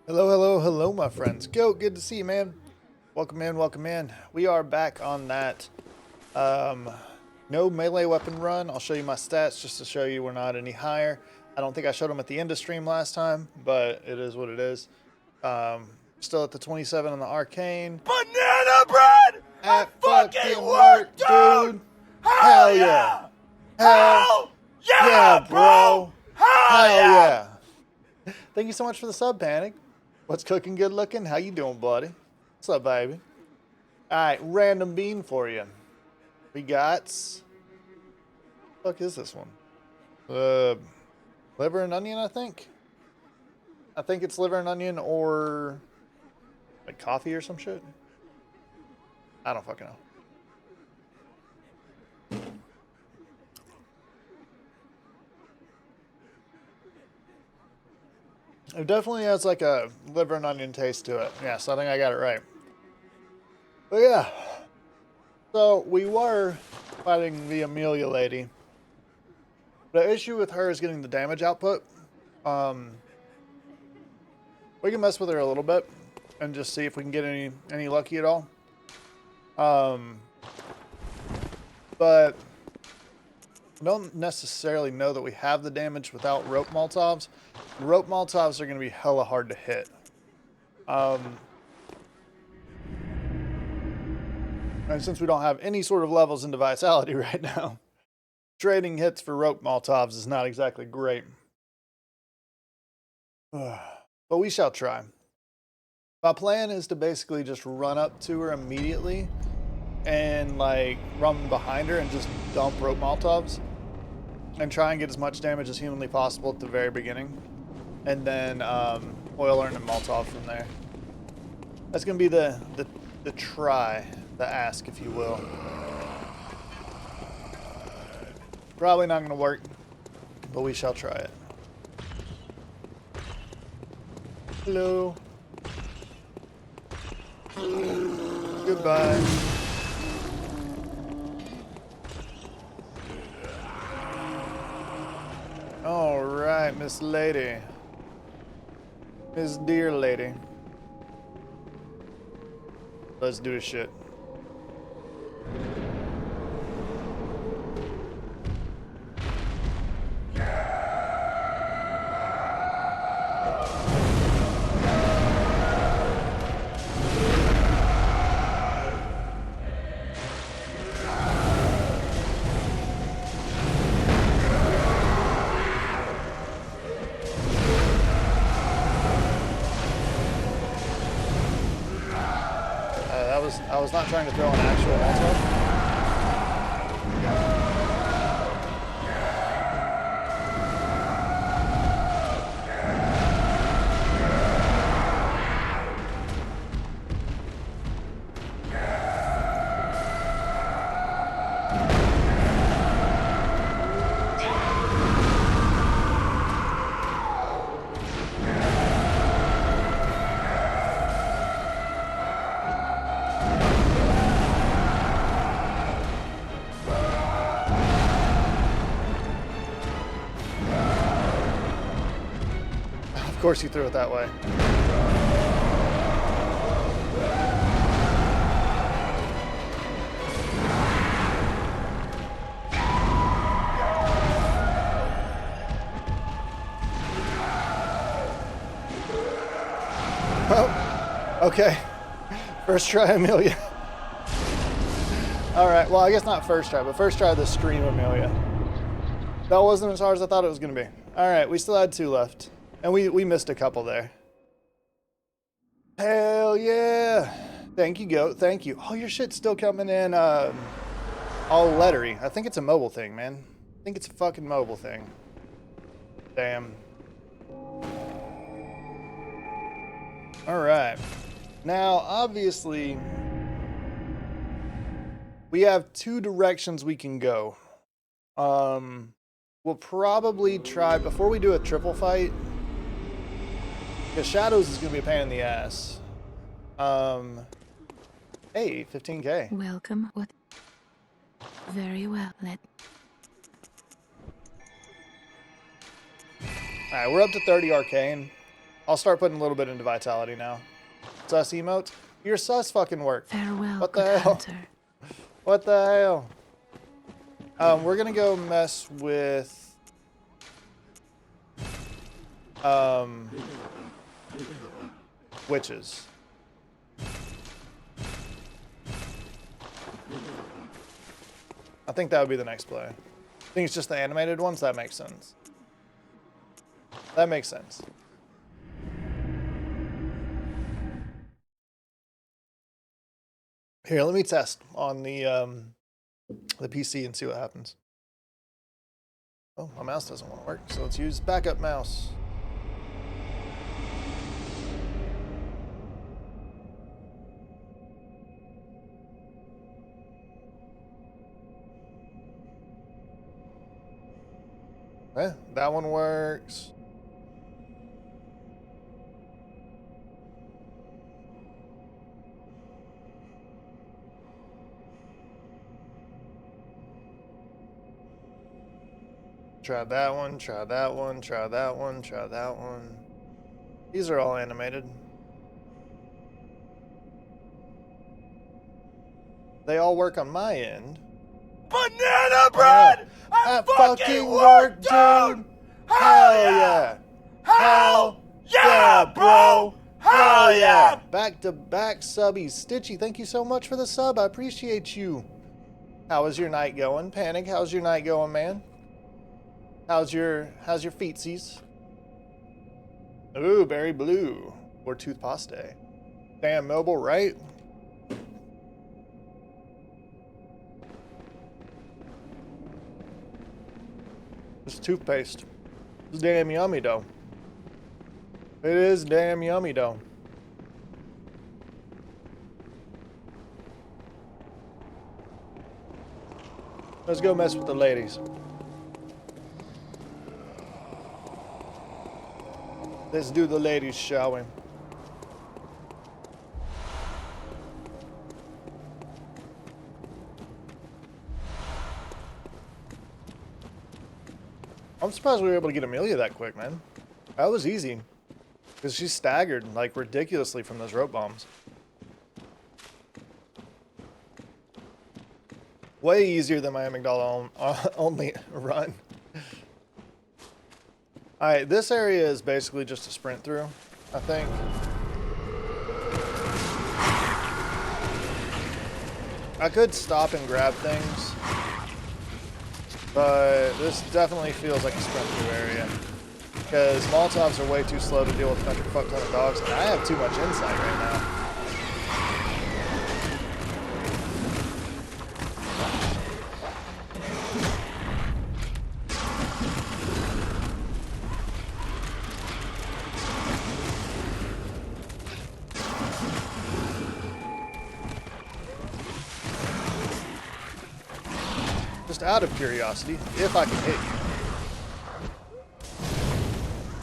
Hello, hello, hello, my friends. Good to see you, man. Welcome in, welcome in. We are back on that no melee weapon run. I'll show you my stats just to show you we're not any higher. I don't think I showed them at the end of stream last time, but it is what it is. Still at the 27 on the arcane. Banana bread At fucking work, dude! Hell yeah! Hell yeah, bro! Hell yeah! Thank you so much for the sub, Panic. What's cooking, good looking? How you doing, buddy? What's up, baby? All right, random bean for you. We got. What the fuck is this one? Liver and onion, I think. I think it's liver and onion or like coffee or some shit. I don't fucking know. It definitely has like a liver and onion taste to it. Yeah, so I think I got it right. But yeah. So we were fighting the Amelia lady. The issue with her is getting the damage output. We can mess with her a little bit and just see if we can get any lucky at all. But I don't necessarily know that we have the damage without rope Molotovs. Rope Molotovs are going to be hella hard to hit. And since we don't have any sort of levels into Vitality right now, trading hits for rope Molotovs is not exactly great. But we shall try. My plan is to basically just run up to her immediately and like run behind her and just dump rope Molotovs and try and get as much damage as humanly possible at the very beginning, and then oil her and Molotov from there. That's gonna be the try, the ask, if you will. Probably not gonna work, but we shall try it. Hello. Goodbye. All right, Miss Lady. Miss Dear Lady. Let's do this shit. I was not trying to throw an actual Molotov. Of course you threw it that way. Oh, okay. First try, Amelia. Alright, well, I guess not first try, but first try the stream, Amelia. That wasn't as hard as I thought it was going to be. Alright, we still had 2 left. And we missed a couple there. Hell yeah. Thank you, Goat. Thank you. Oh, your shit's still coming in all lettery. I think it's a mobile thing, man. I think it's a fucking mobile thing. Damn. Alright. Now, obviously, we have 2 directions we can go. We'll probably try, before we do a triple fight, because Shadows is going to be a pain in the ass. Hey, 15k. Welcome. What? Very well. Alright, we're up to 30 arcane. I'll start putting a little bit into vitality now. Sus emotes? Your sus fucking work. Farewell, What the good hell? hunter. What the hell? We're gonna go mess with witches. I think that would be the next play. I think it's just the animated ones. That makes sense. That makes sense. Here, let me test on the PC and see what happens. Oh, my mouse doesn't want to work, so let's use backup mouse. That one works. Try that one, try that one, try that one, try that one. These are all animated. They all work on my end. Banana bread! I fucking work, dude! Hell yeah! Hell yeah, bro! Hell yeah! Back to back subbies. Stitchy, thank you so much for the sub. I appreciate you. How is your night going? Panic, how's your night going, man? How's your feetsies? Ooh, berry blue. Or toothpaste. Damn mobile, right? It's toothpaste. It's damn yummy though. It is damn yummy though. Let's go mess with the ladies. Let's do the ladies, shall we? I'm surprised we were able to get Amelia that quick, man. That was easy. Because she staggered, like, ridiculously from those rope bombs. Way easier than my Amygdala only run. Alright, this area is basically just a sprint through, I think. I could stop and grab things, but this definitely feels like a sprint through area. Because Molotovs are way too slow to deal with a bunch of fuck ton of dogs, and I have too much insight right now. Just out of curiosity, if I can hit you.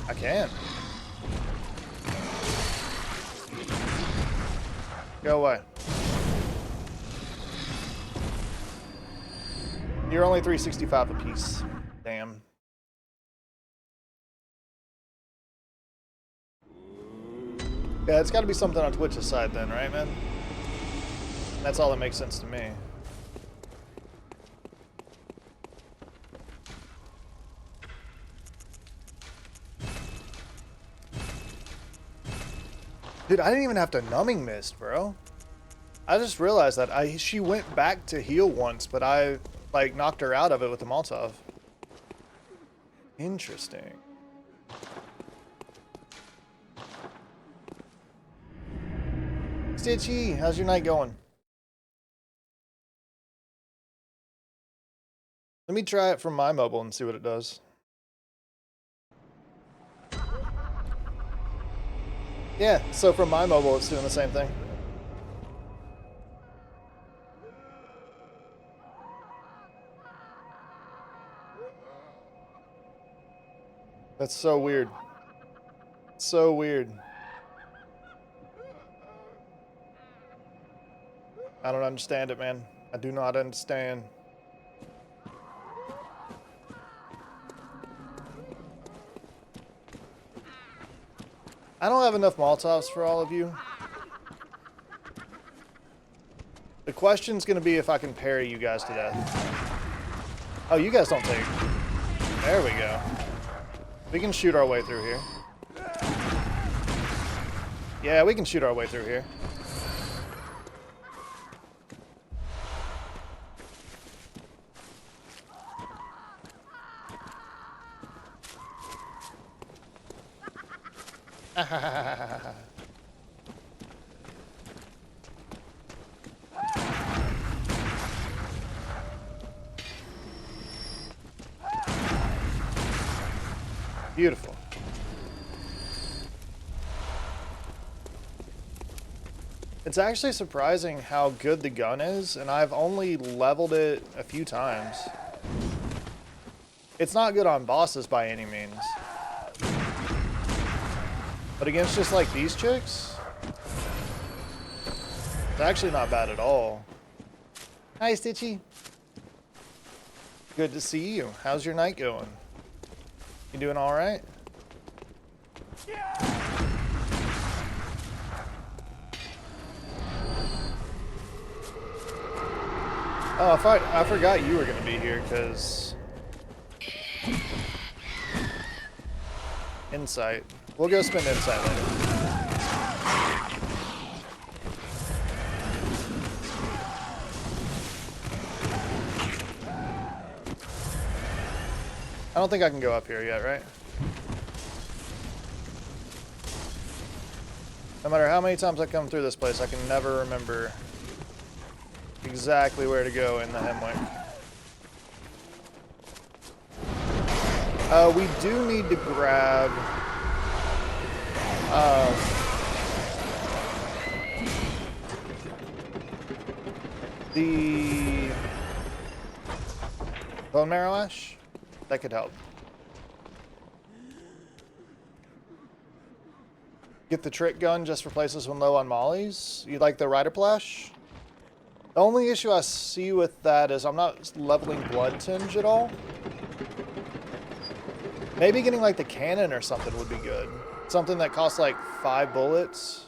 I can. Go away. You're only 365 apiece. Damn. Yeah, it's got to be something on Twitch's side then, right, man? That's all that makes sense to me. Dude, I didn't even have to numbing mist, bro. I just realized that she went back to heal once, but I like knocked her out of it with the Molotov. Interesting. Stitchy, how's your night going? Let me try it from my mobile and see what it does. Yeah, so from my mobile, it's doing the same thing. That's so weird. So weird. I don't understand it, man. I do not understand. I don't have enough Molotovs for all of you. The question's going to be if I can parry you guys to death. Oh, you guys don't take. There we go. We can shoot our way through here. Yeah, we can shoot our way through here. Beautiful. It's actually surprising how good the gun is, and I've only leveled it a few times. It's not good on bosses by any means. But against just like these chicks, it's actually not bad at all. Hi, Stitchy. Good to see you. How's your night going? You doing all right? Oh, I forgot you were going to be here, because... Insight. We'll go spend insight later. I don't think I can go up here yet, right? No matter how many times I come through this place, I can never remember exactly where to go in the Hemwick. We do need to grab the bone marrow ash. That could help. Get the trick gun, just replaces when low on mollies. You like the rider plash? The only issue I see with that is I'm not leveling blood tinge at all. Maybe getting like the cannon or something would be good. Something that costs like 5 bullets.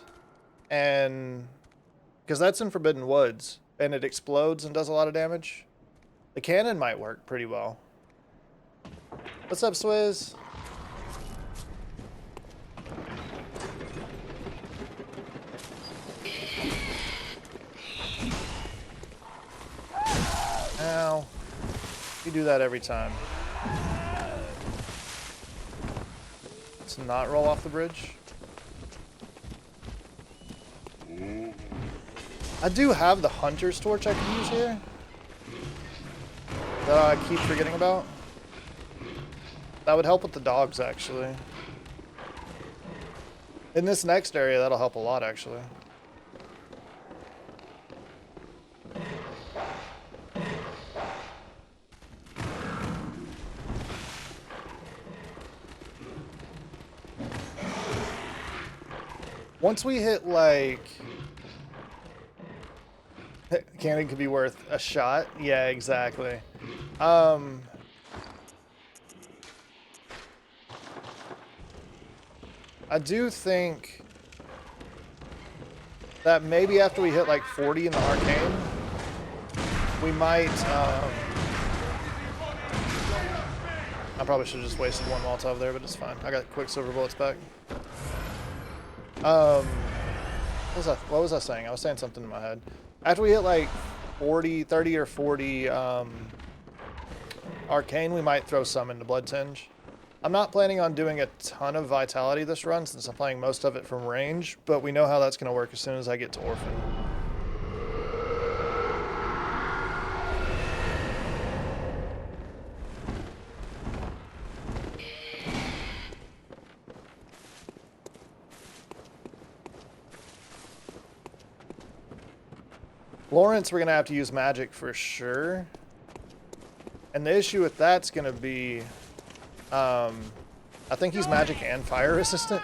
And because that's in Forbidden Woods and it explodes and does a lot of damage. The cannon might work pretty well. What's up, Swizz? Ow. You do that every time. Let's not roll off the bridge. I do have the hunter's torch I can use here. That I keep forgetting about. That would help with the dogs, actually. In this next area, that'll help a lot, actually. Once we hit, like... Cannon could be worth a shot. Yeah, exactly. I do think that maybe after we hit like 40 in the arcane, we might, I probably should have just wasted one Molotov there, but it's fine. I got Quicksilver bullets back. What was I saying? I was saying something in my head. After we hit like 30 or 40 arcane, we might throw some into Blood Tinge. I'm not planning on doing a ton of Vitality this run since I'm playing most of it from range, but we know how that's going to work as soon as I get to Orphan. Lawrence, we're going to have to use magic for sure. And the issue with that's going to be, I think he's magic and fire resistant.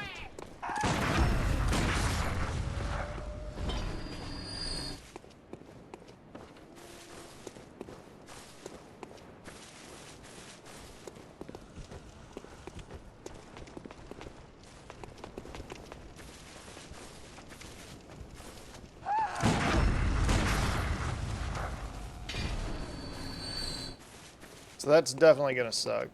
So that's definitely gonna suck.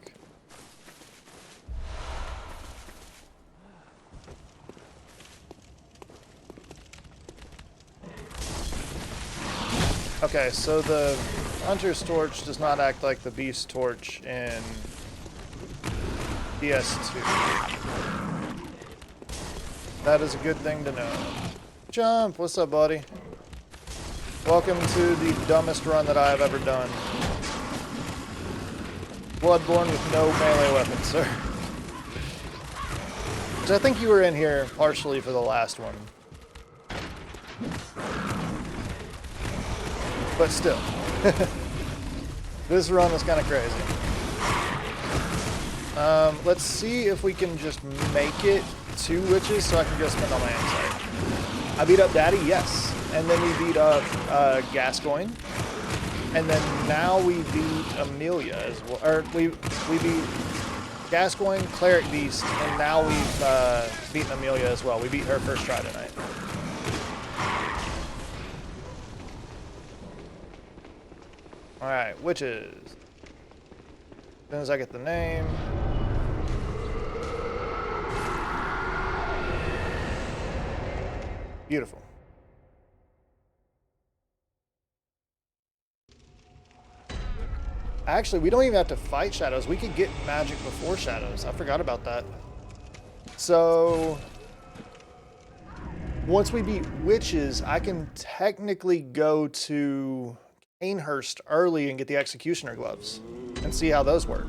Okay, so the Hunter's Torch does not act like the Beast Torch in PS2. That is a good thing to know. Jump! What's up, buddy? Welcome to the dumbest run that I have ever done. Bloodborne with no melee weapons, sir. Which I think you were in here partially for the last one. But still. This run was kind of crazy. Let's see if we can just make it 2 witches so I can go spend all my insight. I beat up Daddy, yes. And then we beat up Gascoigne. And then now we beat Amelia as well. Or we beat Gascoigne, Cleric Beast, and now we've beaten Amelia as well. We beat her first try tonight. Alright, witches. As soon as I get the name. Beautiful. Actually, we don't even have to fight shadows. We could get magic before shadows. I forgot about that. So, once we beat witches, I can technically go to Canehurst early and get the executioner gloves and see how those work.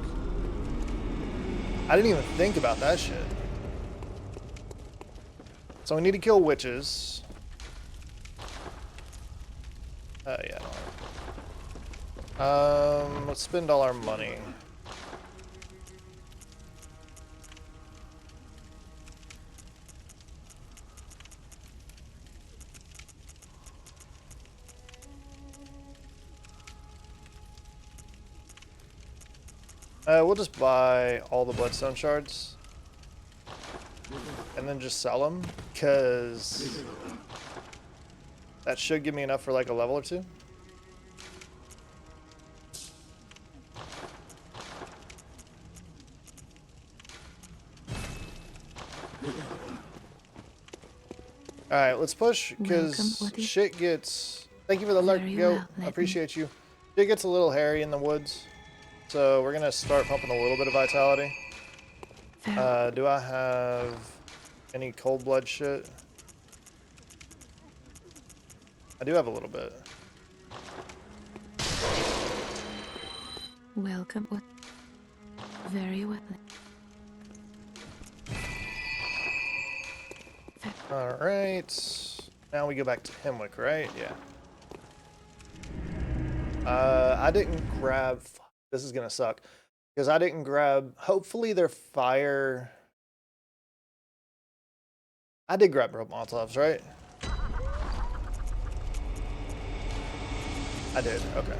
I didn't even think about that shit. So we need to kill witches. Yeah. Let's spend all our money. We'll just buy all the bloodstone shards and then just sell them, because that should give me enough for like a level or 2. Alright, let's push, because shit gets... Thank you for the lurk, Goat. I appreciate you. Shit gets a little hairy in the woods, so we're gonna start pumping a little bit of vitality. Do I have any cold blood shit? I do have a little bit. Welcome. Very well. Alright. Now we go back to Hemwick, right? Yeah. I didn't grab... This is gonna suck. Because I didn't grab... Hopefully their fire... I did grab rope Molotovs, right? I did, okay.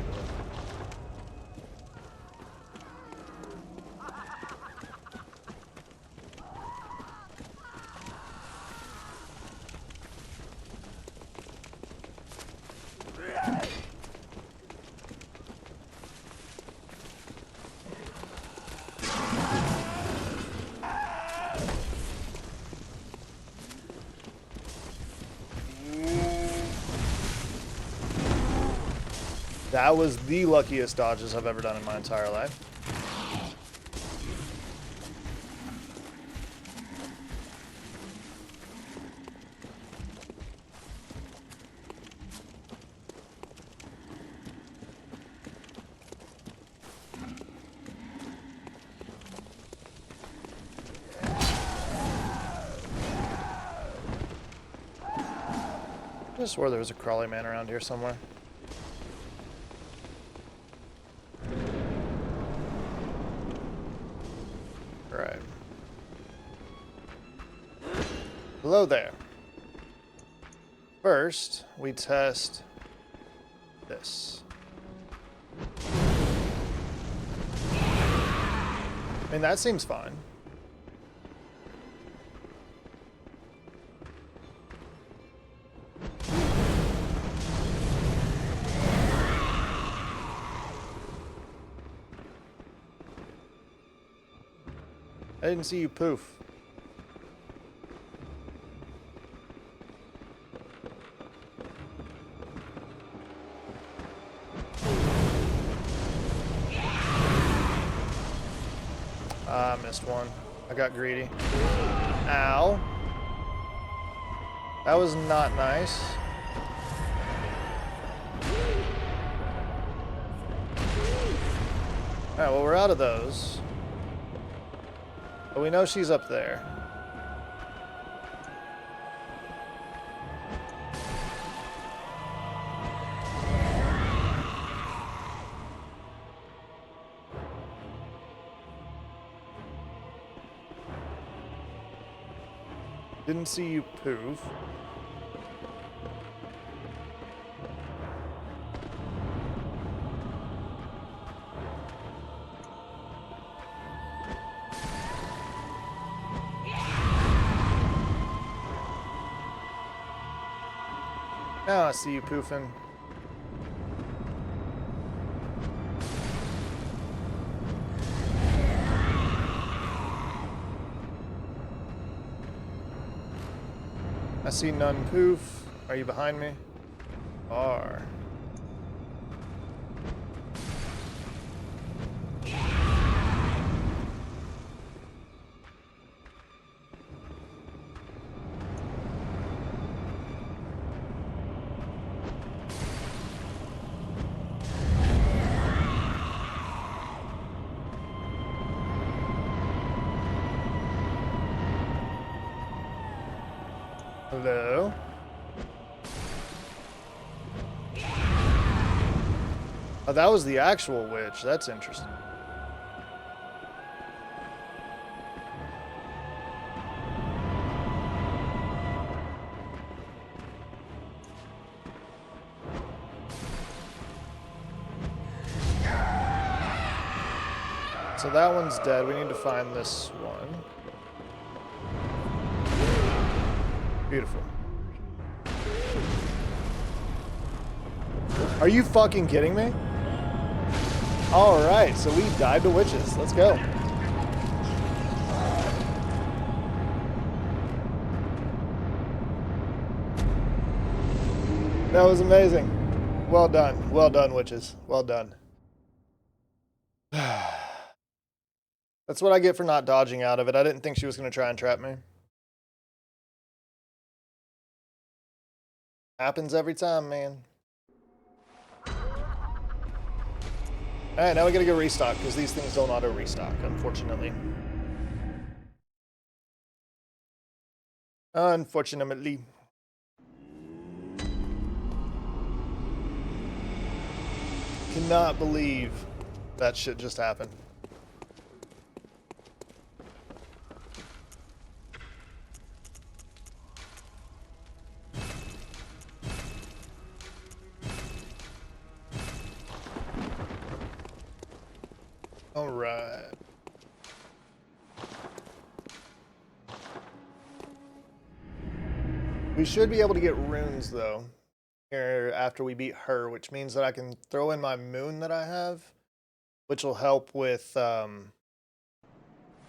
That was the luckiest dodges I've ever done in my entire life. I swore there was a crawly man around here somewhere. Right. Hello there. First, we test this. I mean, that seems fine. I didn't see you poof. I missed one. I got greedy. Ow. That was not nice. Alright, well, we're out of those. But we know she's up there. Didn't see you poof. Now I see you poofing. I see none poof. Are you behind me? Are. Hello? Oh, that was the actual witch. That's interesting. So that one's dead. We need to find this one. Beautiful. Are you fucking kidding me? Alright, so we died to witches. Let's go. That was amazing. Well done. Well done, witches. Well done. That's what I get for not dodging out of it. I didn't think she was going to try and trap me. Happens every time, man. Alright, now we gotta go restock, because these things don't auto-restock, unfortunately. Unfortunately. Cannot believe that shit just happened. All right. We should be able to get runes, though, here after we beat her, which means that I can throw in my moon that I have, which will help with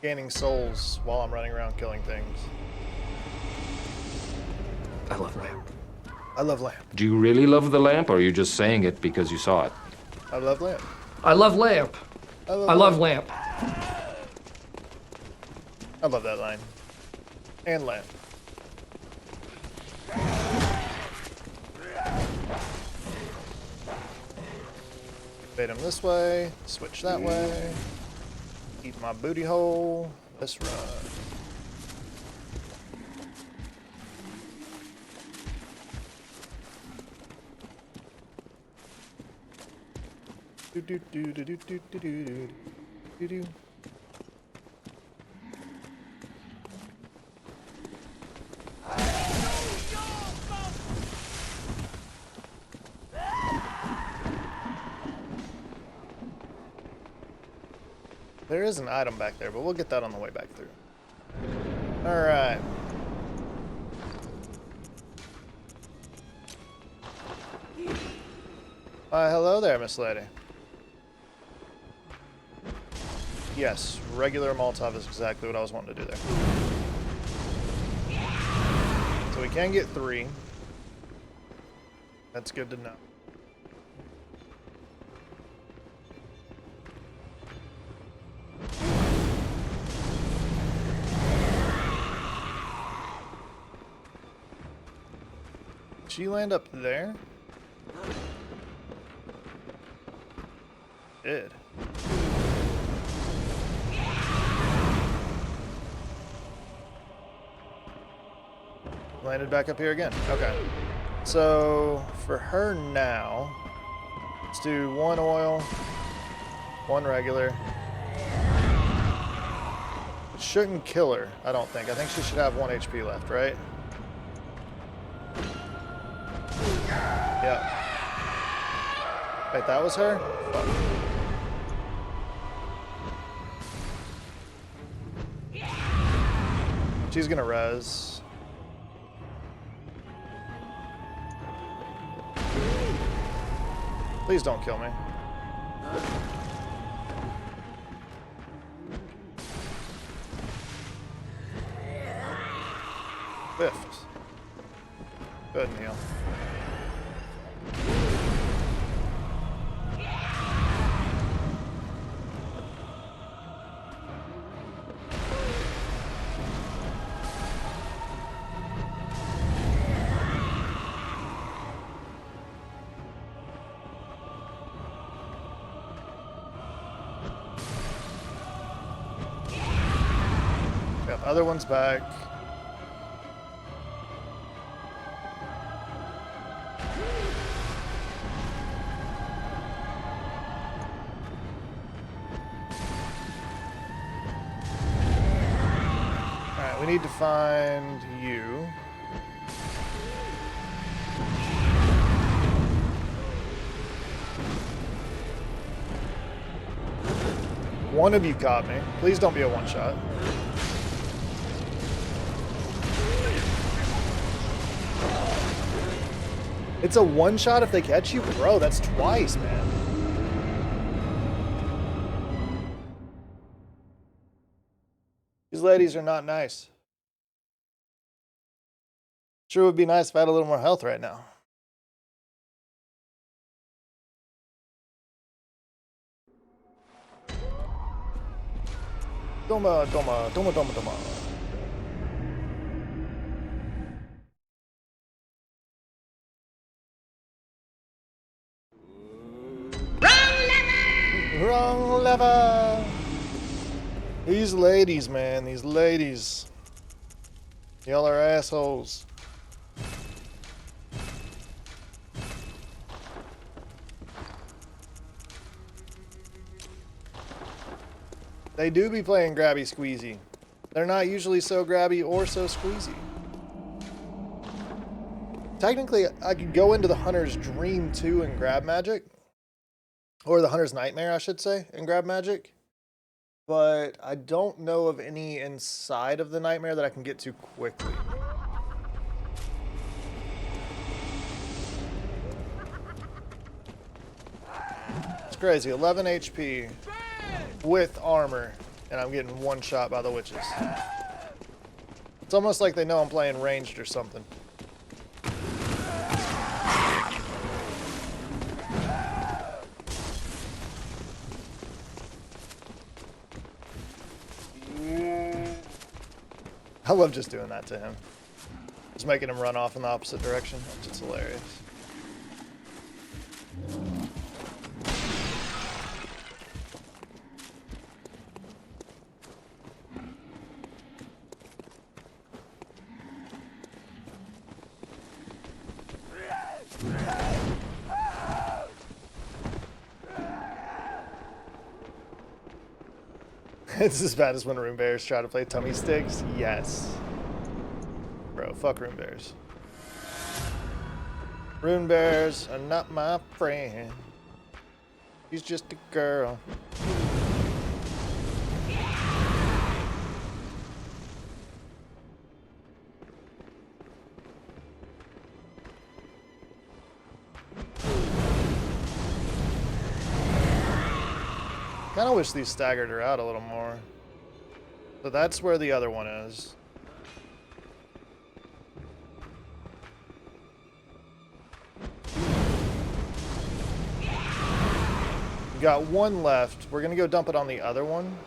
gaining souls while I'm running around killing things. I love lamp. I love lamp. Do you really love the lamp, or are you just saying it because you saw it? I love lamp. I love lamp. I love lamp. I love that line. And lamp. Bait him this way, switch that way. Eat my booty hole. Let's run. Do do do do do do do do do do. There is an item back there, but we'll get that on the way back through. Alright. Hello there, Miss Lady. Yes, regular Molotov is exactly what I was wanting to do there. So we can get 3. That's good to know. Did she land up there? Did. Landed back up here again. Okay. So for her now, let's do 1 oil, 1 regular. It shouldn't kill her, I don't think. I think she should have 1 HP left, right? Yep. Wait, that was her? Fuck. She's gonna res. Please don't kill me. Lift. Good, Neil. Other one's back. Alright, we need to find you. One of you caught me. Please don't be a one-shot. It's a one-shot if they catch you? Bro, that's twice, man. These ladies are not nice. Sure would be nice if I had a little more health right now. Doma, doma, doma, doma, doma. Wrong lever. These ladies, man, these ladies. Y'all are assholes. They do be playing grabby squeezy. They're not usually so grabby or so squeezy. Technically, I could go into the Hunter's Dream 2 and grab magic. Or the Hunter's Nightmare, I should say, and grab magic. But I don't know of any inside of the Nightmare that I can get to quickly. It's crazy, 11 HP with armor, and I'm getting one shot by the witches. It's almost like they know I'm playing ranged or something. I love just doing that to him. Just making him run off in the opposite direction. It's just hilarious. It's as bad as when Rune Bears try to play tummy sticks. Yes. Bro, fuck Rune Bears. Rune Bears are not my friend. She's just a girl. Kind of wish these staggered her out a little more. So that's where the other one is. We got one left. We're gonna go dump it on the other one.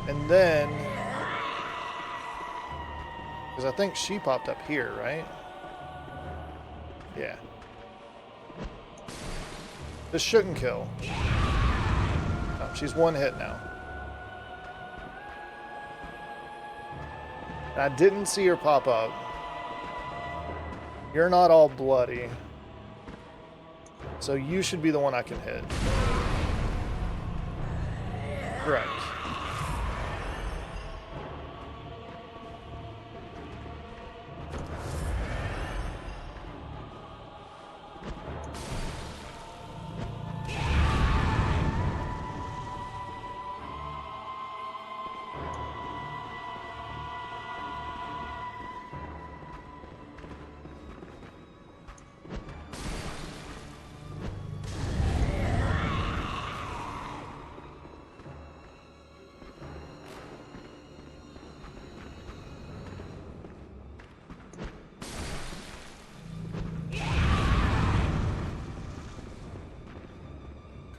And then, because I think she popped up here, right? Yeah. This shouldn't kill. Oh, she's one hit now. I didn't see her pop up. You're not all bloody. So you should be the one I can hit. Correct.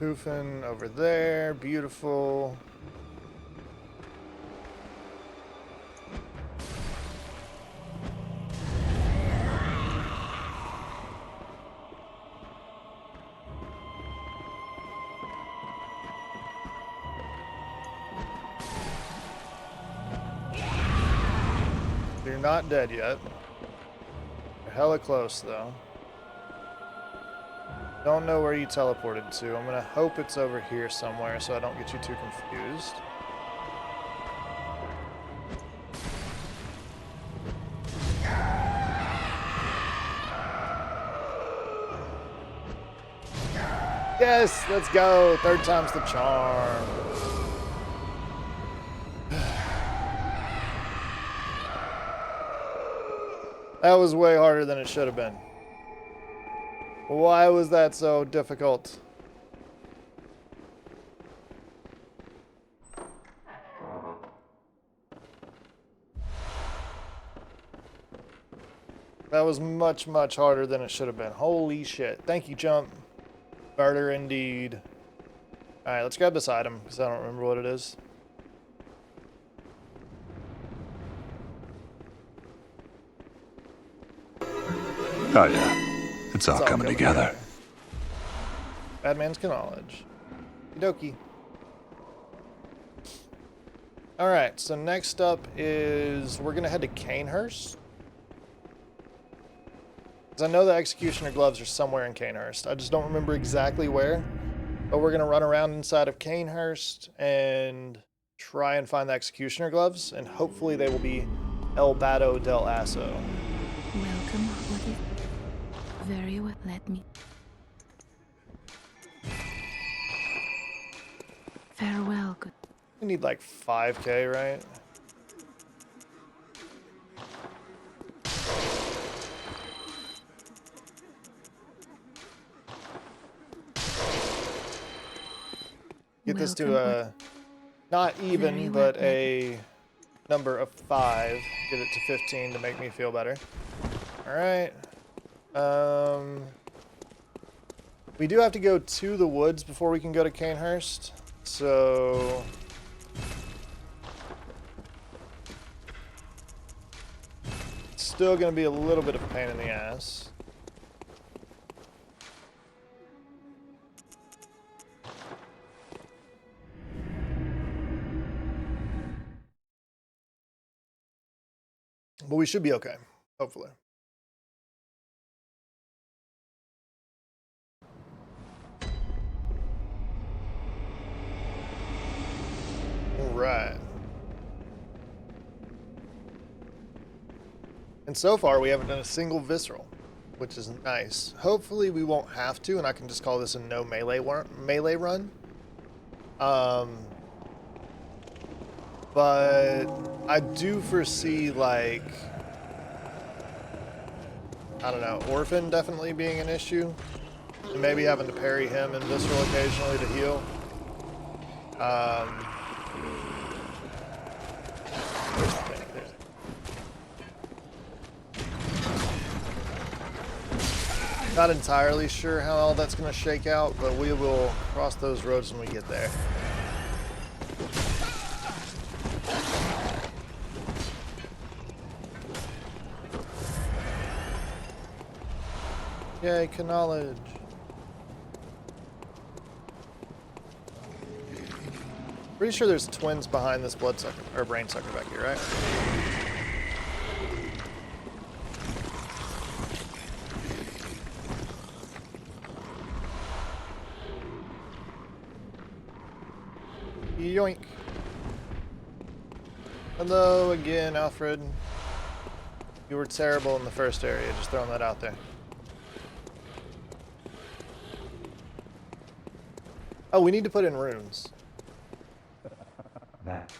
Poofing over there, beautiful. You're not dead yet. You're hella close though. Don't know where you teleported to. I'm gonna hope it's over here somewhere so I don't get you too confused. Yes, let's go. Third time's the charm. That was way harder than it should have been. Why was that so difficult? That was much, much harder than it should have been. Holy shit. Thank you, Jump. Harder indeed. Alright, let's grab this item, because I don't remember what it is. Oh yeah. It's all coming together. Bad man's knowledge. Okie dokie. Alright, so next up is we're gonna head to Canehurst. Because I know the Executioner gloves are somewhere in Canehurst. I just don't remember exactly where. But we're gonna run around inside of Canehurst and try and find the Executioner gloves, and hopefully they will be El Bado del Asso. Welcome, what is... Very well, let me... Farewell, good... We need like 5k, right? Get this to a, not even, but a number of 5. Get it to 15 to make me feel better. Alright. We do have to go to the woods before we can go to Canehurst. So... still going to be a little bit of a pain in the ass. But we should be okay, hopefully. All right. And so far, we haven't done a single visceral, which is nice. Hopefully, we won't have to, and I can just call this a no melee run. But I do foresee, like, I don't know, Orphan definitely being an issue. And maybe having to parry him and Visceral occasionally to heal. Here's the thing. Not entirely sure how all that's going to shake out, but we will cross those roads when we get there. Yay, knowledge. Pretty sure there's twins behind this bloodsucker or brain sucker back here, right? Yoink. Hello again, Alfred. You were terrible in the first area, just throwing that out there. Oh, we need to put in rooms. That.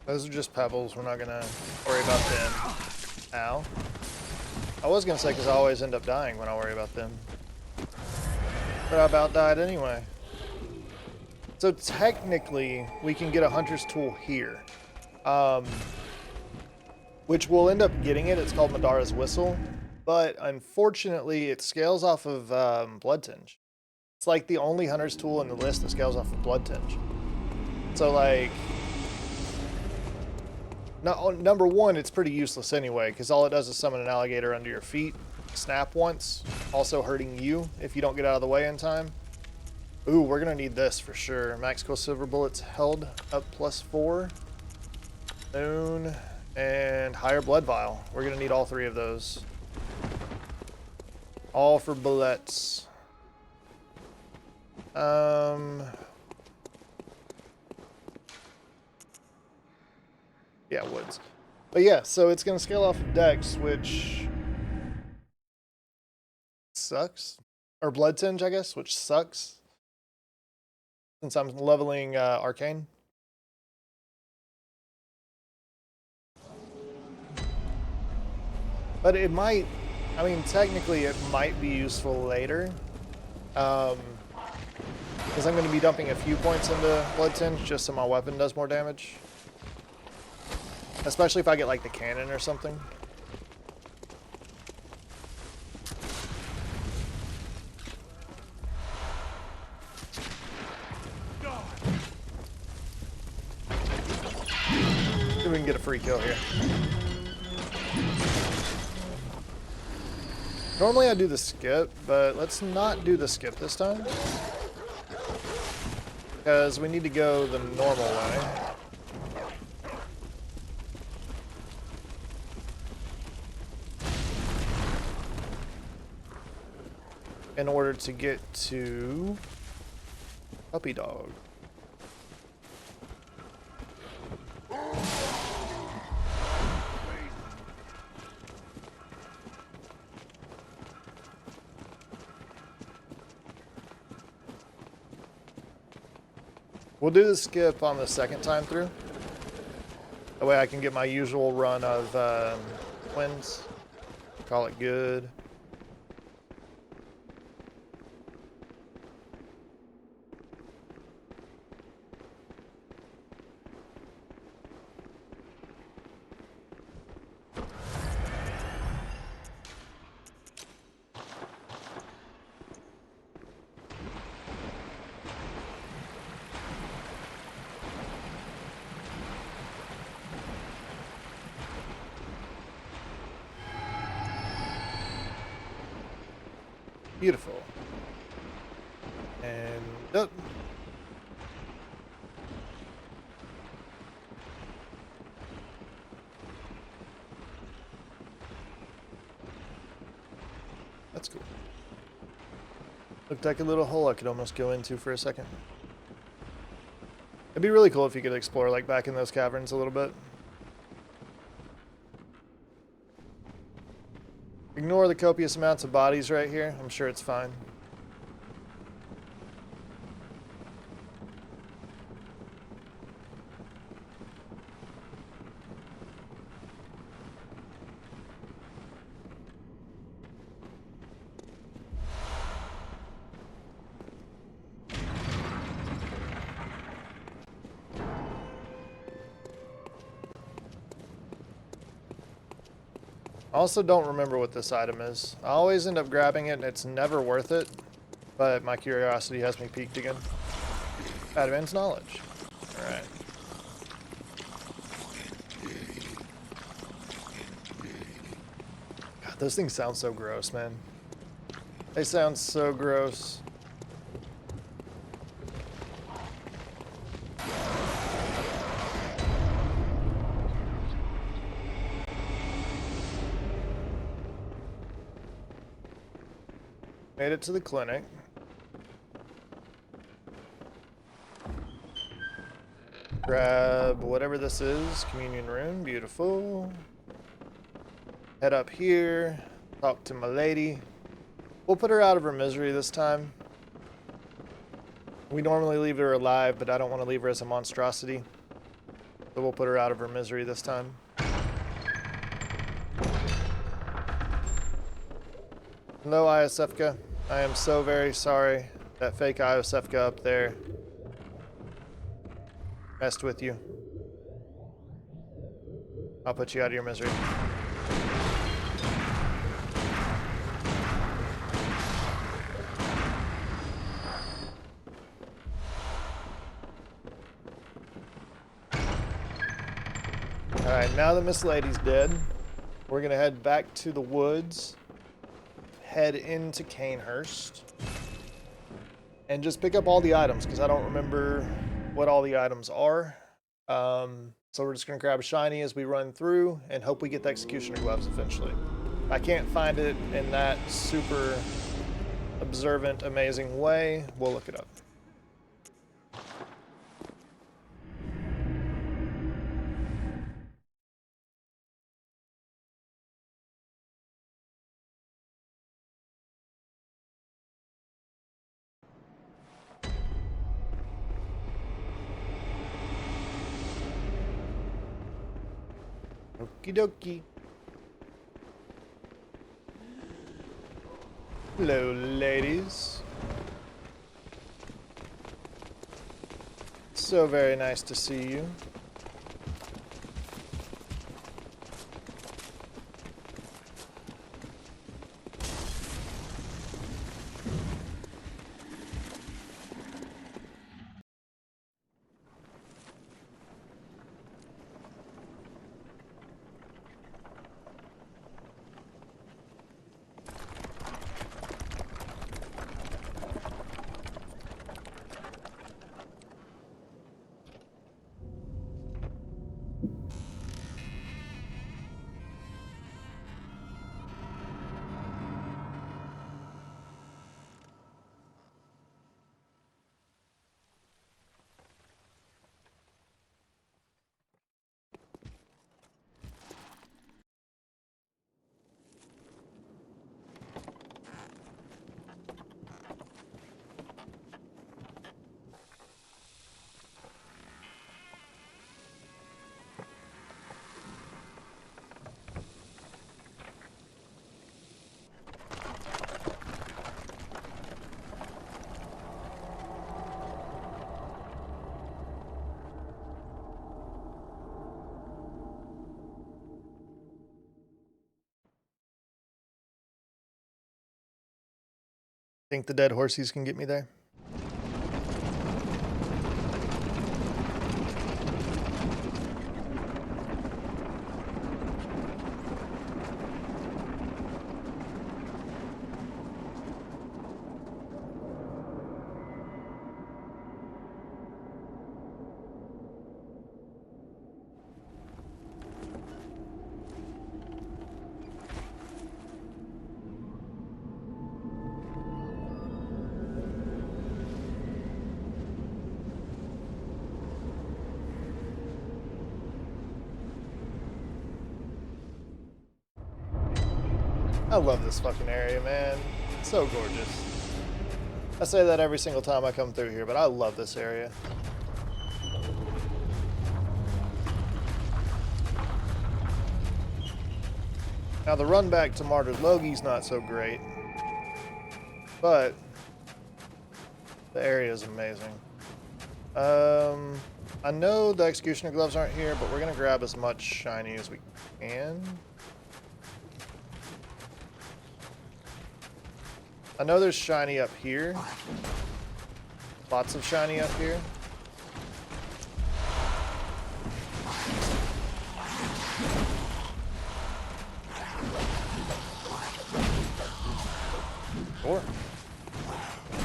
Those are just pebbles. We're not gonna worry about them. Ow. I was gonna say because I always end up dying when I worry about them. But I about died anyway. So technically, we can get a hunter's tool here. Which we'll end up getting it. It's called Madara's Whistle. But unfortunately, it scales off of Blood Tinge. It's like the only hunter's tool in the list that scales off of Blood Tinge. So like... No, number one, it's pretty useless anyway, because all it does is summon an alligator under your feet, snap once, also hurting you if you don't get out of the way in time. Ooh, we're going to need this for sure. Max Quill Silver Bullets held up +4. Noon, and Higher Blood Vial. We're going to need all three of those. All for bullets. Yeah, woods. But yeah, so it's going to scale off of Dex, which sucks. Or Blood Tinge, I guess, which sucks. Since I'm leveling Arcane. But it might, I mean, technically it might be useful later. Because I'm going to be dumping a few points into Blood Tinge just so my weapon does more damage. Especially if I get like the cannon or something. See if we can get a free kill here. Normally I do the skip, but let's not do the skip this time. Because we need to go the normal way. In order to get to Puppy Dog. We'll do the skip on the second time through. That way I can get my usual run of wins. Call it good. Beautiful. And up. That's cool. Looked like a little hole I could almost go into for a second. It'd be really cool if you could explore like back in those caverns a little bit. Ignore the copious amounts of bodies right here. I'm sure it's fine. I also don't remember what this item is. I always end up grabbing it and it's never worth it, but my curiosity has me piqued again. Advanced knowledge. Alright. God, those things sound so gross, man. They sound so gross. Made it to the clinic. Grab whatever this is. Communion room. Beautiful. Head up here. Talk to my lady. We'll put her out of her misery this time. We normally leave her alive, but I don't want to leave her as a monstrosity. So we'll put her out of her misery this time. Hello, Iosefka. I am so very sorry that fake Iosefka up there messed with you. I'll put you out of your misery. Alright, now that Miss Lady's dead, we're gonna head back to the woods, head into Canehurst, and just pick up all the items, because I don't remember what all the items are. So we're just gonna grab a shiny as we run through, and hope we get the Executioner gloves eventually. If I can't find it in that super observant, amazing way, we'll look it up. Okie dokie. Hello, ladies. So very nice to see you. Think the dead horsies can get me there? I love this fucking area, man. It's so gorgeous. I say that every single time I come through here, but I love this area. Now the run back to Martyr's Logie's not so great, but the area is amazing. I know the Executioner gloves aren't here, but we're gonna grab as much shiny as we can. I know there's shiny up here. Lots of shiny up here. Sure.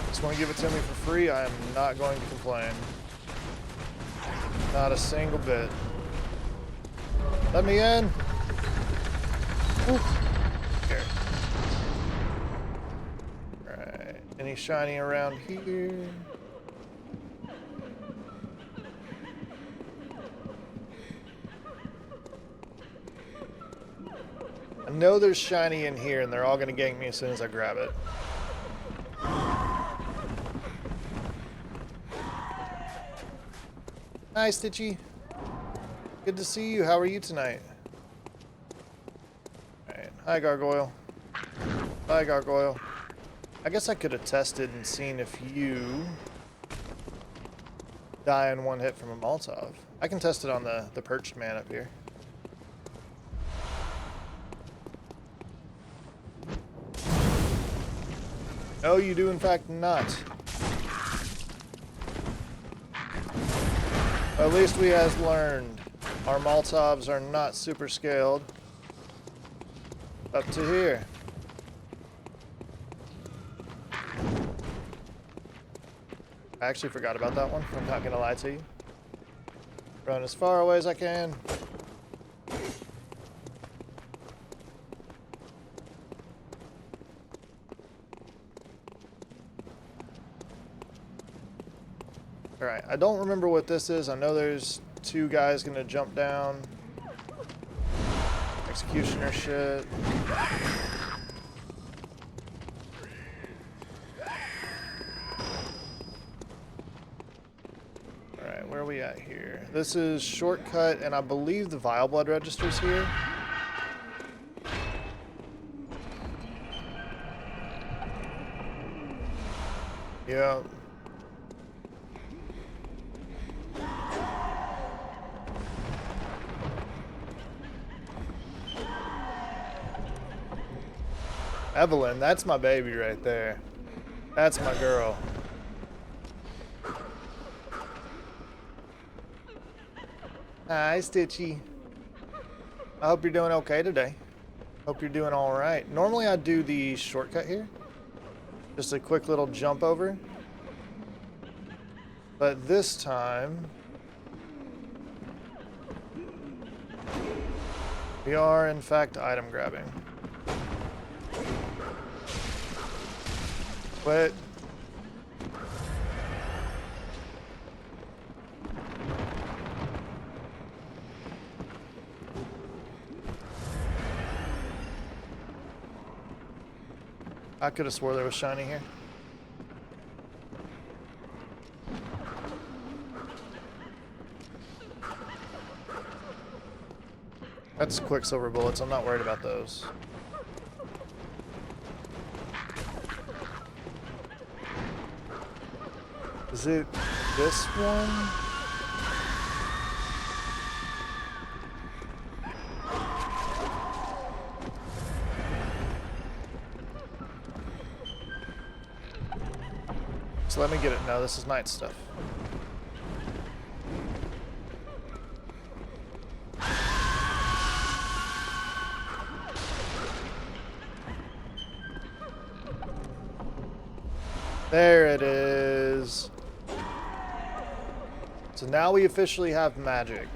Just want to give it to me for free. I am not going to complain. Not a single bit. Let me in. Whew. Here. Alright. Any shiny around here? I know there's shiny in here, and they're all going to gank me as soon as I grab it. Hi, Stitchy. Good to see you. How are you tonight? Alright. Hi, Gargoyle. Bye, Gargoyle. I guess I could have tested and seen if you die in one hit from a Molotov. I can test it on the perched man up here. No, you do in fact not. At least we has learned. Our Molotovs are not super scaled. Up to here. I actually forgot about that one. I'm not gonna lie to you. Run as far away as I can. Alright, I don't remember what this is. I know there's two guys gonna jump down. Executioner shit. Alright, where are we at here? This is shortcut, and I believe the Vile Blood register's here. Yeah. Evelyn, that's my baby right there. That's my girl. Hi, Stitchy. I hope you're doing okay today. Hope you're doing all right. Normally I do the shortcut here. Just a quick little jump over. But this time, we are in fact item grabbing. Quit. I could have swore there was shiny here. That's Quicksilver bullets. I'm not worried about those. Is it this one? So let me get it. No, this is night stuff. There it is. So now we officially have magic.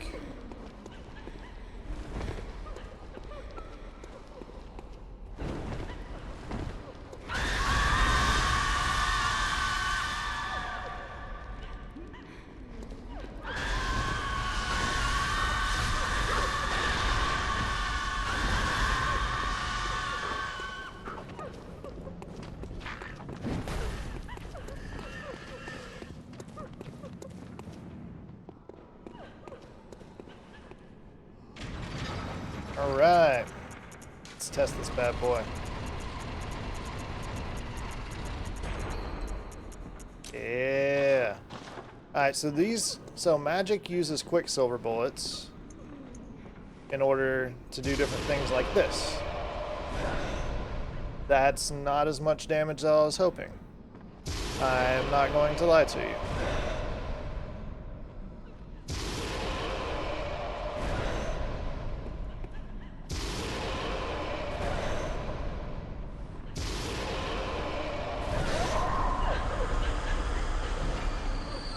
Alright. Let's test this bad boy. Yeah. Alright, so magic uses quicksilver bullets in order to do different things like this. That's not as much damage as I was hoping. I'm not going to lie to you.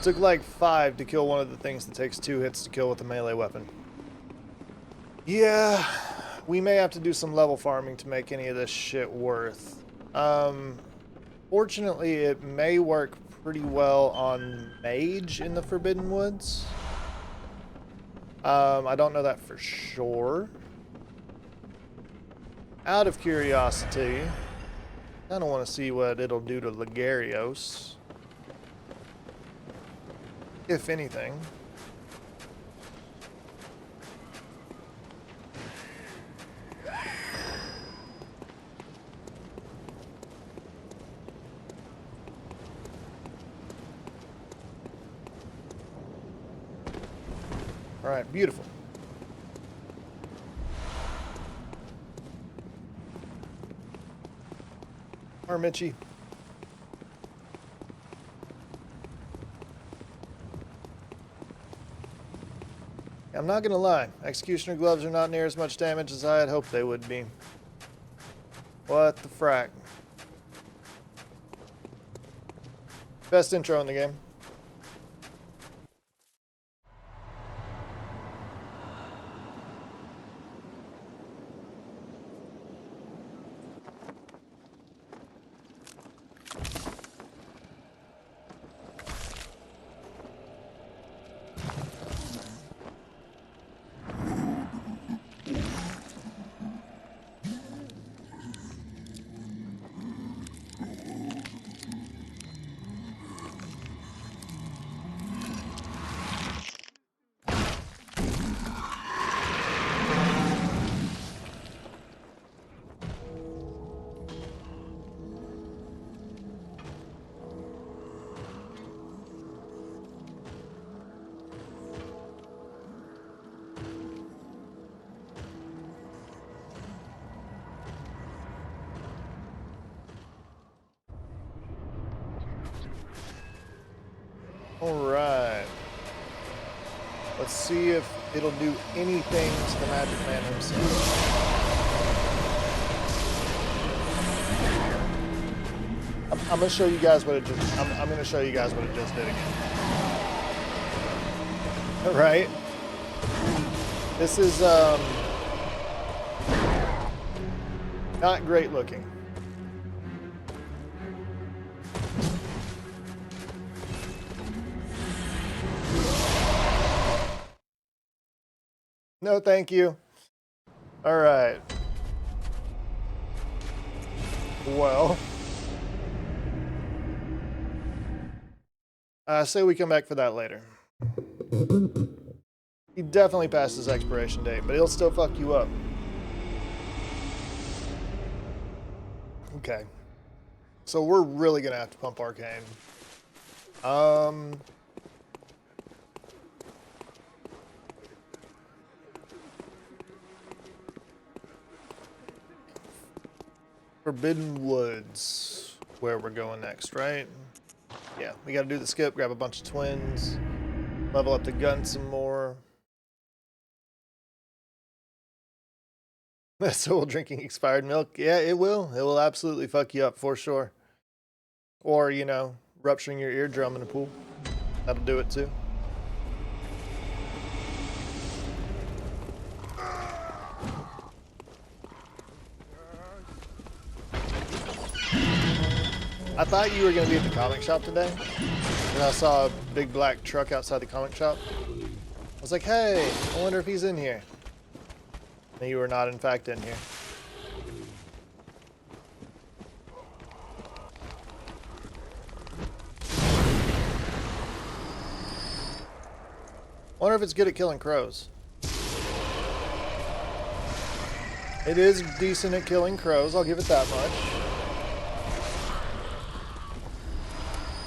Took like 5 to kill one of the things that takes 2 hits to kill with a melee weapon. Yeah, we may have to do some level farming to make any of this shit worth. Fortunately, it may work pretty well on Mage in the Forbidden Woods. I don't know that for sure. Out of curiosity, I don't want to see what it'll do to Ligarios. If anything. All right, beautiful. Or Mitchie. I'm not gonna lie, Executioner gloves are not near as much damage as I had hoped they would be. What the frack? Best intro in the game. Alright. Let's see if it'll do anything to the Magic Man himself. I'm gonna show you guys what it just I'm gonna show you guys what it just did again. Alright. This is not great looking. No, thank you. All right. Well, I say we come back for that later. He definitely passed his expiration date, but he'll still fuck you up. Okay. So we're really gonna have to pump Arcane. Forbidden Woods, where we're going next, right? Yeah, we gotta do the skip, grab a bunch of twins, level up the gun some more. So drinking expired milk, yeah, it will. It will absolutely fuck you up for sure. Or, you know, rupturing your eardrum in a pool. That'll do it too. I thought you were going to be at the comic shop today, and I saw a big black truck outside the comic shop. I was like, hey, I wonder if he's in here. And you were not, in fact, in here. I wonder if it's good at killing crows. It is decent at killing crows, I'll give it that much.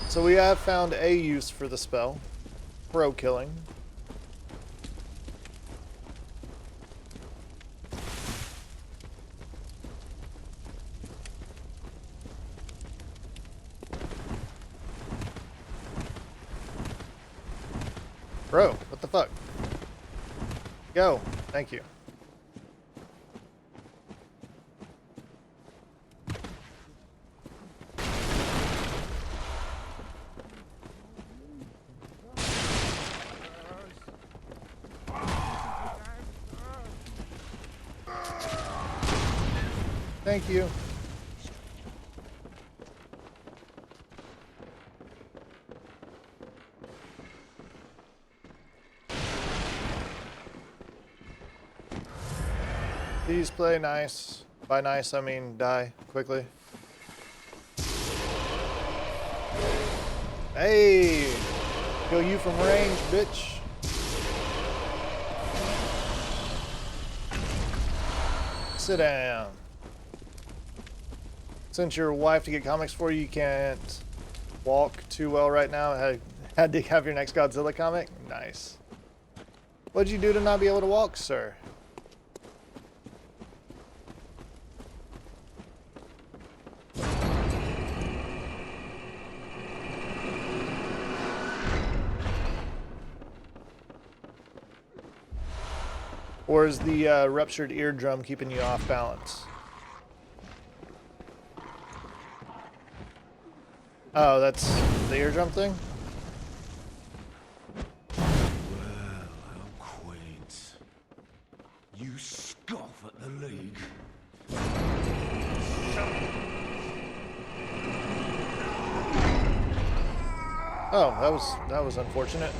So we have found a use for the spell. Crow killing. Bro, what the fuck? Go. Thank you. Thank you. Please play nice. By nice, I mean die quickly. Hey! Kill you from range, bitch. Sit down. Since your wife to get comics for you, you can't walk too well right now. Had to have your next Godzilla comic? Nice. What'd you do to not be able to walk, sir? Or is the ruptured eardrum keeping you off balance? Oh, that's the eardrum thing? Well, how quaint. You scoff at the League. Oh, that was unfortunate.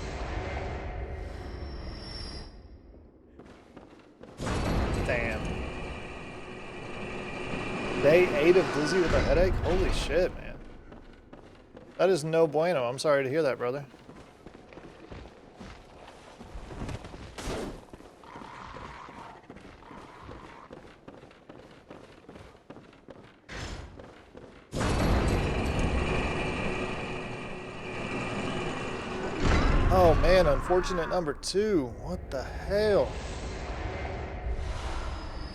Damn. Day 8 of Dizzy with a headache? Holy shit, man. That is no bueno. I'm sorry to hear that, brother. Oh man, unfortunate number 2. What the hell?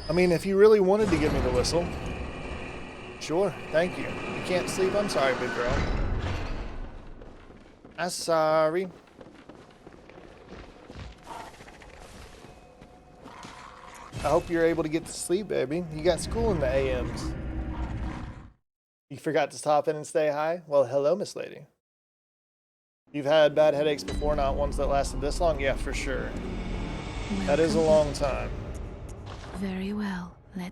I mean, if you really wanted to give me the whistle, sure, thank you. You can't sleep? I'm sorry, big girl. I'm sorry. I hope you're able to get to sleep, baby. You got school in the AMs. You forgot to stop in and stay high? Well, hello, Miss Lady. You've had bad headaches before, not ones that lasted this long? Yeah, for sure. That is a long time. Very well. I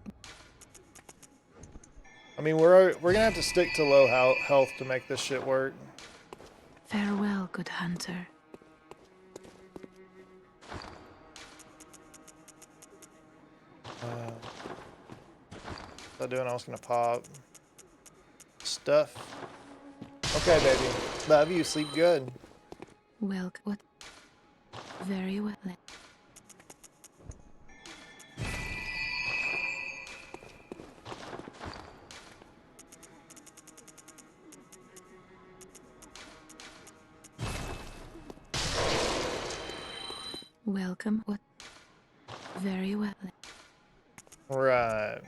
mean, we're gonna have to stick to low health to make this shit work. Farewell, good hunter. What's I doing? I was gonna pop stuff. Okay, baby. Love you. Sleep good. Welcome. What? Very well. Welcome. What? Very well. Right.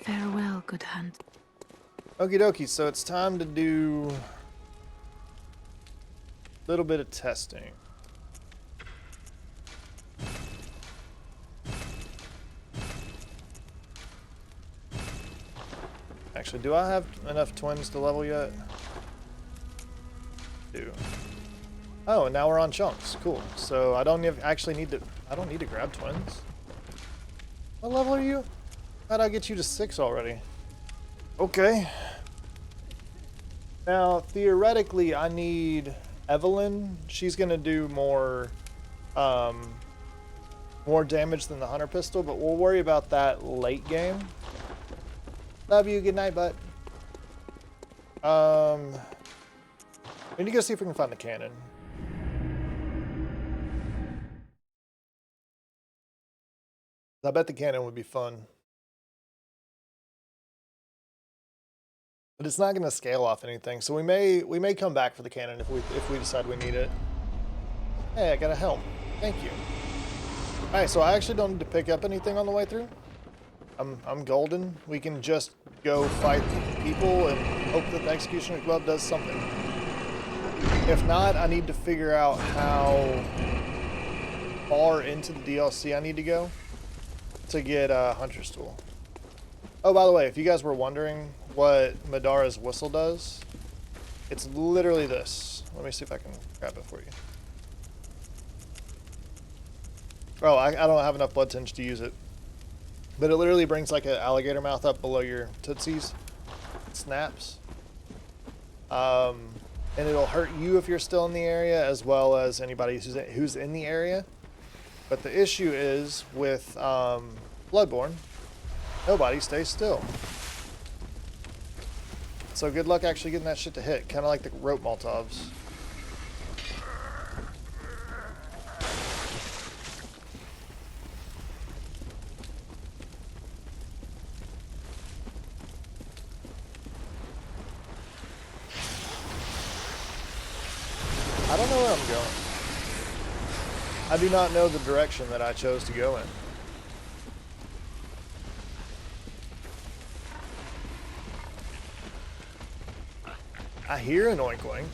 Farewell, good hunt. Okie dokie. So it's time to do a little bit of testing. Actually, do I have enough twins to level yet? Do. Oh, and now we're on chunks. Cool. So I don't actually need to. I don't need to grab twins. What level are you? How'd I get you to 6 already? Okay. Now theoretically, I need Evelyn. She's gonna do more damage than the hunter pistol, but we'll worry about that late game. Love you. Good night, bud. We need to go see if we can find the cannon. I bet the cannon would be fun. But it's not going to scale off anything, so we may come back for the cannon if we decide we need it. Hey, I got a helm. Thank you. All right, so I actually don't need to pick up anything on the way through. I'm golden. We can just go fight people and hope that the Executioner Glove does something. If not, I need to figure out how far into the DLC I need to go to get a Hunter's Tool. Oh, by the way, if you guys were wondering what Madara's whistle does, it's literally this. Let me see if I can grab it for you. Oh, I don't have enough blood tinge to use it. But it literally brings like an alligator mouth up below your tootsies. It snaps. And it'll hurt you if you're still in the area, as well as anybody who's in the area. But the issue is with Bloodborne, nobody stays still. So good luck actually getting that shit to hit, kind of like the rope Molotovs. I don't know where I'm going. I do not know the direction that I chose to go in. I hear an oink oink.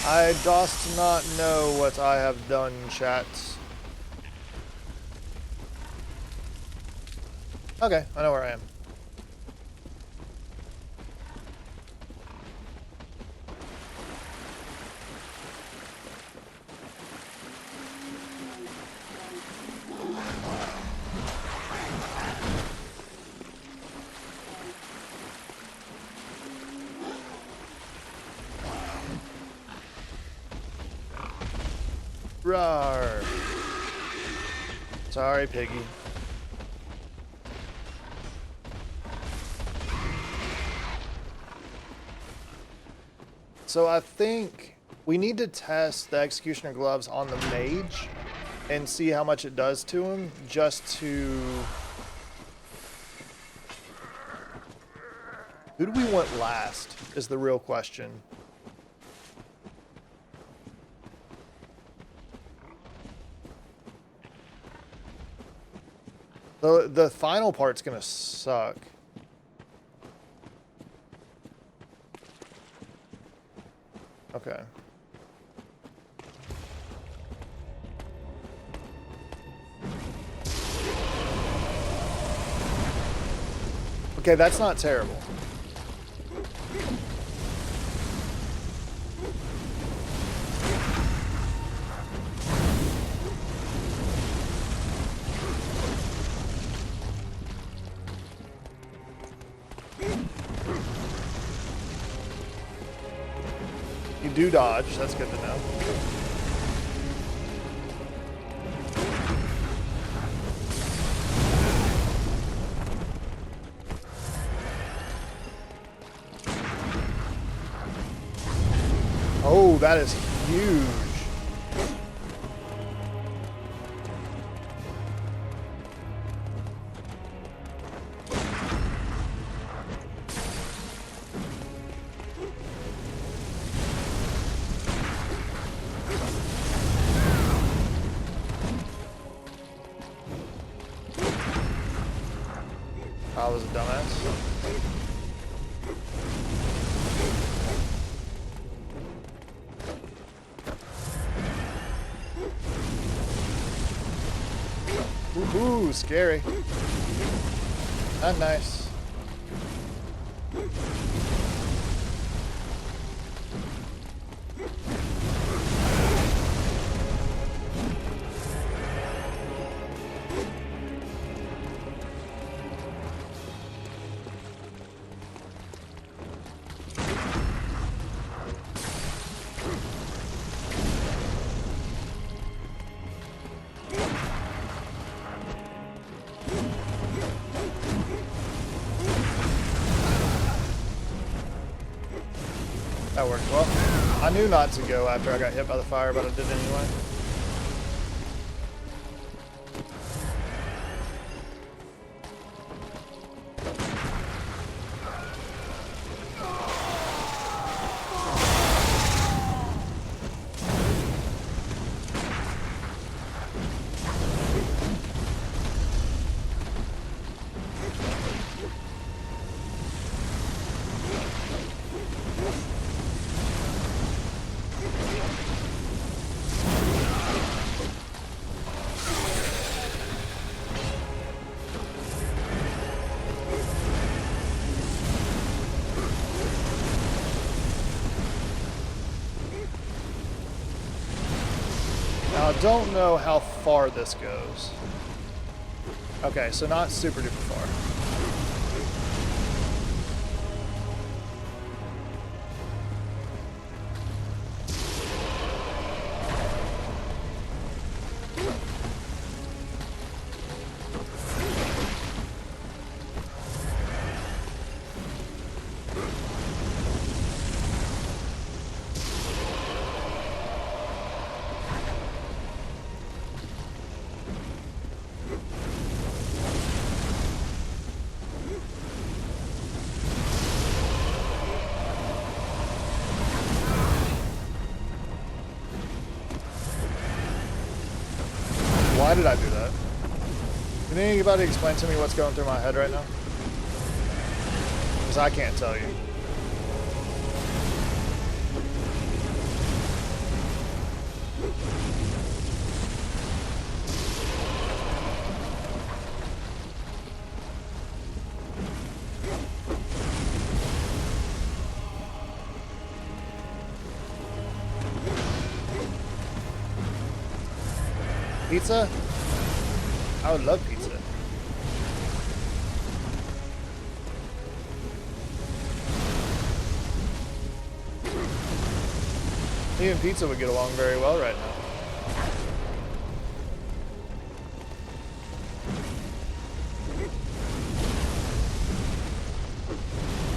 I dost not know what I have done, chat. Okay, I know where I am. Rawr. Sorry, piggy. So I think we need to test the Executioner Gloves on the mage and see how much it does to him, just to... Who do we want last is the real question. The final part's gonna suck. Okay. Okay, that's not terrible. You do dodge, that's good to know. Oh, that is huge. I was a dumbass. Ooh, scary. Not nice. that worked well. I knew not to go after I got hit by the fire, but I did anyway. Now, I don't know how far this goes. Okay, so not super duper far. Why did I do that? Can anybody explain to me what's going through my head right now? Because I can't tell you. Pizza? I would love pizza. Me and pizza would get along very well right now.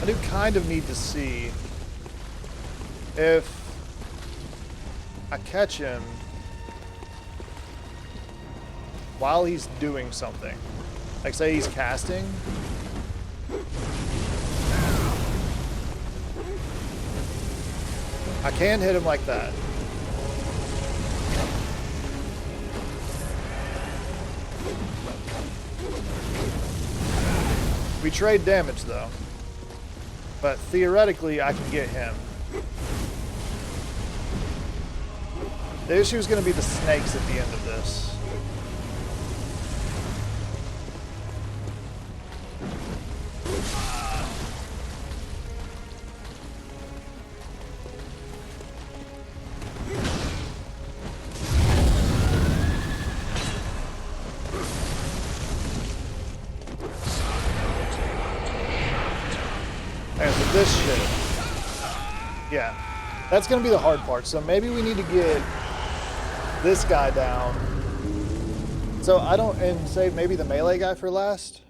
I do kind of need to see if I catch him while he's doing something. Like say he's casting. I can hit him like that. We trade damage though. But theoretically I can get him. The issue is going to be the snakes at the end of this. This shit. Yeah. That's gonna be the hard part. So maybe we need to get this guy down. So I don't, and save maybe the melee guy for last.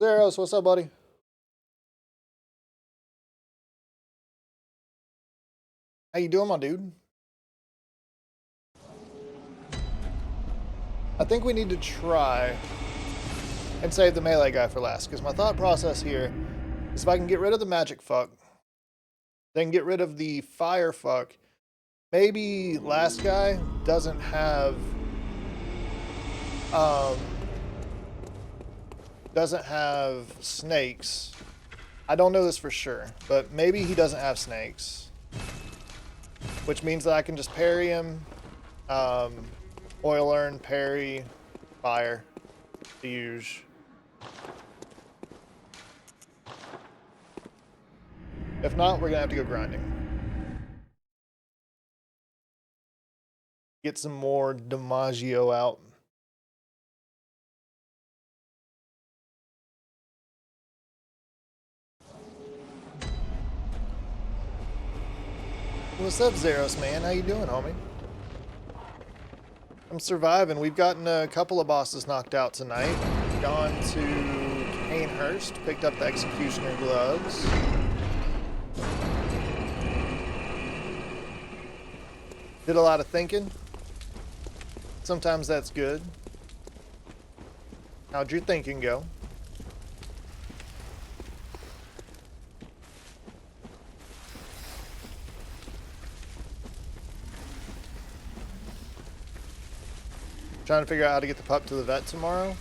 Zeros, what's up, buddy? How you doing, my dude? I think we need to try and save the melee guy for last, because my thought process here is if I can get rid of the magic fuck, then get rid of the fire fuck, maybe last guy doesn't have snakes. I don't know this for sure, but maybe he doesn't have snakes, which means that I can just parry him, oil urn, parry, fire, the usual. If not, we're gonna have to go grinding. Get some more DiMaggio out. What's up, Zeros, man? How you doing, homie? I'm surviving. We've gotten a couple of bosses knocked out tonight. Gone to Painhurst. Picked up the Executioner gloves. Did a lot of thinking. Sometimes that's good. How'd your thinking go? Trying to figure out how to get the pup to the vet tomorrow.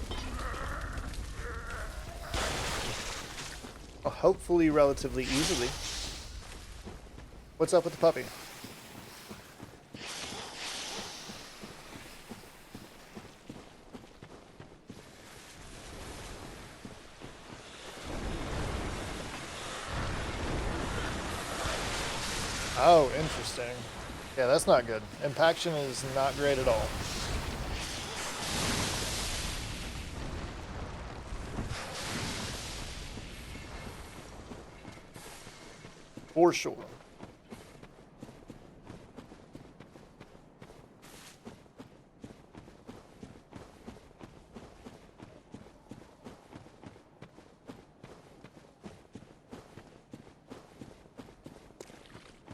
Well, hopefully relatively easily. What's up with the puppy? Oh, interesting. Yeah, that's not good. Impaction is not great at all. For sure.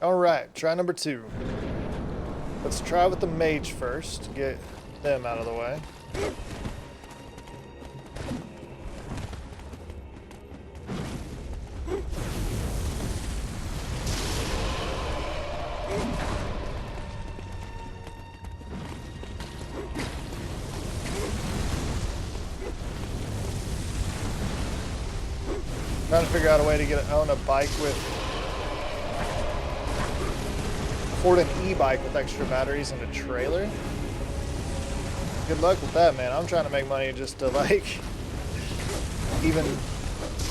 All right, try number 2. Let's try with the mage first to get them out of the way. Trying to figure out a way to own a bike with, afford an e-bike with extra batteries and a trailer. Good luck with that, man. I'm trying to make money just to like even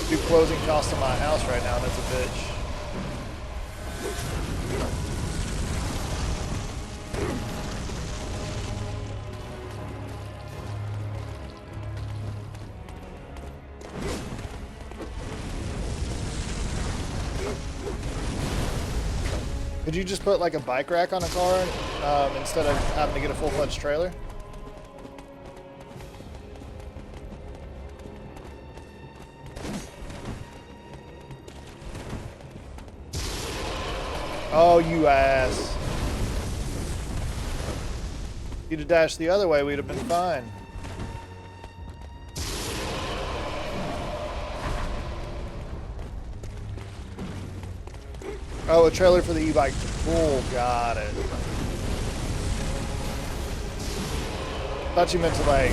do closing costs on my house right now, and it's a bitch. Could you just put like a bike rack on a car instead of having to get a full-fledged trailer? Oh, you ass. If you'd have dashed the other way, we'd have been fine. Oh, a trailer for the e-bike to pull. Got it. Thought you meant to, like,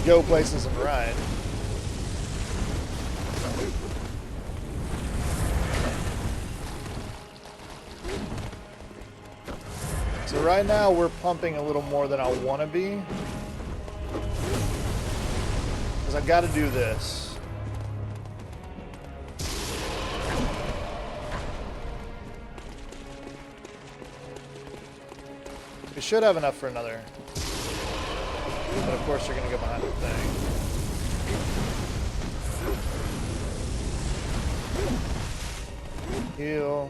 go places and ride. So right now we're pumping a little more than I want to be. Because I've got to do this. We should have enough for another. But of course you're going to go behind the thing. Heal.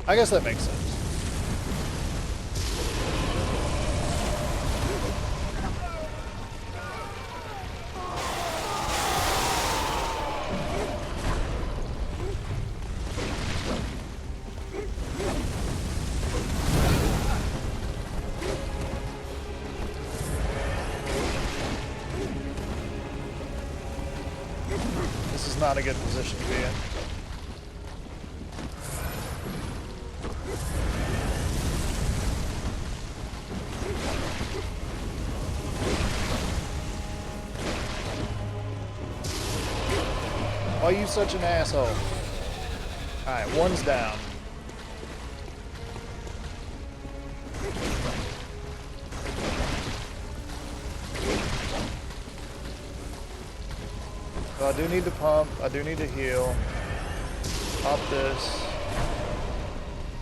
I guess that makes sense. This is not a good position to be in. Why are you such an asshole? Alright, one's down. So I do need to pump, I do need to heal. Pop this.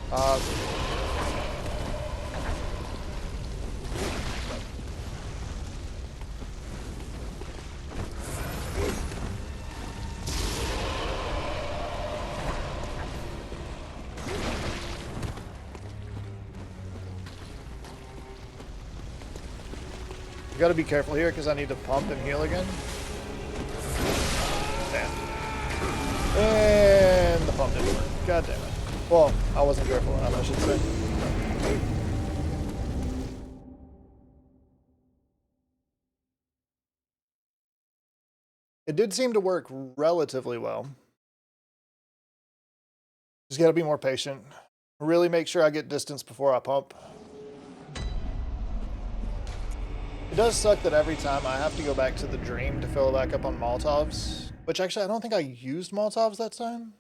Pop. Gotta be careful here because I need to pump and heal again. Damn. And the pump didn't work. God damn it. Well, I wasn't careful enough, I should say. It did seem to work relatively well. Just gotta be more patient. Really make sure I get distance before I pump. It does suck that every time I have to go back to the dream to fill it back up on Molotovs. Which actually, I don't think I used Molotovs that time.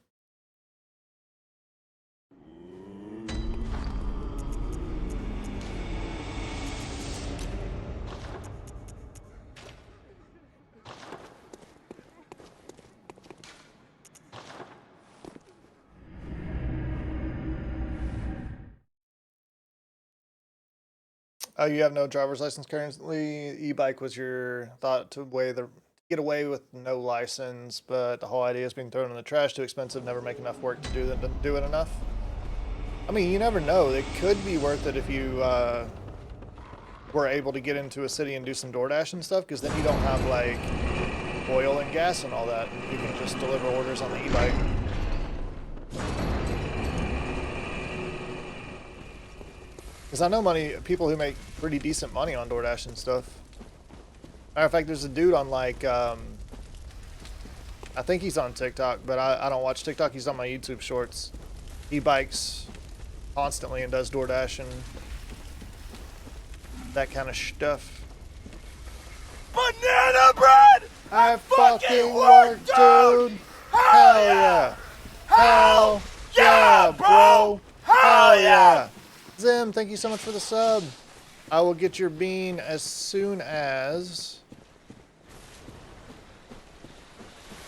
Oh, you have no driver's license currently. E-bike was your thought to get away with no license, but the whole idea is being thrown in the trash, too expensive, never make enough work to do it enough. I mean, you never know. It could be worth it if you were able to get into a city and do some DoorDash and stuff, because then you don't have like oil and gas and all that. You can just deliver orders on the e-bike. Because I know people who make pretty decent money on DoorDash and stuff. Matter of fact, there's a dude on like, I think he's on TikTok, but I don't watch TikTok. He's on my YouTube shorts. He bikes constantly and does DoorDash and that kind of stuff. Banana bread! I fucking work, dude! Hell yeah! Hell yeah, bro! Hell yeah! Zim, thank you so much for the sub. I will get your bean as soon as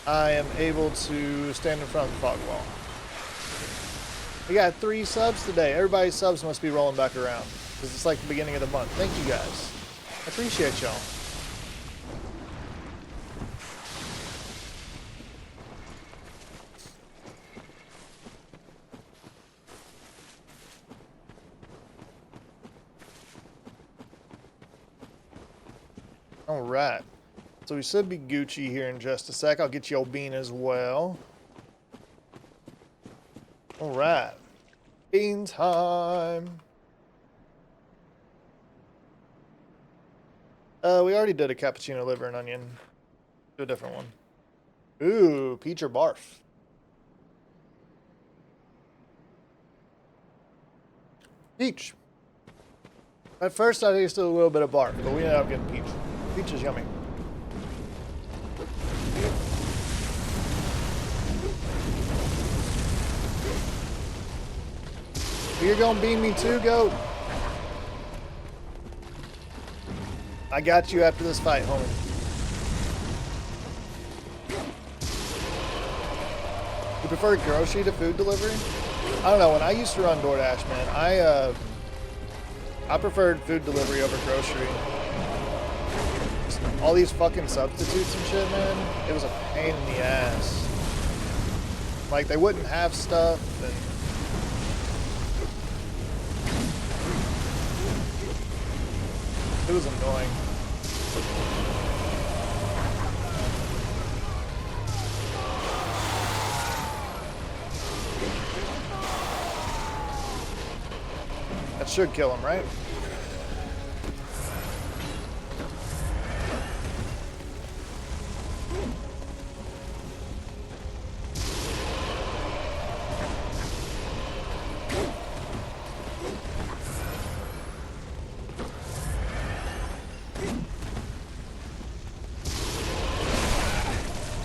I am able to stand in front of the fog wall. We got 3 subs today. Everybody's subs must be rolling back around because it's like the beginning of the month. Thank you guys. I appreciate y'all. All right, so we should be Gucci here in just a sec. I'll get you old bean as well. All right, bean time. We already did a cappuccino, liver, and onion. Do a different one. Ooh, peach or barf. Peach. At first I tasted a little bit of barf, but we ended up getting peach. Peach is yummy. You're gonna bean me too, goat? I got you after this fight, homie. You prefer grocery to food delivery? I don't know, when I used to run DoorDash, man, I preferred food delivery over grocery. All these fucking substitutes and shit, man, it was a pain in the ass. Like, they wouldn't have stuff, and it was annoying. That should kill him, right?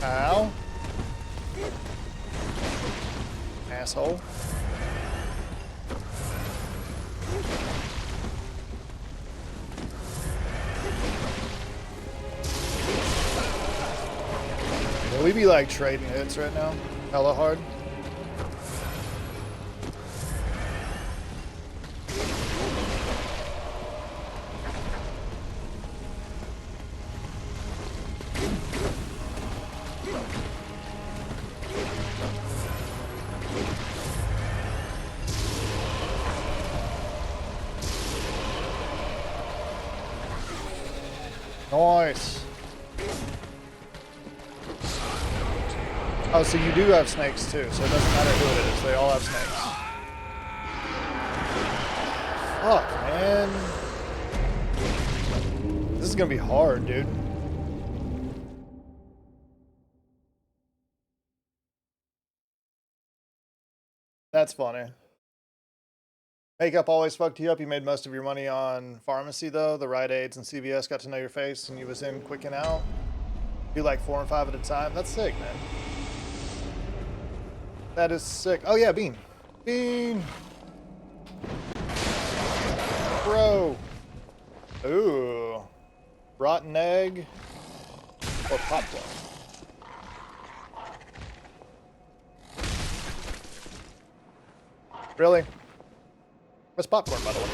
Ow. Asshole. Will we be like trading hits right now? Hella hard. Nice. Oh, so you do have snakes too, so it doesn't matter who it is. They all have snakes. Fuck, man. This is gonna be hard, dude. That's funny. Makeup always fucked you up. You made most of your money on pharmacy, though. The Rite Aids and CVS got to know your face, and you was in quick and out. Do like 4 and 5 at a time. That's sick, man. That is sick. Oh, yeah, Bean. Bean! Bro! Ooh. Rotten egg or popcorn? Really? What's popcorn, by the way?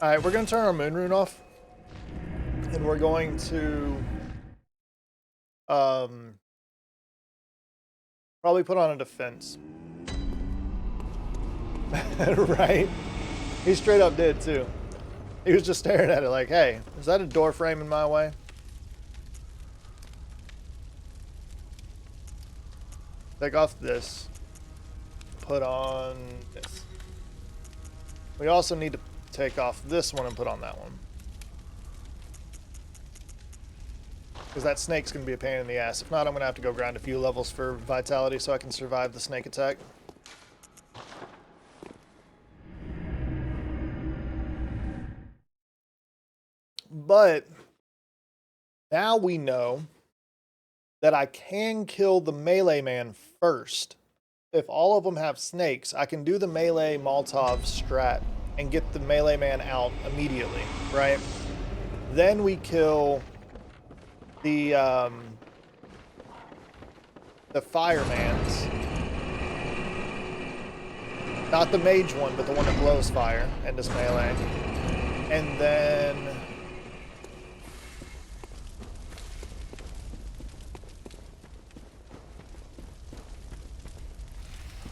Alright, we're going to turn our moon rune off. And we're going to... probably put on a defense. Right? He straight up did, too. He was just staring at it like, hey, is that a door frame in my way? Take off this. Put on this. We also need to take off this one and put on that one. Because that snake's going to be a pain in the ass. If not, I'm going to have to go grind a few levels for vitality so I can survive the snake attack. But now we know that I can kill the melee man first. If all of them have snakes, I can do the melee Molotov strat and get the melee man out immediately, right? Then we kill the firemans. Not the mage one, but the one that blows fire and does melee. And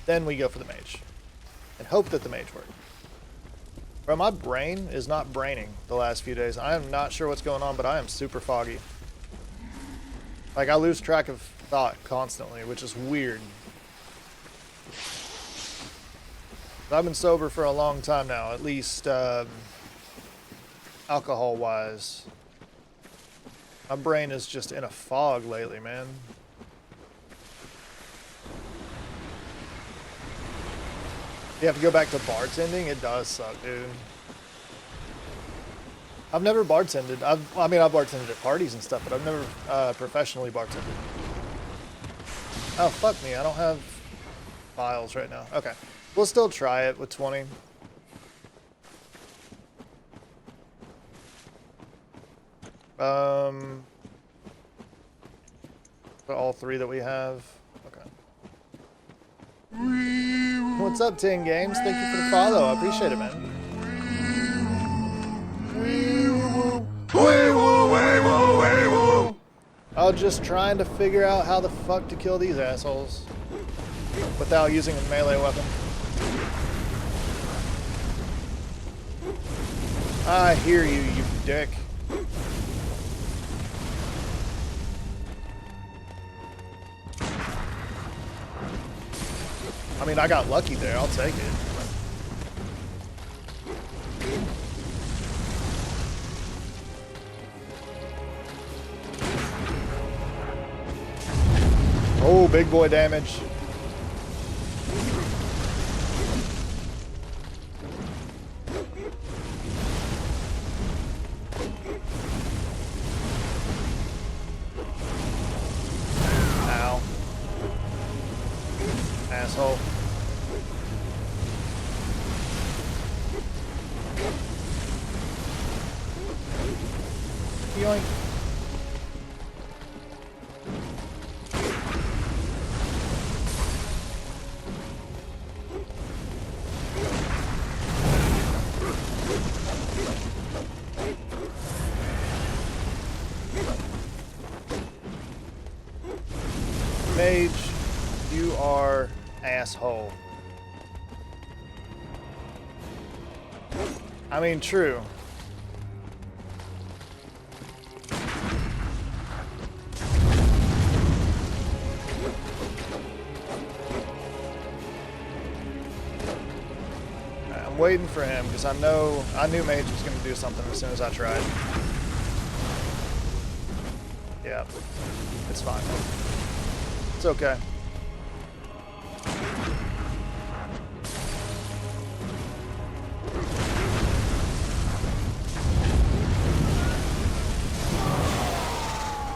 then we go for the mage. And hope that the mage works. Bro, my brain is not braining the last few days. I am not sure what's going on, but I am super foggy. Like, I lose track of thought constantly, which is weird. I've been sober for a long time now, at least alcohol-wise. My brain is just in a fog lately, man. You have to go back to bartending? It does suck, dude. I've never bartended. I've bartended at parties and stuff, but I've never professionally bartended. Oh, fuck me. I don't have files right now. Okay. We'll still try it with 20. For all 3 that we have. Okay. What's up, 10 Games? Thank you for the follow. I appreciate it, man. I was just trying to figure out how the fuck to kill these assholes without using a melee weapon. I hear you, you dick. I mean, I got lucky there. I'll take it. Oh, big boy damage. Ow. Asshole. Yoink. Mage, you are asshole. I mean, true. I'm waiting for him because I knew Mage was going to do something as soon as I tried. Yeah, it's fine. It's okay.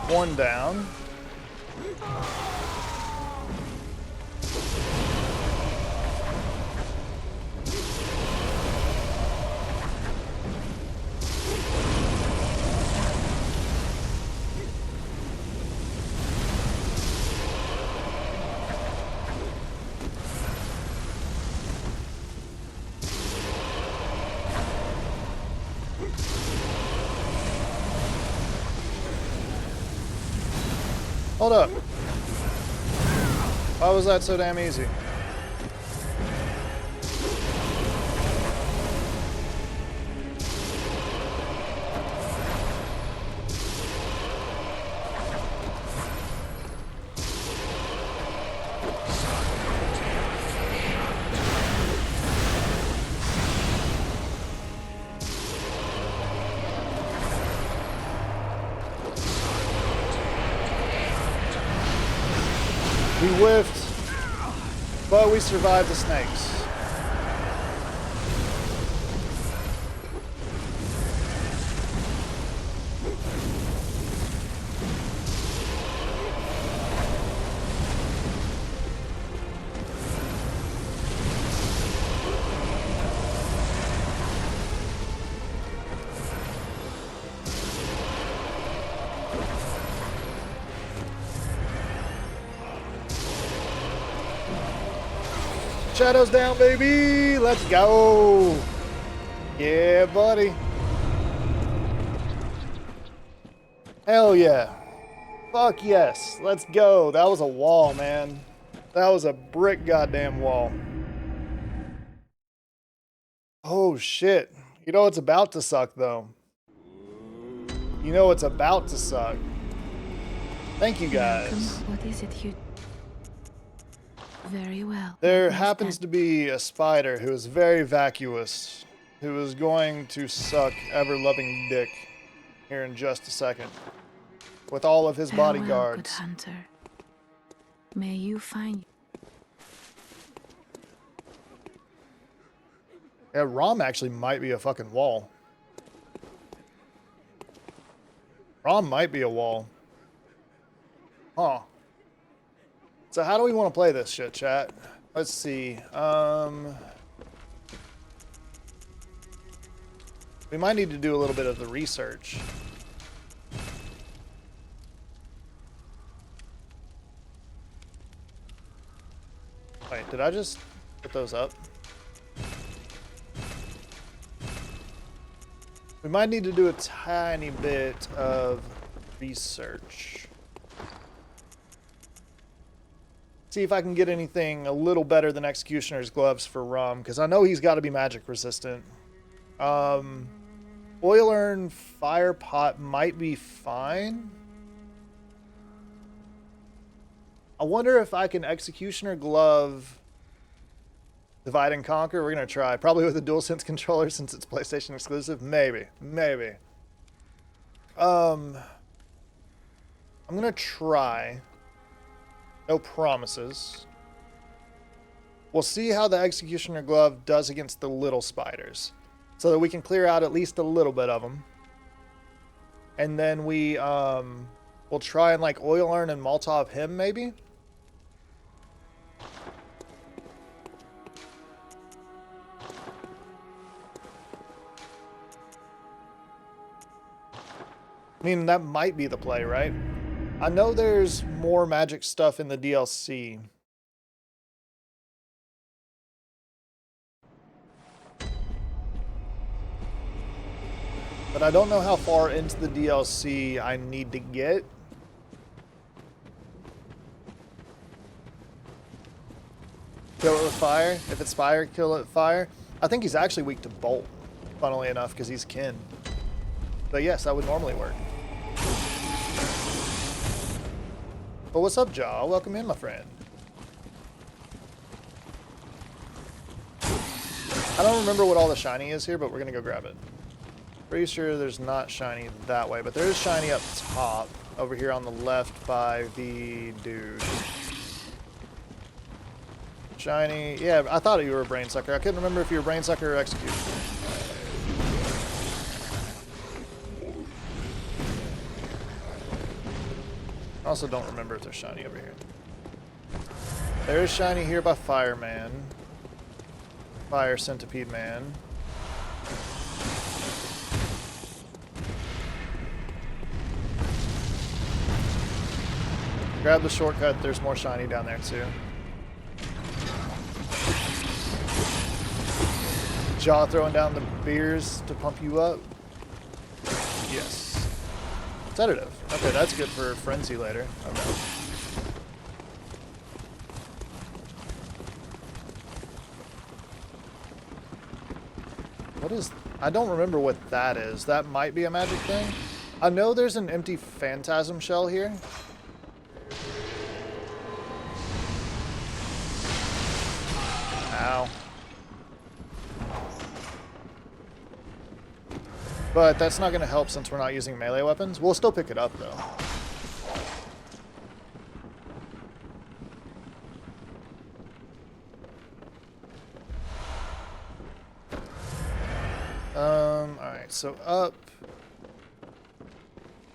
One down. Hold up. Why was that so damn easy? We whiffed, but we survived the snakes. Shadows down, baby! Let's go! Yeah, buddy. Hell yeah. Fuck yes. Let's go. That was a wall, man. That was a brick goddamn wall. Oh, shit. You know what's about to suck, though? You know what's about to suck. Thank you, guys. Welcome. What is it you... Very well. There happens to be a spider who is very vacuous, who is going to suck ever-loving dick here in just a second, with all of his Farewell, bodyguards. good hunter. May you find... Yeah, Rom actually might be a fucking wall. Rom might be a wall. Huh. So how do we want to play this shit, chat? Let's see. We might need to do a little bit of the research. Wait, did I just put those up? We might need to do a tiny bit of research. See if I can get anything a little better than Executioner's Gloves for Rum, because I know he's got to be magic resistant. Oil Urn Fire Pot might be fine. I wonder if I can Executioner Glove Divide and Conquer. We're going to try. Probably with a DualSense controller since it's PlayStation exclusive. Maybe. Maybe. I'm going to try. No promises. We'll see how the Executioner Glove does against the little spiders, so that we can clear out at least a little bit of them. And then we'll try and like Oil Urn and Molotov him maybe. I mean, that might be the play, right? I know there's more magic stuff in the DLC. But I don't know how far into the DLC I need to get. Kill it with fire. If it's fire, kill it with fire. I think he's actually weak to bolt. funnily enough, because he's kin. But yes, that would normally work. But what's up, Jaw? Welcome in, my friend. I don't remember what all the shiny is here, but we're gonna go grab it. Pretty sure there's not shiny that way, but there is shiny up top, over here on the left by the dude. Shiny, yeah, I thought you were a brain sucker. I couldn't remember if you were a brain sucker or executioner. I also don't remember if there's shiny over here. There is shiny here by Fireman. Fire Centipede Man. Grab the shortcut, there's more shiny down there too. Jaw throwing down the beers to pump you up. Yes. Sedative. Okay, that's good for frenzy later. Okay. What is... I don't remember what that is. That might be a magic thing. I know there's an empty phantasm shell here. Ow. But that's not going to help since we're not using melee weapons. We'll still pick it up, though. Alright, so up.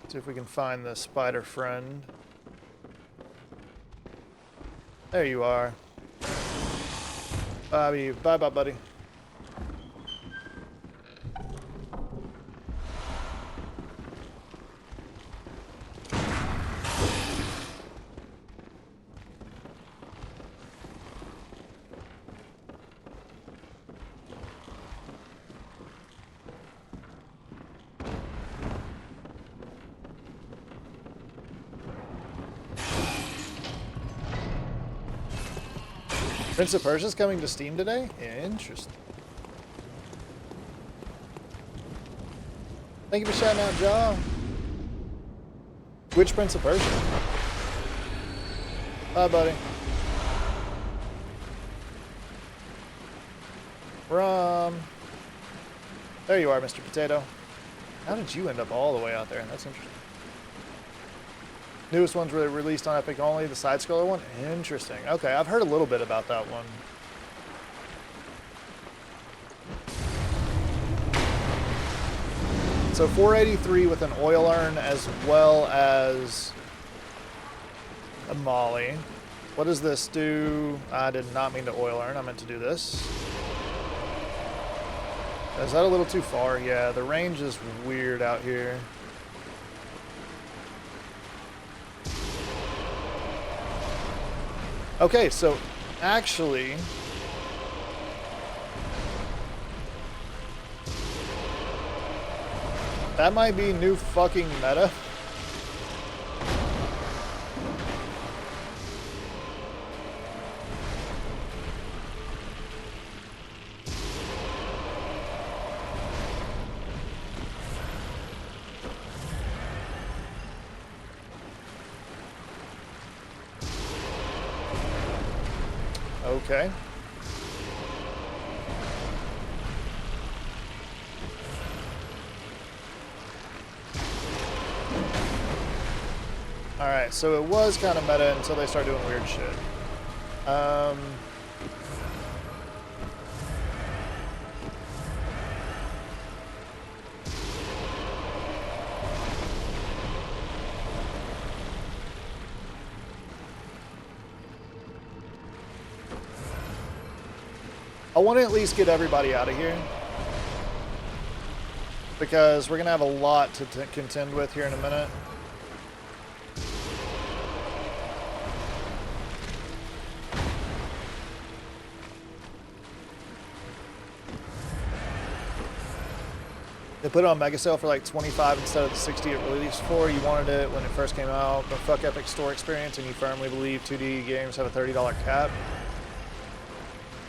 See if we can find the spider friend. There you are. Bobby, bye-bye, buddy. Prince of Persia's coming to Steam today? Interesting. Thank you for shouting out, Jaw. Which Prince of Persia? Bye, buddy. Rum. There you are, Mr. Potato. How did you end up all the way out there? That's interesting. Newest ones were released on Epic only, the side-scroller one? Interesting. Okay, I've heard a little bit about that one. So 483 with an oil urn as well as a molly. What does this do? I did not mean to oil urn, I meant to do this. Is that a little too far? Yeah, the range is weird out here. Okay, so actually, that might be new fucking meta. Okay. Alright, so it was kind of meta until they started doing weird shit. I want to at least get everybody out of here, because we're going to have a lot to contend with here in a minute. They put it on Mega Sale for like 25 instead of the 60 it released for. You wanted it when it first came out, but fuck Epic Store experience, and you firmly believe 2D games have a $30 cap.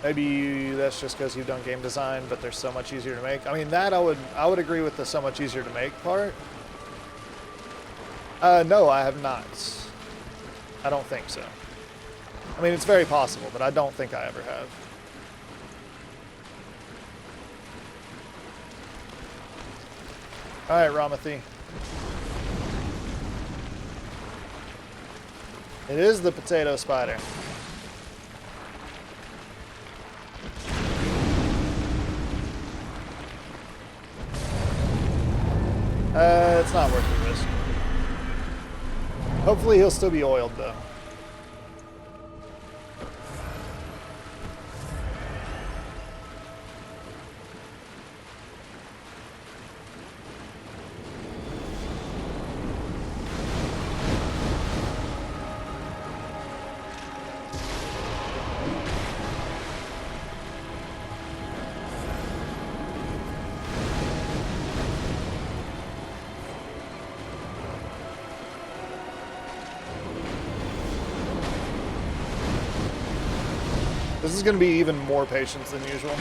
Maybe that's just because you've done game design, but they're so much easier to make. I mean, that I would agree with the so much easier to make part. No, I have not. I don't think so. I mean, it's very possible, but I don't think I ever have. All right, Ramathi. It is the potato spider. It's not worth the risk. Hopefully he'll still be oiled though. This is going to be even more patience than usual.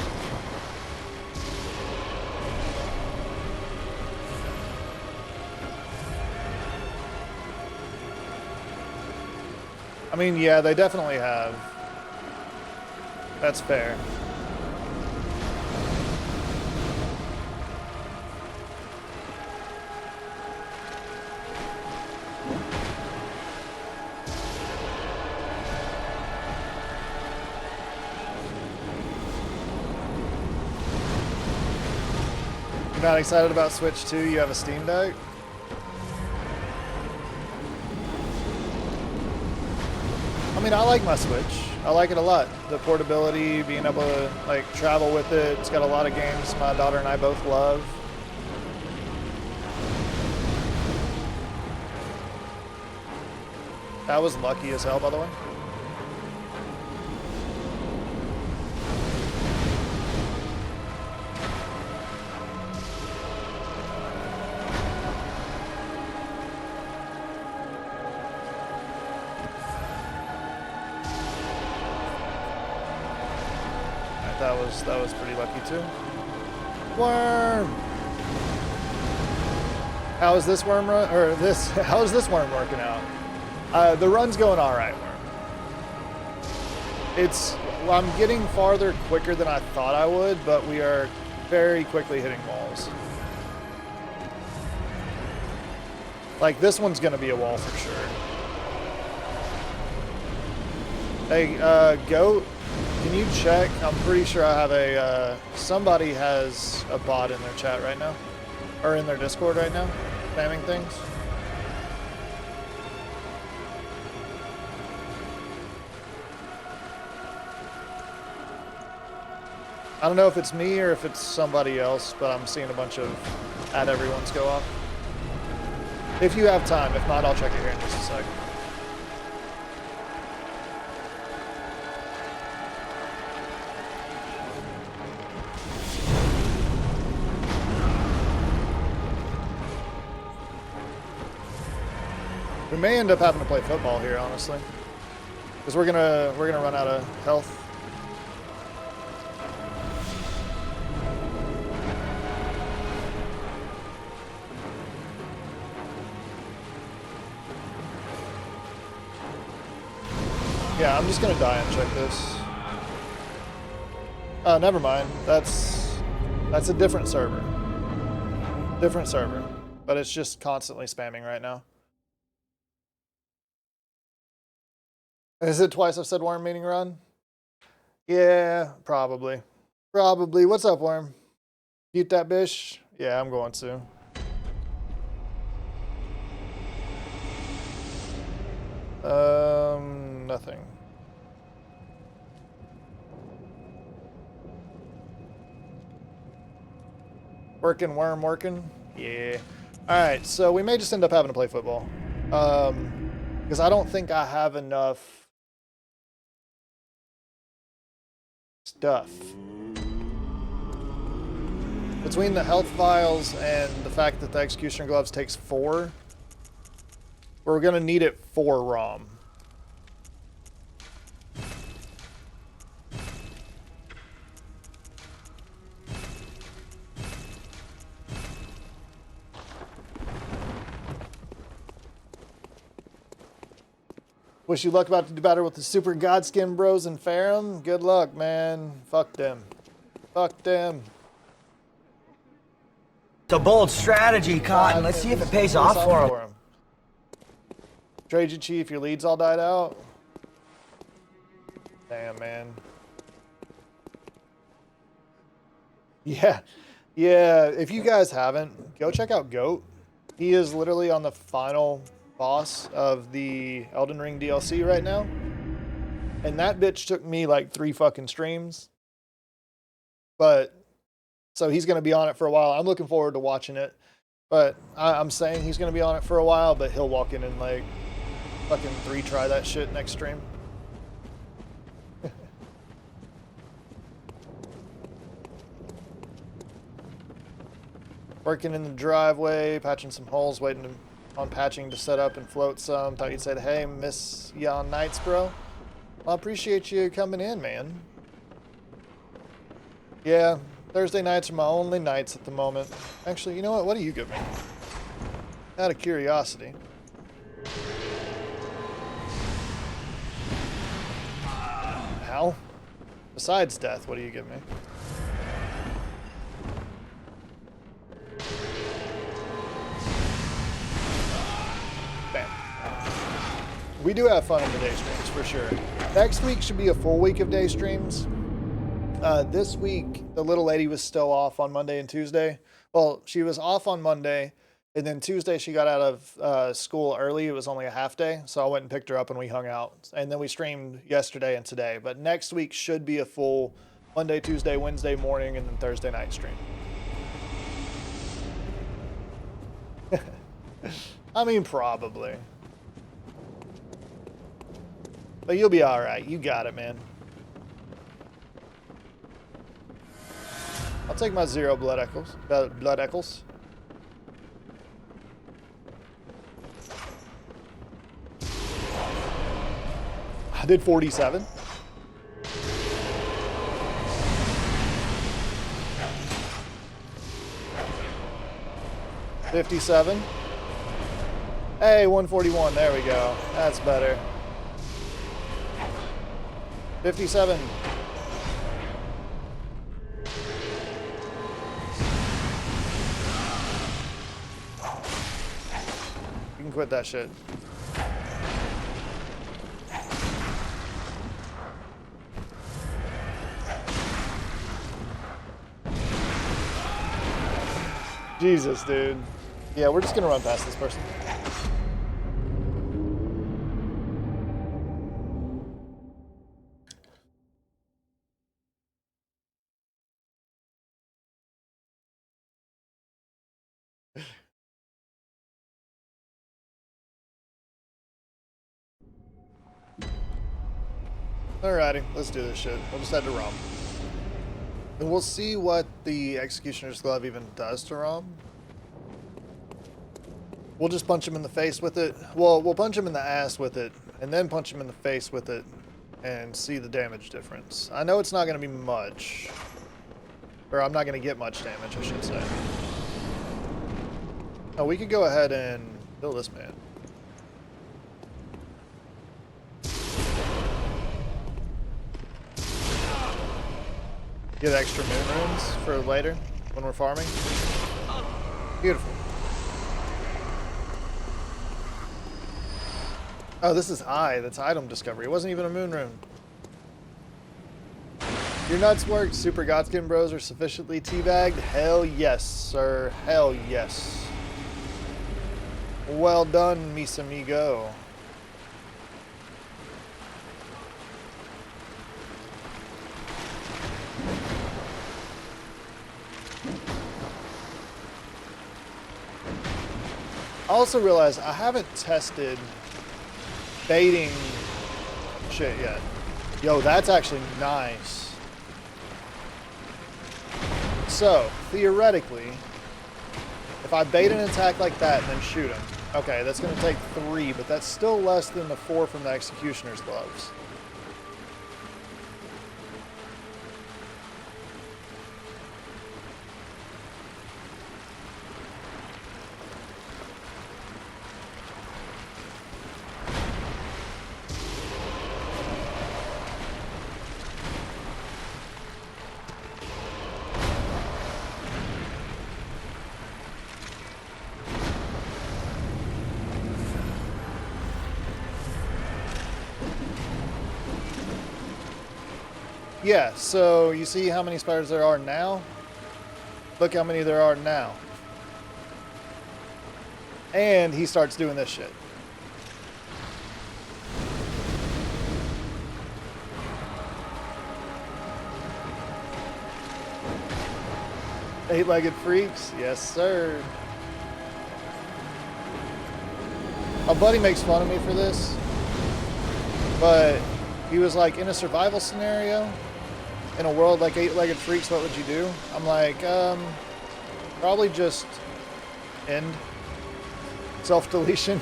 I mean, yeah, they definitely have. That's fair. You're not excited about Switch 2? You have a Steam Deck? I mean, I like my Switch. I like it a lot. The portability, being able to like travel with it. It's got a lot of games my daughter and I both love. That was lucky as hell, by the way. That was pretty lucky too. Worm. How is this worm run or this? How is this worm working out? The run's going all right, worm. I'm getting farther quicker than I thought I would, but we are very quickly hitting walls. Like this one's gonna be a wall for sure. Hey, goat. Can you check? I'm pretty sure I have a, somebody has a bot in their chat right now. Or in their Discord right now, spamming things. I don't know if it's me or if it's somebody else, but I'm seeing a bunch of @everyone's go off. If you have time, if not, I'll check it here in just a sec. We may end up having to play football here, honestly, because we're gonna run out of health. Yeah, I'm just gonna die and check this. Oh, never mind. That's a different server. Different server, but it's just constantly spamming right now. Is it twice I've said worm meaning run? Yeah, probably. Probably. What's up, worm? Eat that bish? Yeah, I'm going to. Nothing. Working, worm, working? Yeah. Alright, so we may just end up having to play football. Because I don't think I have enough stuff. Between the health vials and the fact that the executioner gloves takes 4, we're gonna need it for ROM. Wish you luck about to do better with the Super Godskin Bros and Ferrum. Good luck, man. Fuck them. Fuck them. It's a bold strategy, Cotton. Let's see if it pays off for him. Trade you, Chief. Your leads all died out. Damn, man. Yeah. Yeah, if you guys haven't, go check out Goat. He is literally on the final boss of the Elden Ring DLC right now. And that bitch took me like 3 fucking streams. But, so he's going to be on it for a while. I'm looking forward to watching it. But I'm saying he's going to be on it for a while, but he'll walk in and like fucking 3-try that shit next stream. Working in the driveway, patching some holes, waiting on patching to set up and float some. Thought you'd say, hey, miss ya on nights, bro. Well, I appreciate you coming in, man. Yeah, Thursday nights are my only nights at the moment. Actually, you know what? What do you give me? Out of curiosity. How? Besides death, what do you give me? We do have fun in the day streams, for sure. Next week should be a full week of day streams. This week, the little lady was still off on Monday and Tuesday. Well, she was off on Monday, and then Tuesday she got out of school early. It was only a half day, so I went and picked her up and we hung out. And then we streamed yesterday and today. But next week should be a full Monday, Tuesday, Wednesday morning, and then Thursday night stream. I mean, probably. But you'll be alright. You got it, man. I'll take my 0 blood echoes. Blood echoes. I did 47. $57. Hey, 141. There we go. That's better. 57. You can quit that shit. Jesus, dude. Yeah, we're just gonna run past this person. Alrighty, let's do this shit. We'll just head to Rom. And we'll see what the Executioner's Glove even does to Rom. We'll just punch him in the face with it. Well, we'll punch him in the ass with it, and then punch him in the face with it, and see the damage difference. I know it's not going to be much. Or I'm not going to get much damage, I should say. Oh, we could go ahead and kill this man. Get extra moon runes for later when we're farming. Beautiful. Oh, this is that's item discovery. It wasn't even a moon rune. Your nuts work. Super Godskin Bros are sufficiently teabagged. Hell yes, sir. Hell yes. Well done, mis amigo. I also realized I haven't tested baiting shit yet. Yo, that's actually nice. So, theoretically, if I bait an attack like that and then shoot him, okay, that's going to take 3, but that's still less than the 4 from the Executioner's Gloves. Yeah, so you see how many spiders there are now? Look how many there are now. And he starts doing this shit. Eight-legged freaks? Yes, sir. My buddy makes fun of me for this, but he was like, in a survival scenario, in a world like eight-legged freaks, what would you do? I'm like, probably just end. Self-deletion.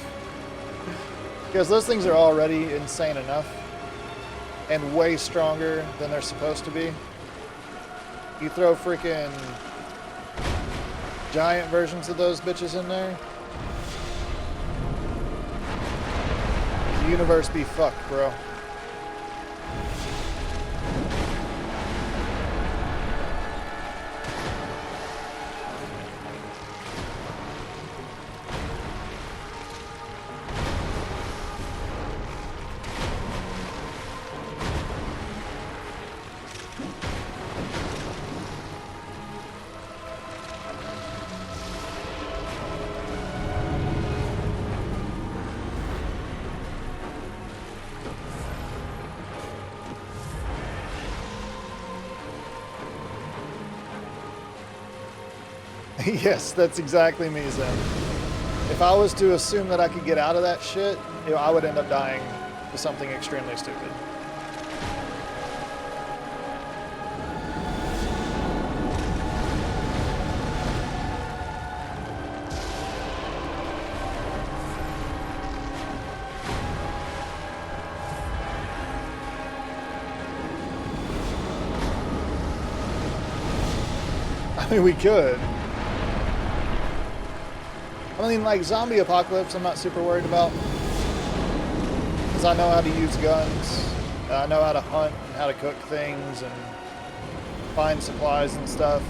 Because those things are already insane enough and way stronger than they're supposed to be. You throw freaking giant versions of those bitches in there, the universe be fucked, bro. Yes, that's exactly me, Zen. If I was to assume that I could get out of that shit, you know, I would end up dying to something extremely stupid. I mean, we could. I mean, like, zombie apocalypse, I'm not super worried about. Because I know how to use guns. I know how to hunt and how to cook things and find supplies and stuff.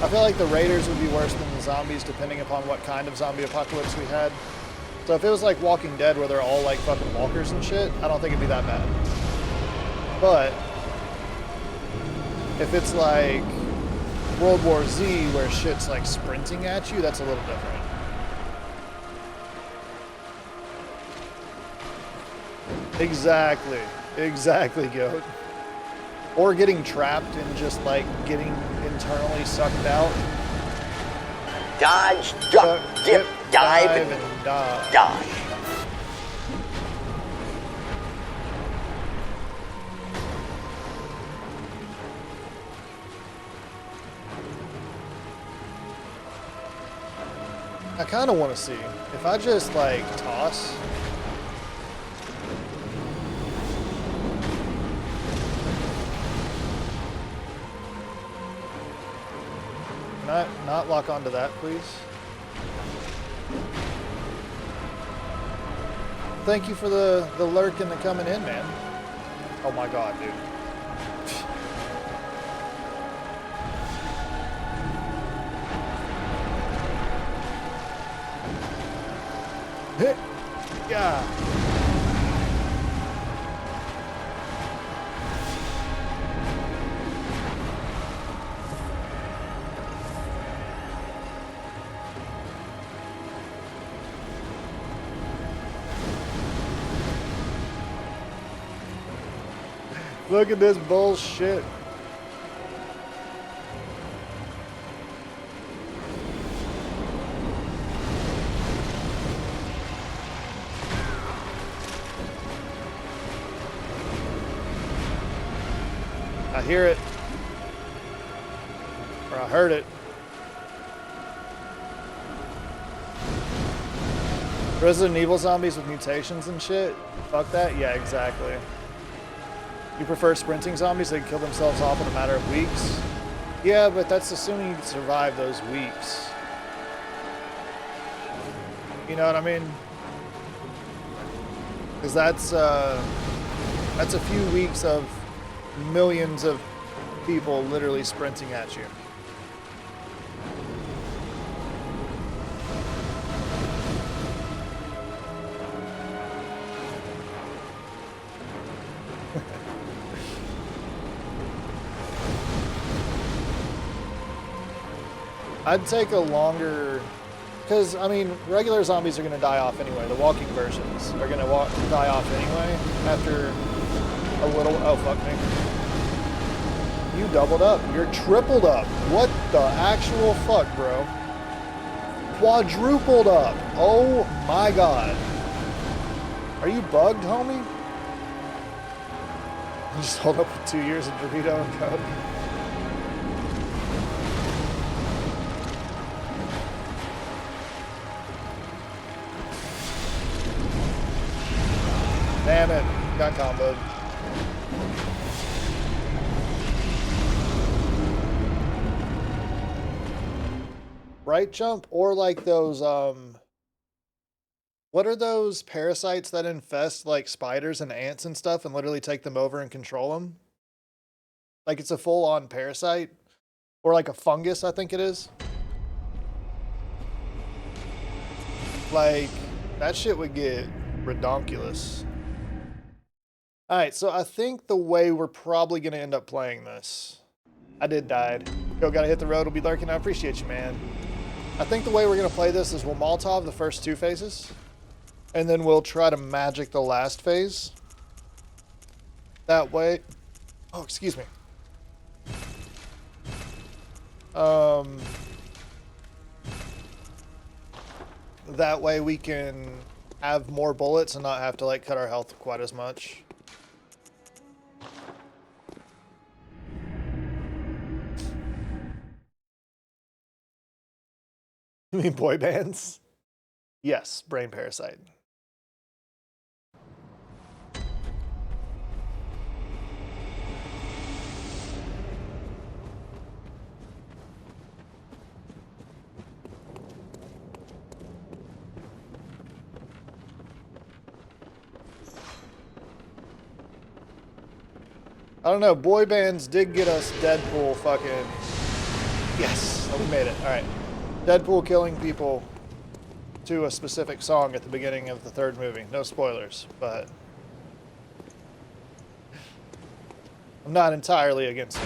I feel like the raiders would be worse than the zombies, depending upon what kind of zombie apocalypse we had. So if it was like Walking Dead, where they're all like fucking walkers and shit, I don't think it'd be that bad. But if it's like World War Z, where shit's like sprinting at you, that's a little different. Exactly, goat. Or getting trapped and just like getting internally sucked out. Dodge, duck, dip, dive, and dodge. dodge. I kind of want to see if I just like toss. Can I not lock onto that, please? Thank you for the lurk and the coming in, man. Oh my god, dude. Yeah. Look at this bullshit. I hear it. Or I heard it. Resident Evil zombies with mutations and shit? Fuck that? Yeah, exactly. You prefer sprinting zombies that kill themselves off in a matter of weeks? Yeah, but that's assuming you can survive those weeks. You know what I mean? Because that's a few weeks of millions of people literally sprinting at you. I'd take a longer, because I mean, regular zombies are gonna die off anyway. The walking versions are gonna die off anyway after a little. Oh fuck me! You doubled up. You're tripled up. What the actual fuck, bro? Quadrupled up. Oh my god. Are you bugged, homie? You just hold up with 2 years of Dorito and Coke. Damn it, got comboed. Right jump or like those, what are those parasites that infest like spiders and ants and stuff and literally take them over and control them? Like it's a full-on parasite or like a fungus, I think it is. Like that shit would get redonkulous. All right, so I think the way we're probably gonna end up playing this, I did died. Yo, gotta hit the road, will be lurking. I appreciate you, man. I think the way we're gonna play this is we'll Molotov the first 2 phases, and then we'll try to magic the last phase. That way, oh, excuse me. That way we can have more bullets and not have to like cut our health quite as much. You mean boy bands? Yes, brain parasite. I don't know, boy bands did get us Deadpool fucking... Yes, we made it, alright. Deadpool killing people to a specific song at the beginning of the 3rd movie. No spoilers, but... I'm not entirely against it.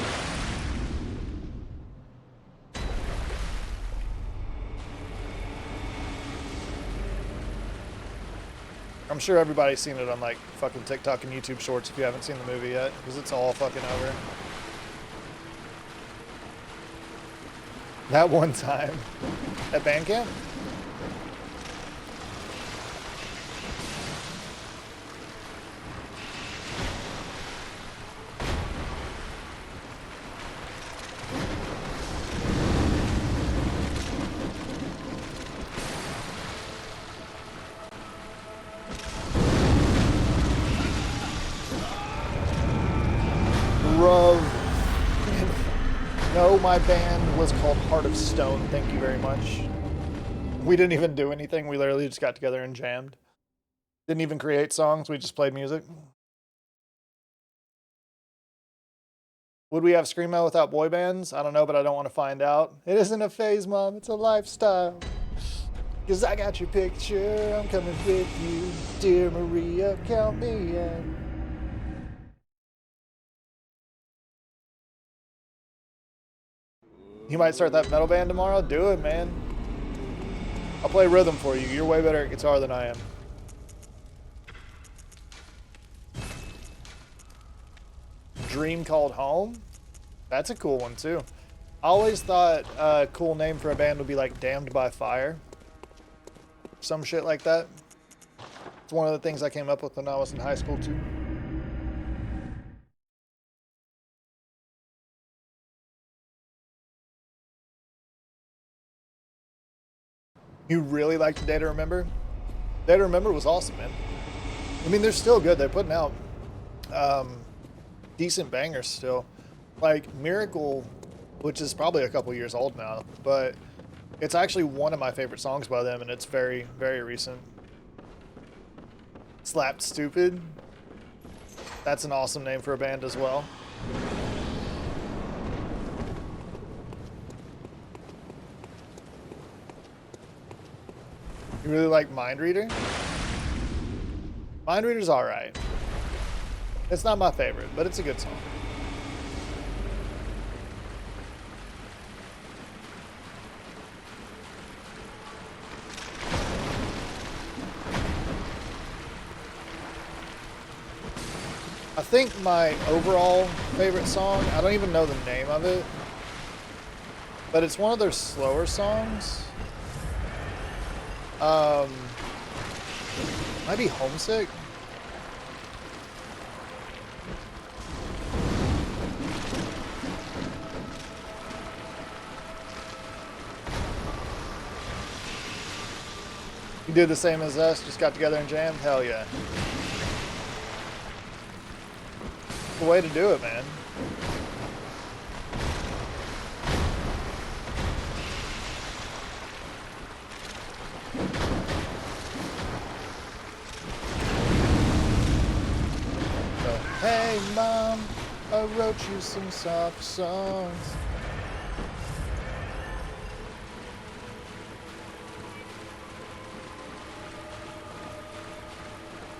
I'm sure everybody's seen it on like fucking TikTok and YouTube shorts if you haven't seen the movie yet, because it's all fucking over. That one time at band camp? No, my band was called Heart of Stone, thank you very much. We didn't even do anything, we literally just got together and jammed. Didn't even create songs, we just played music. Would we have Screamo without boy bands? I don't know, but I don't want to find out. It isn't a phase, Mom, it's a lifestyle. Cause I got your picture, I'm coming with you. Dear Maria, count me in. You might start that metal band tomorrow? Do it, man. I'll play rhythm for you. You're way better at guitar than I am. Dream Called Home? That's a cool one, too. I always thought a cool name for a band would be like Damned by Fire. Some shit like that. It's one of the things I came up with when I was in high school, too. You really liked Day to Remember? Day to Remember was awesome, man. I mean, they're still good. They're putting out decent bangers still. Like Miracle, which is probably a couple years old now, but it's actually one of my favorite songs by them, and it's very, very recent. Slapped Stupid. That's an awesome name for a band as well. You really like Mind Reader? Mind Reader's alright. It's not my favorite, but it's a good song. I think my overall favorite song, I don't even know the name of it, but it's one of their slower songs. Might be Homesick. You did the same as us, just got together and jammed? Hell yeah. The way to do it, man. So, hey mom, I wrote you some soft songs.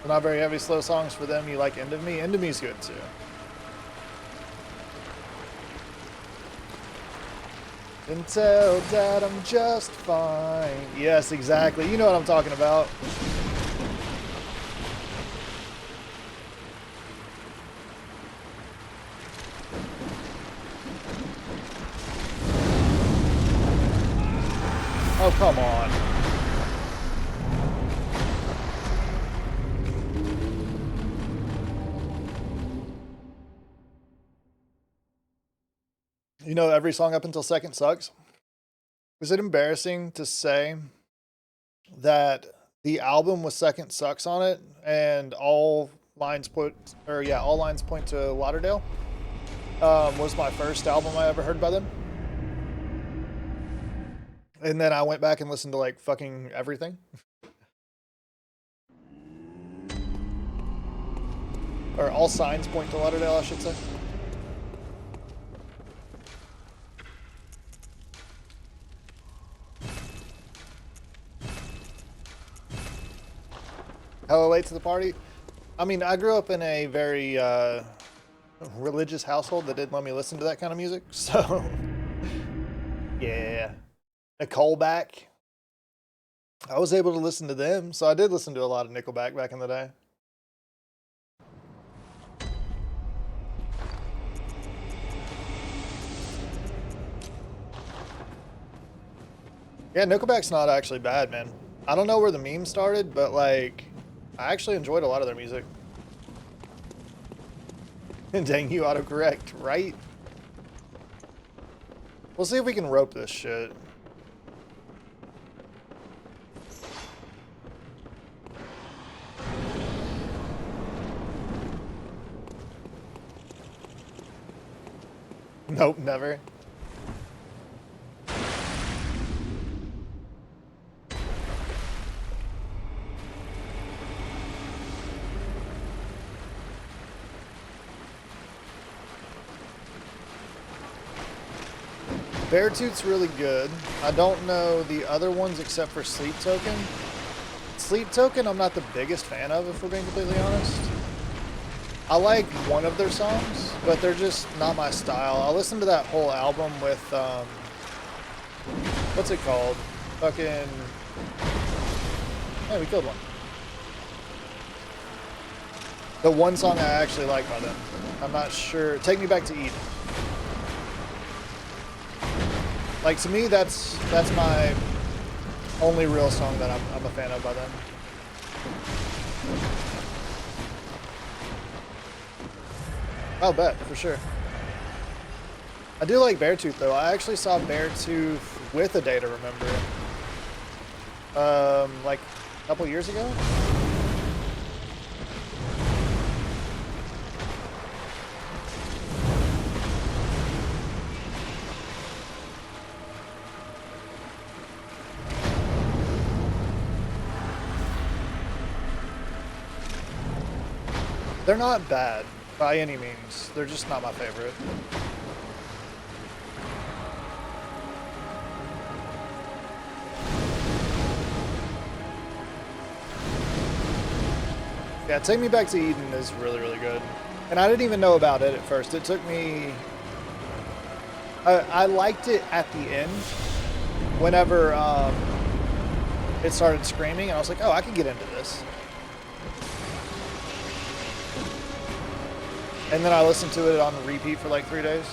Not very heavy, slow songs for them. You like End of Me? End of Me's good too. And tell Dad I'm just fine. Yes, exactly. You know what I'm talking about. Oh, come on. You know, every song up until Second sucks. Is it embarrassing to say that the album with Second sucks on it and all lines point to Lauderdale? Was my first album I ever heard by them. And then I went back and listened to like fucking everything. Or all signs point to Lauderdale, I should say. Hella late to the party? I mean, I grew up in a very religious household that didn't let me listen to that kind of music, so yeah. Nickelback. I was able to listen to them, so I did listen to a lot of Nickelback back in the day. Yeah, Nickelback's not actually bad, man. I don't know where the meme started, but like, I actually enjoyed a lot of their music. Dang, you autocorrect, right? We'll see if we can rope this shit. Nope, never. Beartooth's really good. I don't know the other ones except for Sleep Token. Sleep Token I'm not the biggest fan of, if we're being completely honest. I like one of their songs, but they're just not my style. I listened to that whole album with, what's it called? Fucking... Hey, we killed one. The one song I actually like by them. I'm not sure. Take Me Back to Eden. Like, to me, that's my only real song that I'm a fan of by them. I'll bet, for sure. I do like Beartooth, though. I actually saw Beartooth with A Day to Remember. Like, a couple years ago? They're not bad, by any means. They're just not my favorite. Yeah, Take Me Back to Eden is really, really good. And I didn't even know about it at first. It took me... I liked it at the end. Whenever it started screaming, and I was like, oh, I can get into this. And then I listened to it on repeat for like 3 days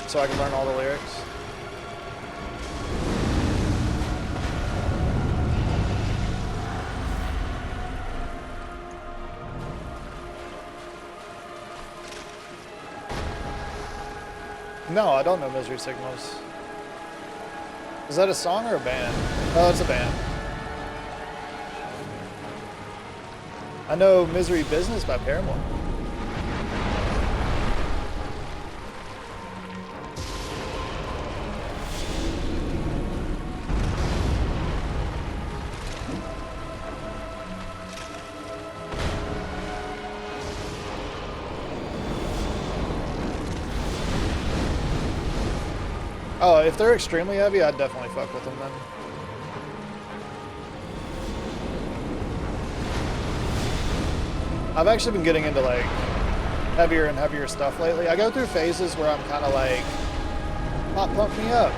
so I could learn all the lyrics. No, I don't know Misery Signals. Is that a song or a band? Oh, it's a band. I know Misery Business by Paramore. Oh, if they're extremely heavy, I'd definitely fuck with them then. I've actually been getting into like heavier and heavier stuff lately. I go through phases where I'm kind of like, pop pump me up.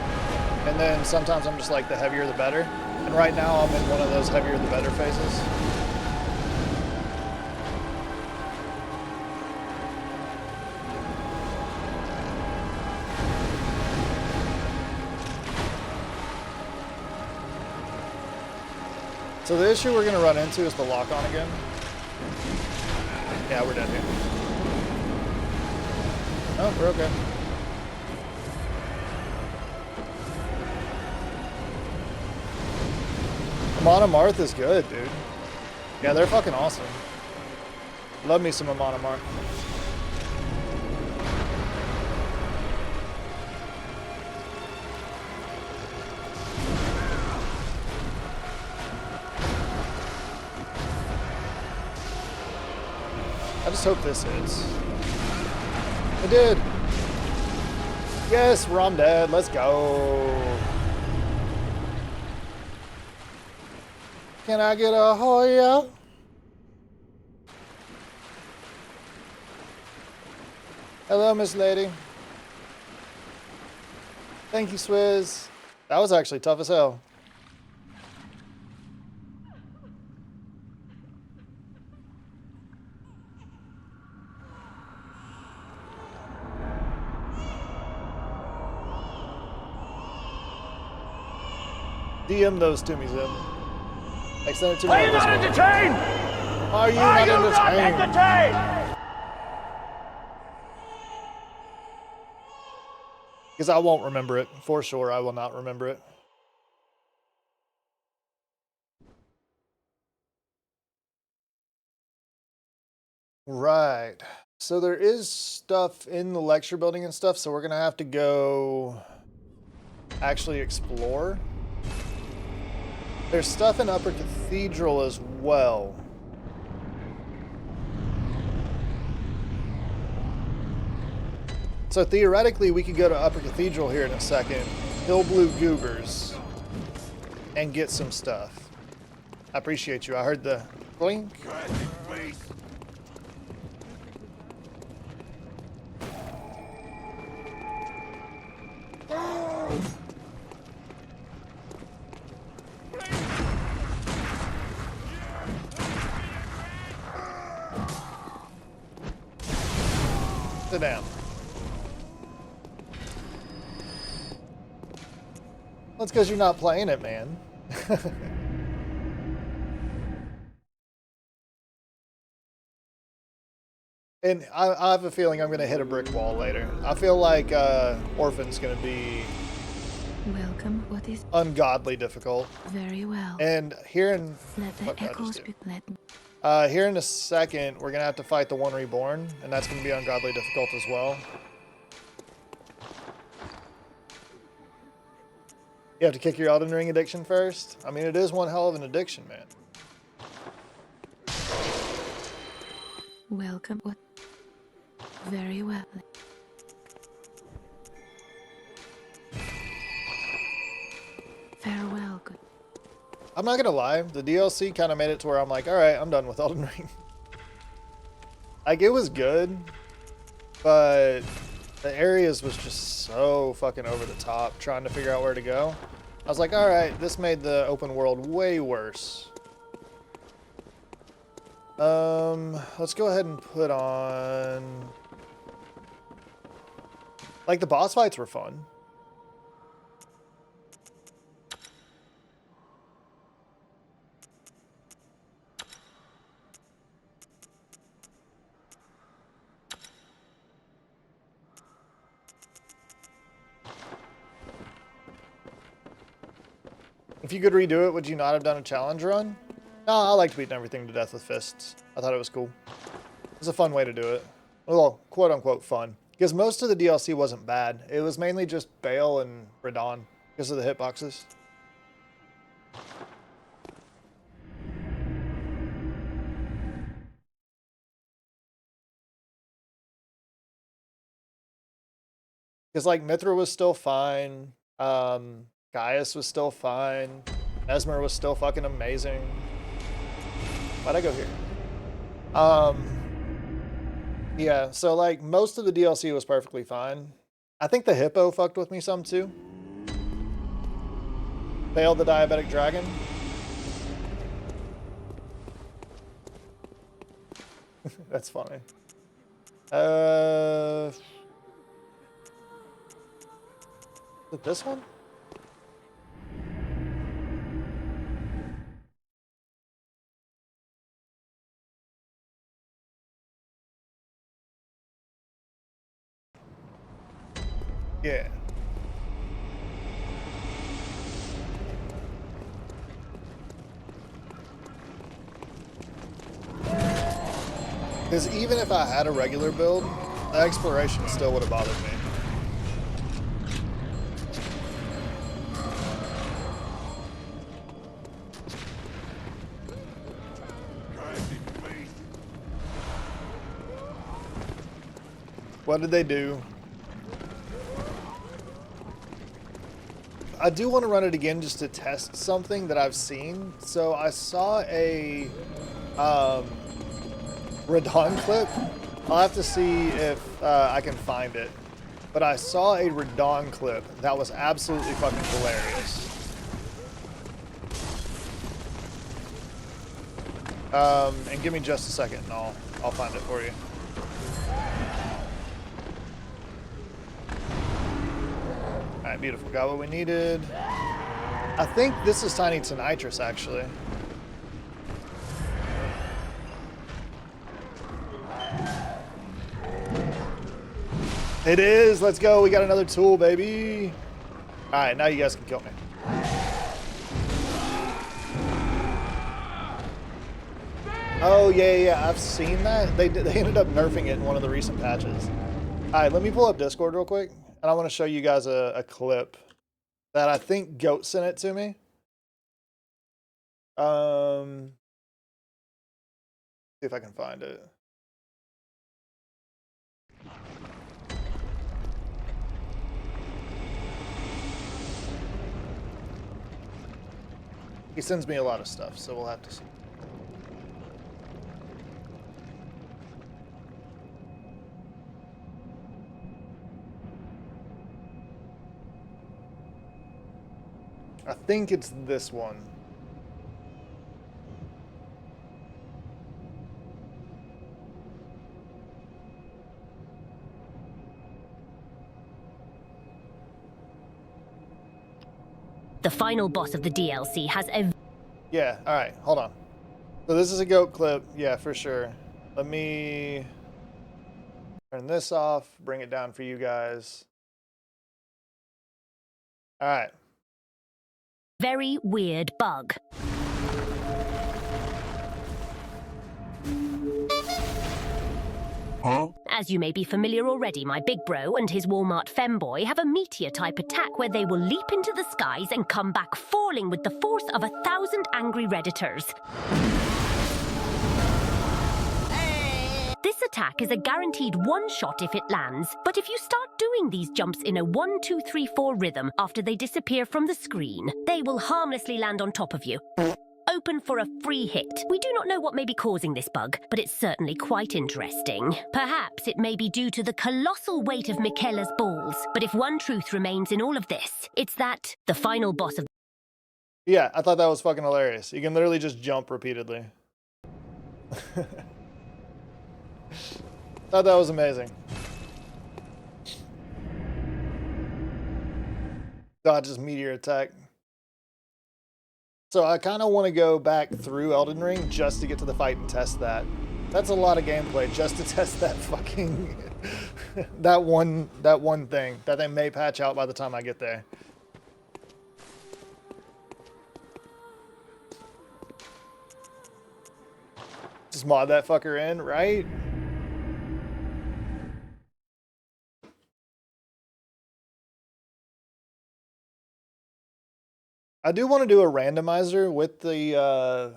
And then sometimes I'm just like, the heavier the better. And right now I'm in one of those heavier the better phases. So the issue we're going to run into is the lock-on again. Yeah, we're dead here. Oh, we're okay. Amon Amarth is good, dude. Yeah, they're fucking awesome. Love me some Amon Amarth. I just hope this hits. It did. Yes, Rom dead. Let's go. Can I get a Hoya? Hello, Miss Lady. Thank you, Swizz. That was actually tough as hell. DM those to me, Zim. Extend it to me. Are you not entertained? Are you not entertained? Because I won't remember it. For sure, I will not remember it. Right. So there is stuff in the lecture building and stuff, so we're going to have to go actually explore. There's stuff in Upper Cathedral as well. So theoretically, we could go to Upper Cathedral here in a second, Hill Blue Goobers, and get some stuff. I appreciate you. I heard the blink. Sit down. That's because you're not playing it, man. And I have a feeling I'm going to hit a brick wall later. I feel like Orphan's going to be Welcome. What is ungodly difficult. very well. And here in Let the what did I echoes just do? be let me. Here in a second, we're going to have to fight the One Reborn, and that's going to be ungodly difficult as well. You have to kick your Elden Ring addiction first? I mean, it is one hell of an addiction, man. Welcome. What? Very well. Farewell. Good. I'm not going to lie, the DLC kind of made it to where I'm like, alright, I'm done with Elden Ring. Like, it was good, but the areas was just so fucking over the top, trying to figure out where to go. I was like, alright, this made the open world way worse. Let's go ahead and put on Like, the boss fights were fun. If you could redo it, would you not have done a challenge run? No, I liked beating everything to death with fists. I thought it was cool. It was a fun way to do it. Well, quote-unquote fun. Because most of the DLC wasn't bad. It was mainly just Bale and Radon because of the hitboxes. Because, like, Mithra was still fine. Gaius was still fine. Mesmer was still fucking amazing. Why'd I go here? Yeah, so, like, most of the DLC was perfectly fine. I think the hippo fucked with me some, too. Failed the diabetic dragon. That's funny. Is it this one? Yeah. Because even if I had a regular build, the exploration still would have bothered me. What did they do? I do want to run it again just to test something that I've seen. So I saw a Radon clip. I'll have to see if I can find it. But I saw a Radon clip that was absolutely fucking hilarious. And give me just a second and I'll find it for you. Alright, beautiful. Got what we needed. I think this is Tiny to Nitrous, actually. It is! Let's go! We got another tool, baby! Alright, now you guys can kill me. Oh, yeah, I've seen that. They ended up nerfing it in one of the recent patches. Alright, let me pull up Discord real quick. And I want to show you guys a clip that I think Goat sent it to me. See if I can find it. He sends me a lot of stuff, so we'll have to see. I think it's this one. The final boss of the DLC has a... Yeah, alright, hold on. So this is a goat clip, yeah, for sure. Let me turn this off, bring it down for you guys. Alright. very weird bug. Huh? As you may be familiar already, my big bro and his Walmart femboy have a meteor-type attack where they will leap into the skies and come back falling with the force of 1,000 angry Redditors. This attack is a guaranteed one-shot if it lands, but if you start doing these jumps in a 1, 2, 3, 4 rhythm after they disappear from the screen, they will harmlessly land on top of you. Open for a free hit. We do not know what may be causing this bug, but it's certainly quite interesting. Perhaps it may be due to the colossal weight of Michaela's balls, but if one truth remains in all of this, it's that the final boss of... Yeah, I thought that was fucking hilarious. You can literally just jump repeatedly. Thought that was amazing. Dodges meteor attack. So I kind of want to go back through Elden Ring just to get to the fight and test that. That's a lot of gameplay just to test that fucking that one thing that they may patch out by the time I get there. Just mod that fucker in, right? I do want to do a randomizer with the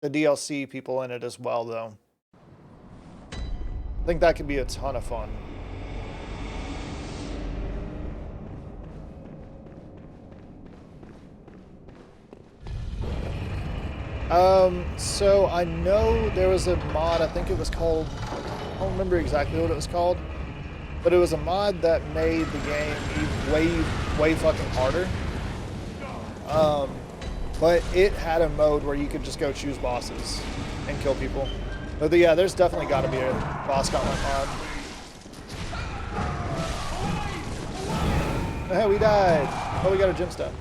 DLC people in it as well, though. I think that could be a ton of fun. So I know there was a mod, I think it was called, I don't remember exactly what it was called, but it was a mod that made the game way fucking harder. But it had a mode where you could just go choose bosses and kill people. But yeah, there's definitely got to be a boss gauntlet mod. Hey, we died. Oh, we got a gemstone.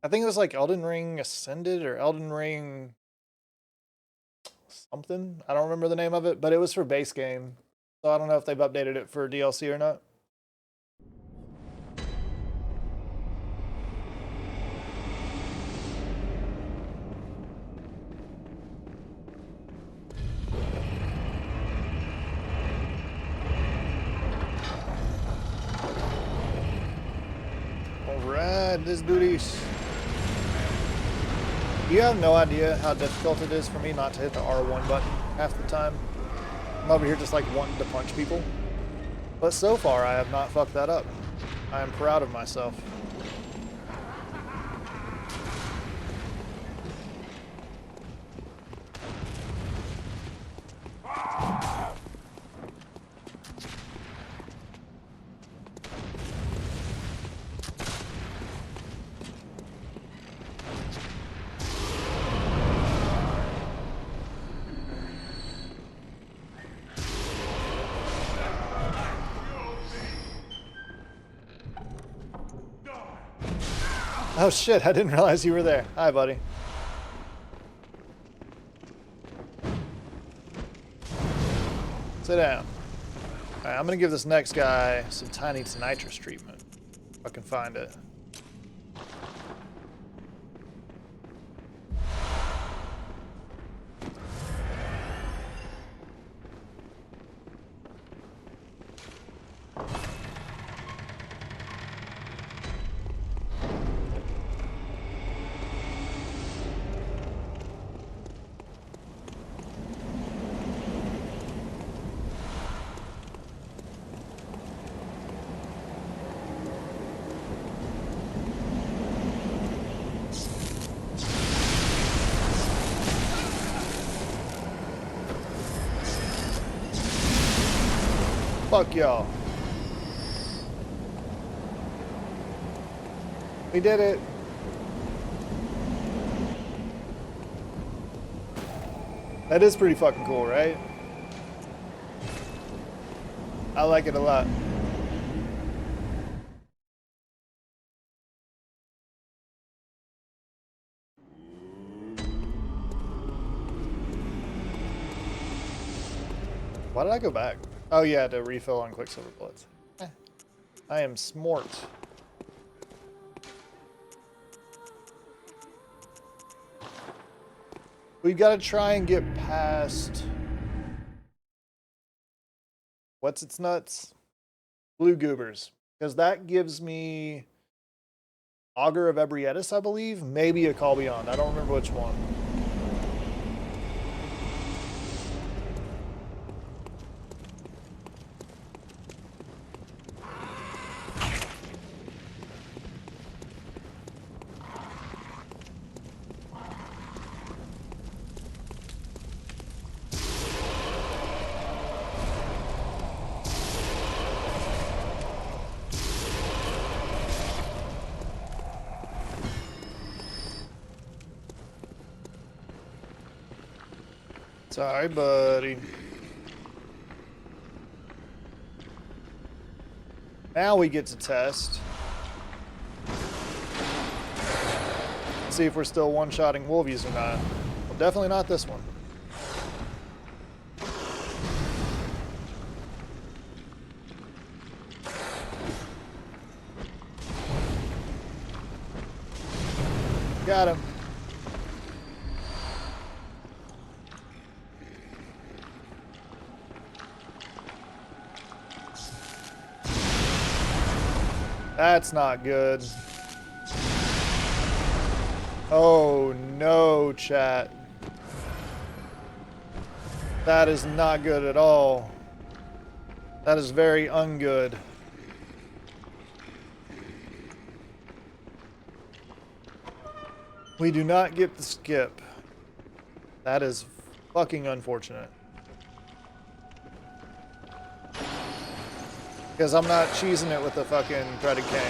I think it was like Elden Ring Ascended or Elden Ring something. I don't remember the name of it, but it was for base game. So I don't know if they've updated it for DLC or not. Alright, this duties. You have no idea how difficult it is for me not to hit the R1 button half the time. I'm over here just like wanting to punch people. But so far I have not fucked that up. I am proud of myself. Oh shit, I didn't realize you were there. Hi, buddy. Sit down. Alright, I'm gonna give this next guy some tiny nitrous treatment. If I can find it. Fuck y'all. We did it. That is pretty fucking cool, right? I like it a lot. Why did I go back? Oh yeah, to refill on Quicksilver bullets. I am smart. We've got to try and get past... What's its nuts? Blue goobers. Because that gives me... Augur of Ebrietis, I believe? Maybe a Call Beyond. I don't remember which one. Sorry, buddy. Now we get to test. See if we're still one-shotting wolvies or not. Well, definitely not this one. Got him. That's not good. Oh no, chat. That is not good at all. That is very ungood. We do not get the skip. That is fucking unfortunate. Because I'm not cheesing it with the fucking threaded cane.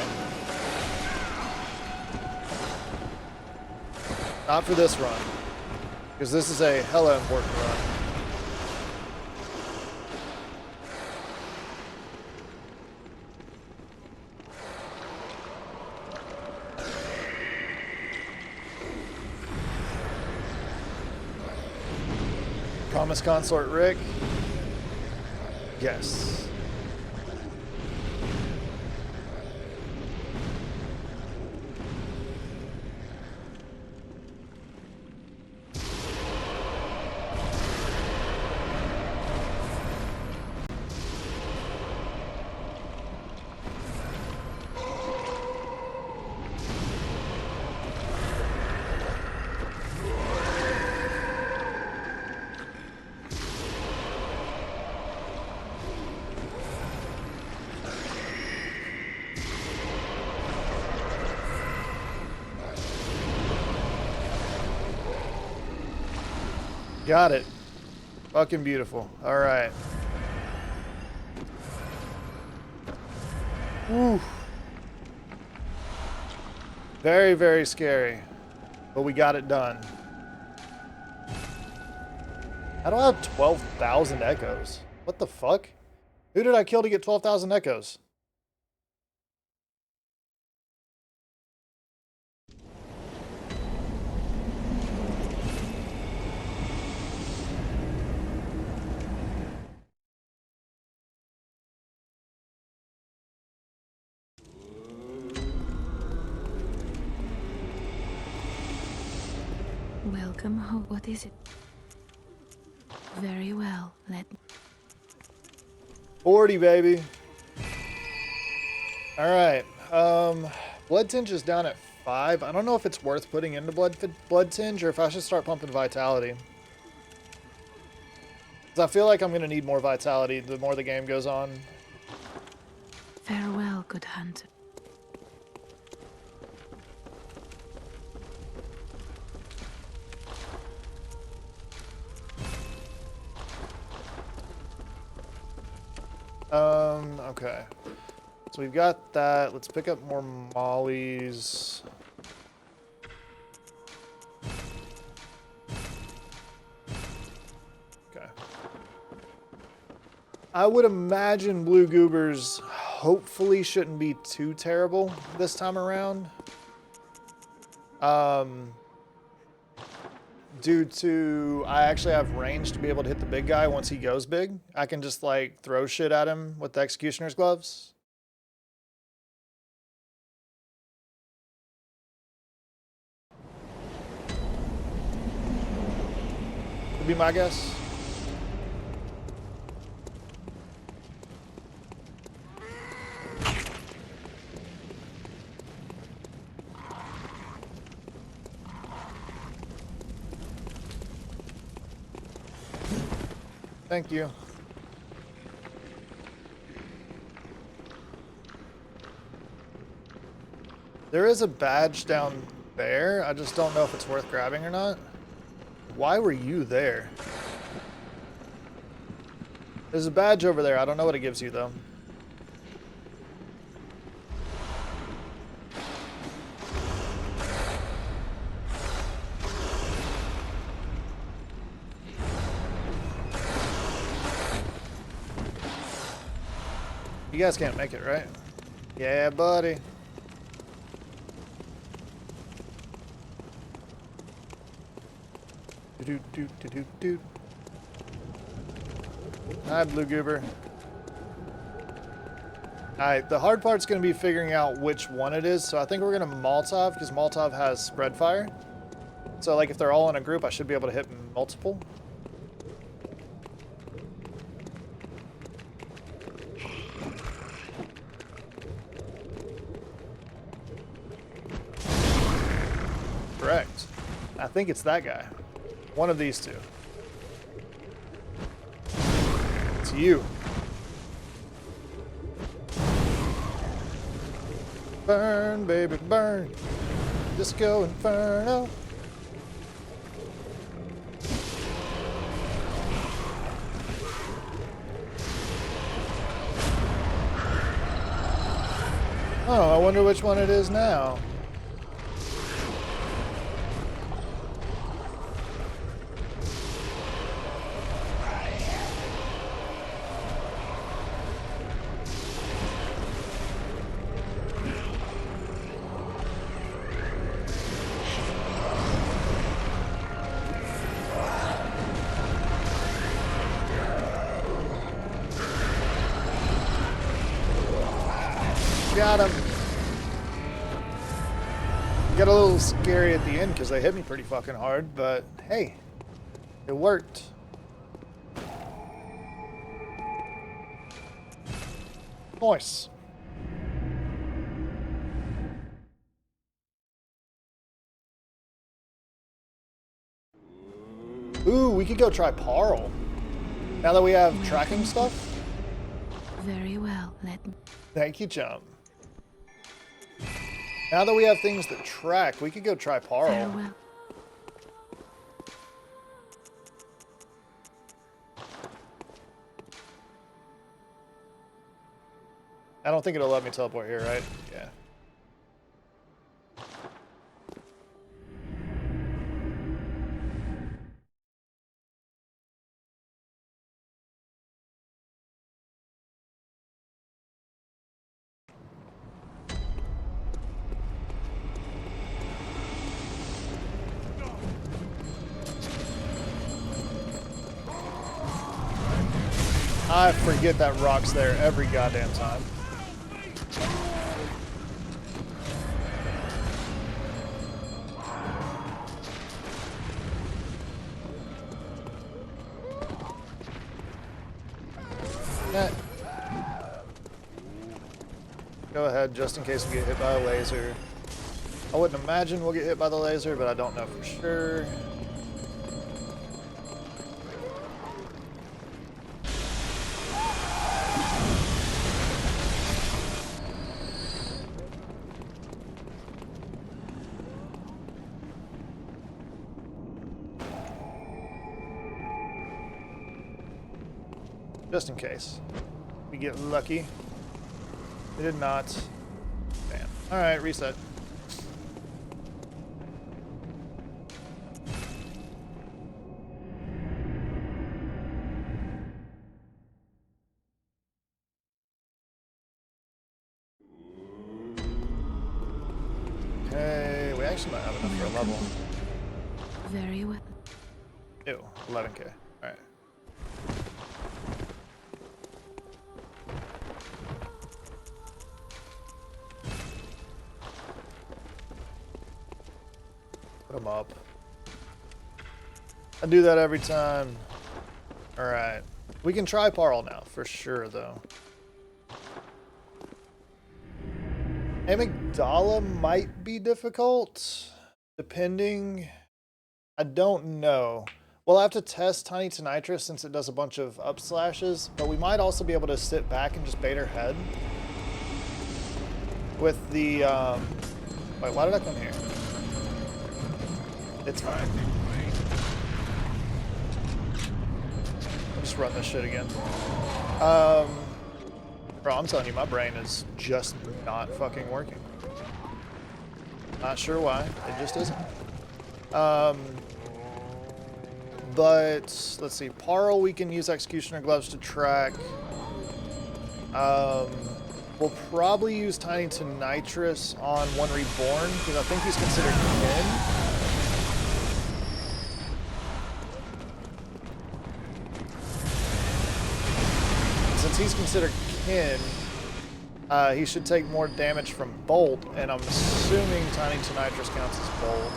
Not for this run. Because this is a hella important run. Promise Consort Rick? Yes. Got it. Fucking beautiful. All right. Woo. Very, very scary. But we got it done. How do I have 12,000 echoes? What the fuck? Who did I kill to get 12,000 echoes? Welcome home. What is it? Very well. Let 40, baby. All right. Blood tinge is down at 5. I don't know if it's worth putting into blood tinge or if I should start pumping vitality. 'Cause I feel like I'm gonna need more vitality the more the game goes on. farewell, good hunter. Okay. So we've got that. Let's pick up more mollies. Okay. I would imagine blue goobers hopefully shouldn't be too terrible this time around. Due to I actually have range to be able to hit the big guy once he goes big. I can just like throw shit at him with the executioner's gloves. Would be my guess. Thank you. There is a badge down there. I just don't know if it's worth grabbing or not. Why were you there? There's a badge over there. I don't know what it gives you, though. You guys can't make it, right? Yeah, buddy. Do. Hi, Blue Goober. Alright, the hard part's going to be figuring out which one it is. So I think we're going to Molotov, because Molotov has spread fire. So, like, if they're all in a group, I should be able to hit multiple. Correct. I think it's that guy. One of these two. It's you. Burn, baby, burn. Disco Inferno. Oh, I wonder which one it is now. Got him. Got a little scary at the end because they hit me pretty fucking hard, but hey, it worked. Nice. Ooh, we could go try Parl. Now that we have tracking stuff. Very well, let me. Thank you, Chum. Now that we have things that track, we could go try Parl. Farewell. I don't think it'll let me teleport here, right? Yeah. I forget that rock's there every goddamn time. Go ahead, just in case we get hit by a laser. I wouldn't imagine we'll get hit by the laser, but I don't know for sure. Just in case. We get lucky. We did not. Damn. Alright, reset. Okay, we actually might have enough for a level. Very well. Ew, 11k. Alright. Put them up. I do that every time. Alright. We can try Parl now, for sure, though. Amygdala might be difficult, depending. I don't know. We'll have to test Tiny Tonitrus since it does a bunch of up slashes, but we might also be able to sit back and just bait her head. With the, wait, why did I come here? It's fine. I'll just run this shit again. Bro, I'm telling you, my brain is just not fucking working. Not sure why. It just isn't. But let's see. Parl, we can use Executioner Gloves to track. We'll probably use Tiny to Nitrous on One Reborn, because I think he's considered kin. Since he's considered kin, he should take more damage from Bolt, and I'm assuming Tiny to Nitrous counts as Bolt.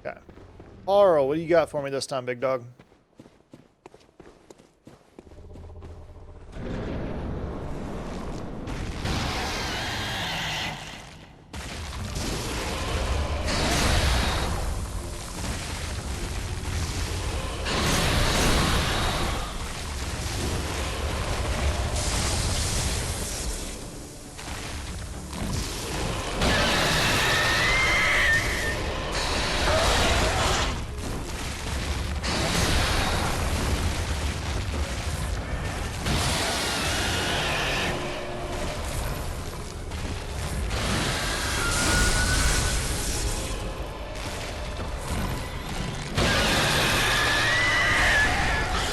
Okay. Carl, what do you got for me this time, big dog?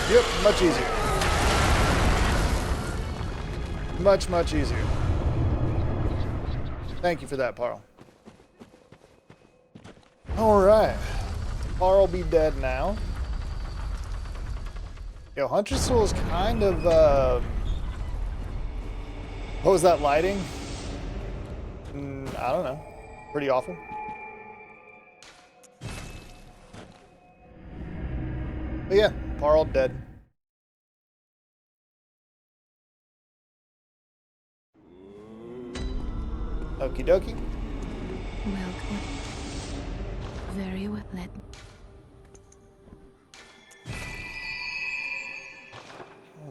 Yep, much easier. Much easier. Thank you for that, Parl. Alright. Parl be dead now. Yo, Huntress Soul is kind of, what was that lighting? I don't know. Pretty awful. But yeah, Parl dead. Okie dokie. Welcome. Very well. Let me.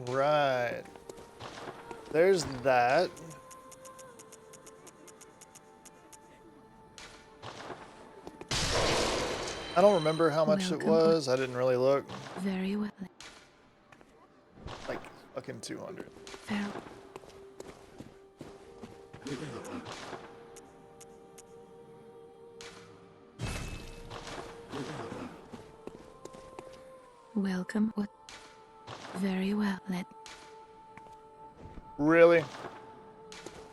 Right. There's that. I don't remember how much it was. I didn't really look. Very well. Like fucking 200. Very. Welcome. What? Very well. Let. Really?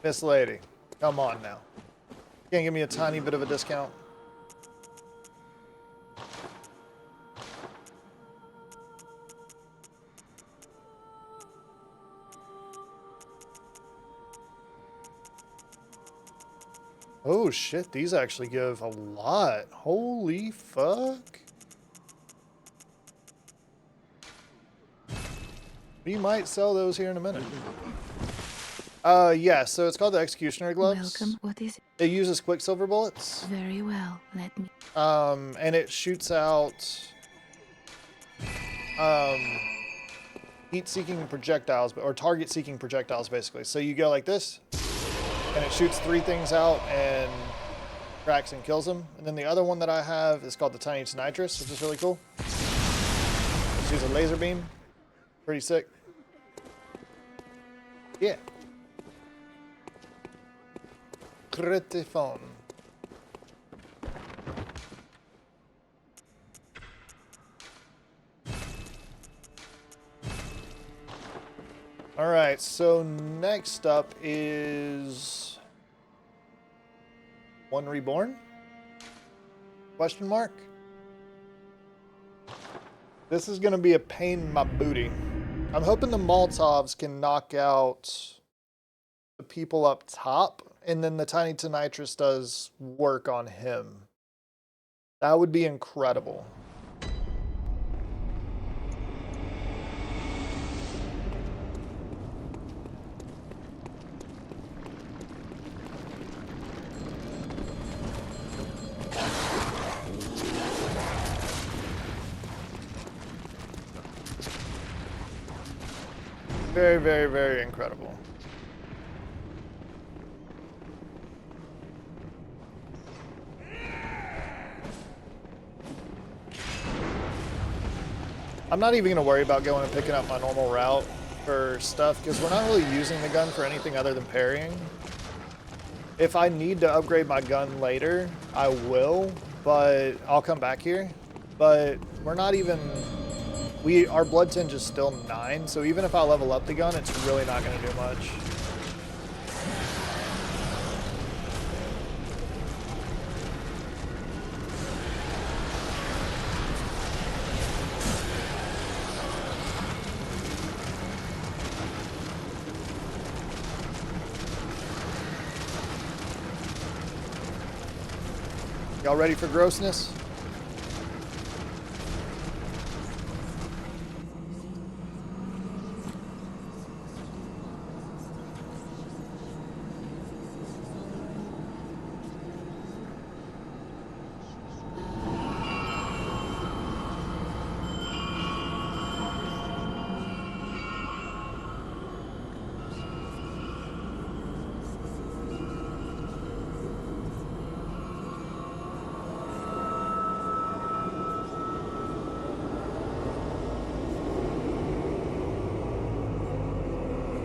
Miss Lady, come on now. Can't give me a tiny bit of a discount? Oh shit, these actually give a lot. Holy fuck. We might sell those here in a minute. Yeah, so it's called the Executioner Gloves. Welcome. What is it? It uses Quicksilver bullets. Very well. Let me. And it shoots out heat-seeking projectiles, or target-seeking projectiles, basically. So you go like this, and it shoots 3 things out and cracks and kills them. And then the other one that I have is called the Tiny Nitrous, which is really cool. It shoots a laser beam. Pretty sick. Yeah. Pretty fun. All right, so next up is One Reborn? Question mark? This is gonna be a pain in my booty. I'm hoping the Molotovs can knock out the people up top, and then the Tiny to Nitrous does work on him. That would be incredible. Very, very, very incredible. I'm not even going to worry about going and picking up my normal route for stuff, because we're not really using the gun for anything other than parrying. If I need to upgrade my gun later, I will, but I'll come back here. But we're not even... Our blood tinge is still 9, so even if I level up the gun, it's really not going to do much. Y'all ready for grossness?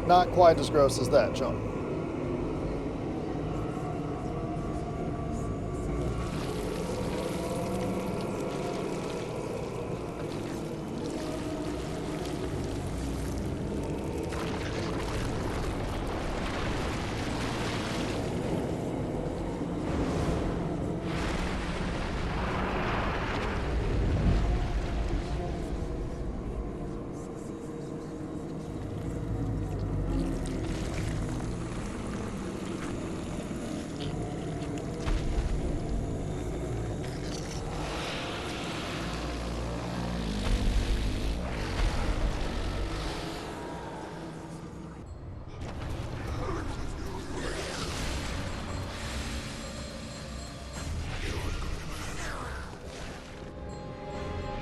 Not quite as gross as that, John.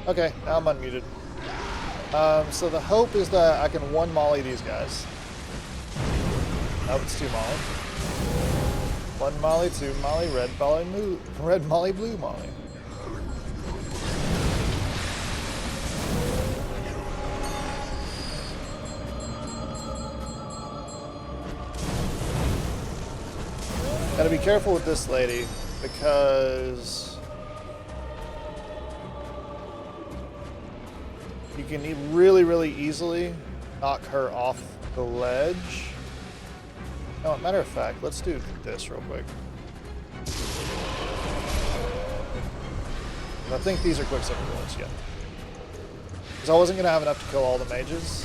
Okay, now I'm unmuted. So the hope is that I can one molly these guys. Nope, it's 2 molly. 1 molly, 2 molly, red molly, blue molly. Gotta be careful with this lady, because you can really, really easily knock her off the ledge. No, matter of fact, let's do this real quick. I think these are quick second bullets, yeah. Because I wasn't going to have enough to kill all the mages.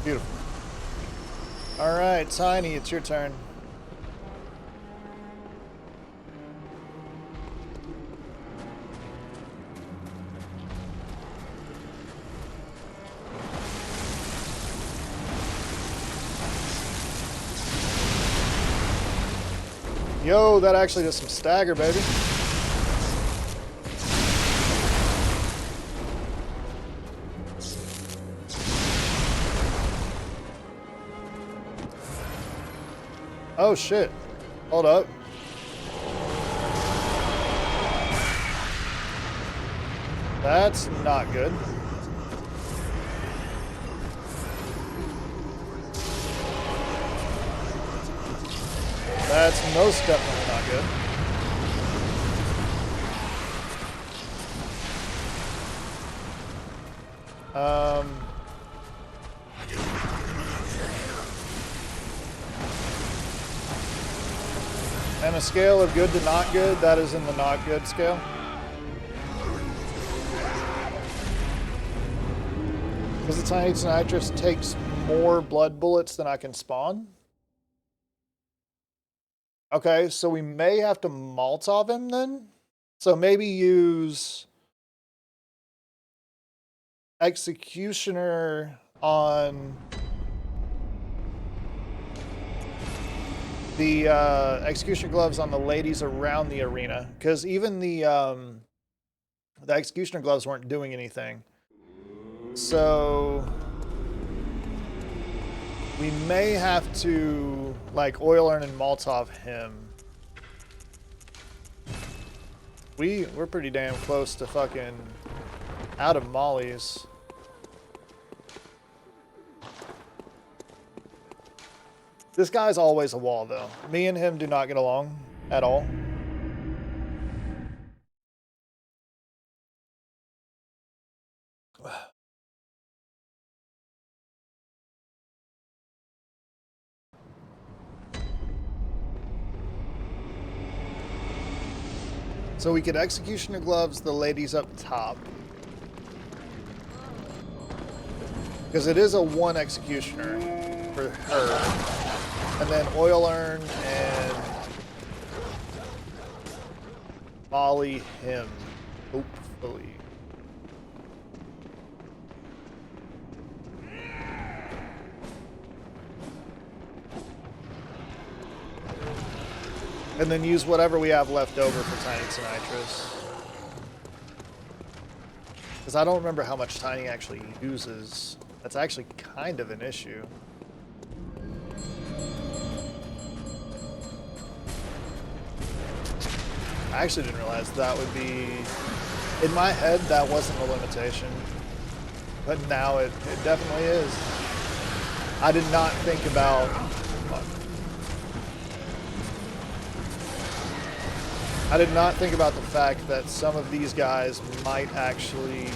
Beautiful. Alright, Tiny, it's your turn. Yo, that actually does some stagger, baby. Oh shit. Hold up. That's not good. That's most definitely not good. And a scale of good to not good, that is in the not good scale. Because the Tiny Nitrous takes more blood bullets than I can spawn. Okay, so we may have to Molotov him then. So maybe use Executioner on the executioner gloves on the ladies around the arena, because even the executioner gloves weren't doing anything. So we may have to like oil urn and Molotov him. We're pretty damn close to fucking out of mollies. This guy's always a wall, though. Me and him do not get along at all. So we could executioner gloves the ladies up top. Because it is a one executioner for her. And then oil urn and molly him, hopefully. And then use whatever we have left over for Tiny Nitrous. Because I don't remember how much Tiny actually uses. That's actually kind of an issue. I actually didn't realize that would be... In my head, that wasn't a limitation. But now it definitely is. I did not think about... I did not think about the fact that some of these guys might actually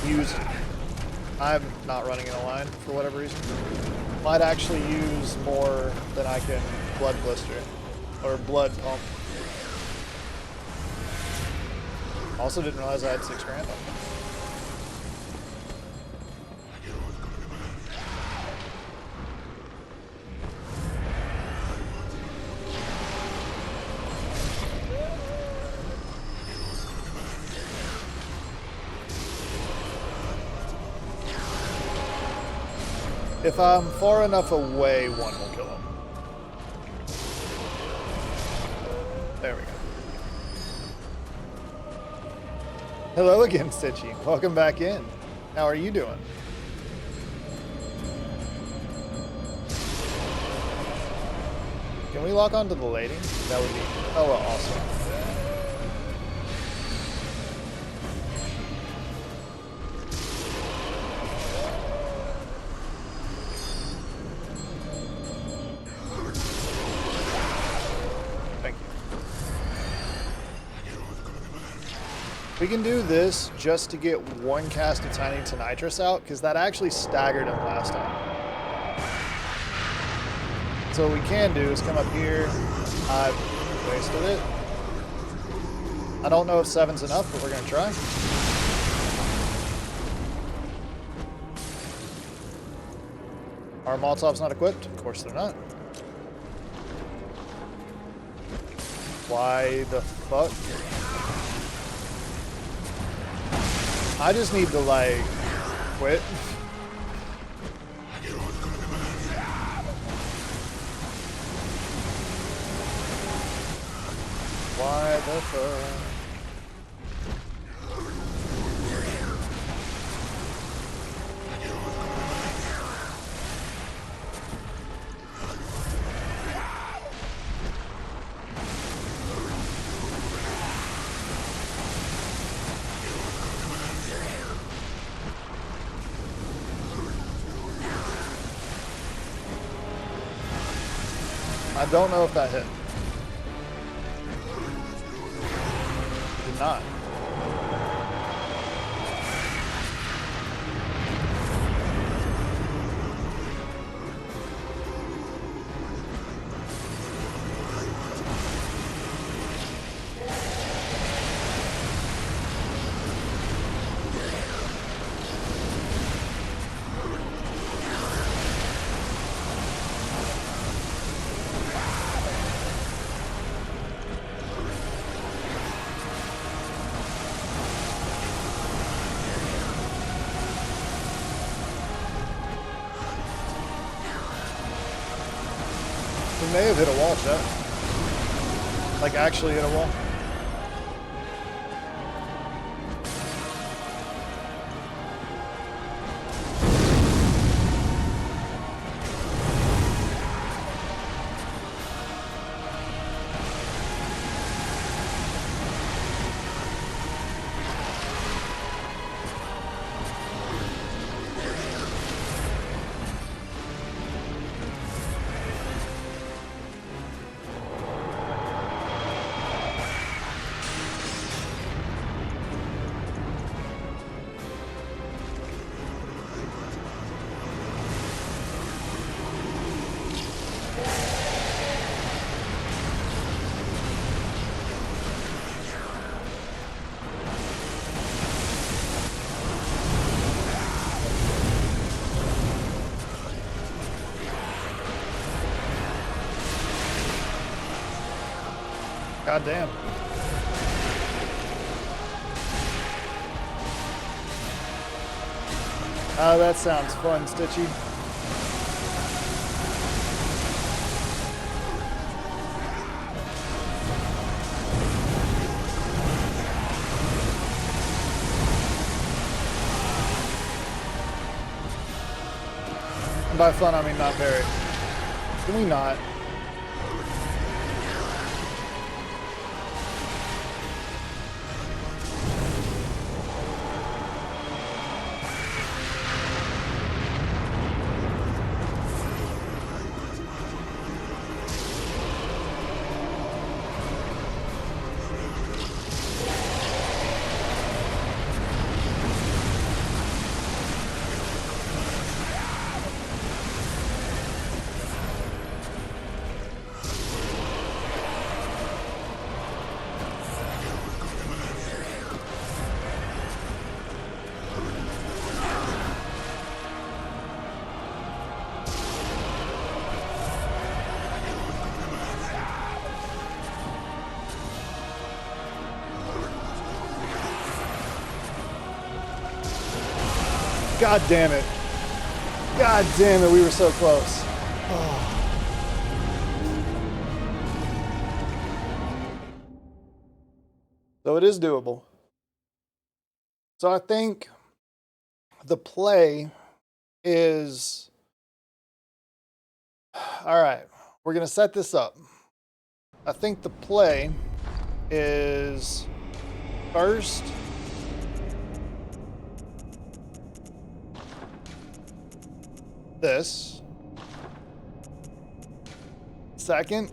use... I'm not running in a line for whatever reason. Might actually use more than I can blood blister. Or blood pump. Also didn't realize I had 6 grand on me. If I'm far enough away, one will kill him. There we go. Hello again, Stitchy. Welcome back in. How are you doing? Can we lock onto the lady? That would be hella awesome. We can do this just to get one cast of Tiny Nitrous out, because that actually staggered him last time. So what we can do is come up here. I've wasted it. I don't know if 7's enough, but we're going to try. Our Molotov's not equipped? Of course they're not. Why the fuck? I just need to, like, quit. Why the fuck? I don't know if that hit. It did not. We may have hit a wall, chat. Like, actually hit a wall. God damn. Oh, that sounds fun, Stitchy. And by fun, I mean not very. Can we not? God damn it. God damn it, we were so close. Oh. So it is doable. So I think the play is... All right, we're going to set this up. I think the play is first... this. Second.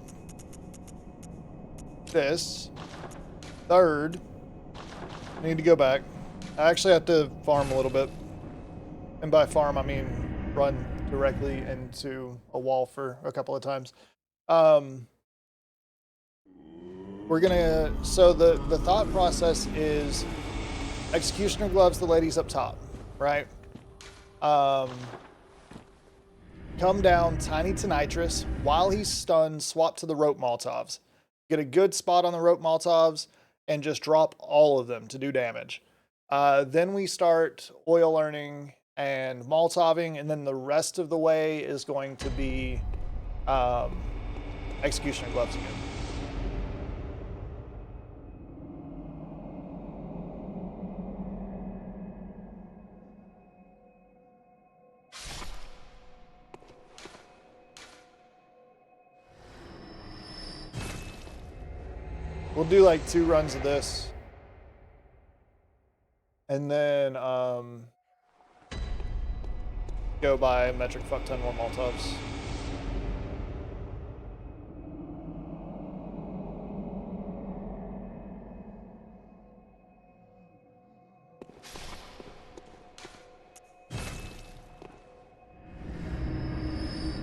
This. Third. I need to go back. I actually have to farm a little bit. And by farm, I mean run directly into a wall for a couple of times. We're gonna, so the thought process is Executioner gloves the ladies up top, right? Come down Tiny to Nitrous. While he's stunned, swap to the rope Molotovs. Get a good spot on the rope Molotovs and just drop all of them to do damage. Then we start oil earning and Molotoving, and then the rest of the way is going to be Executioner gloves again. We'll do like 2 runs of this. And then go by metric fuck ton more Molotovs.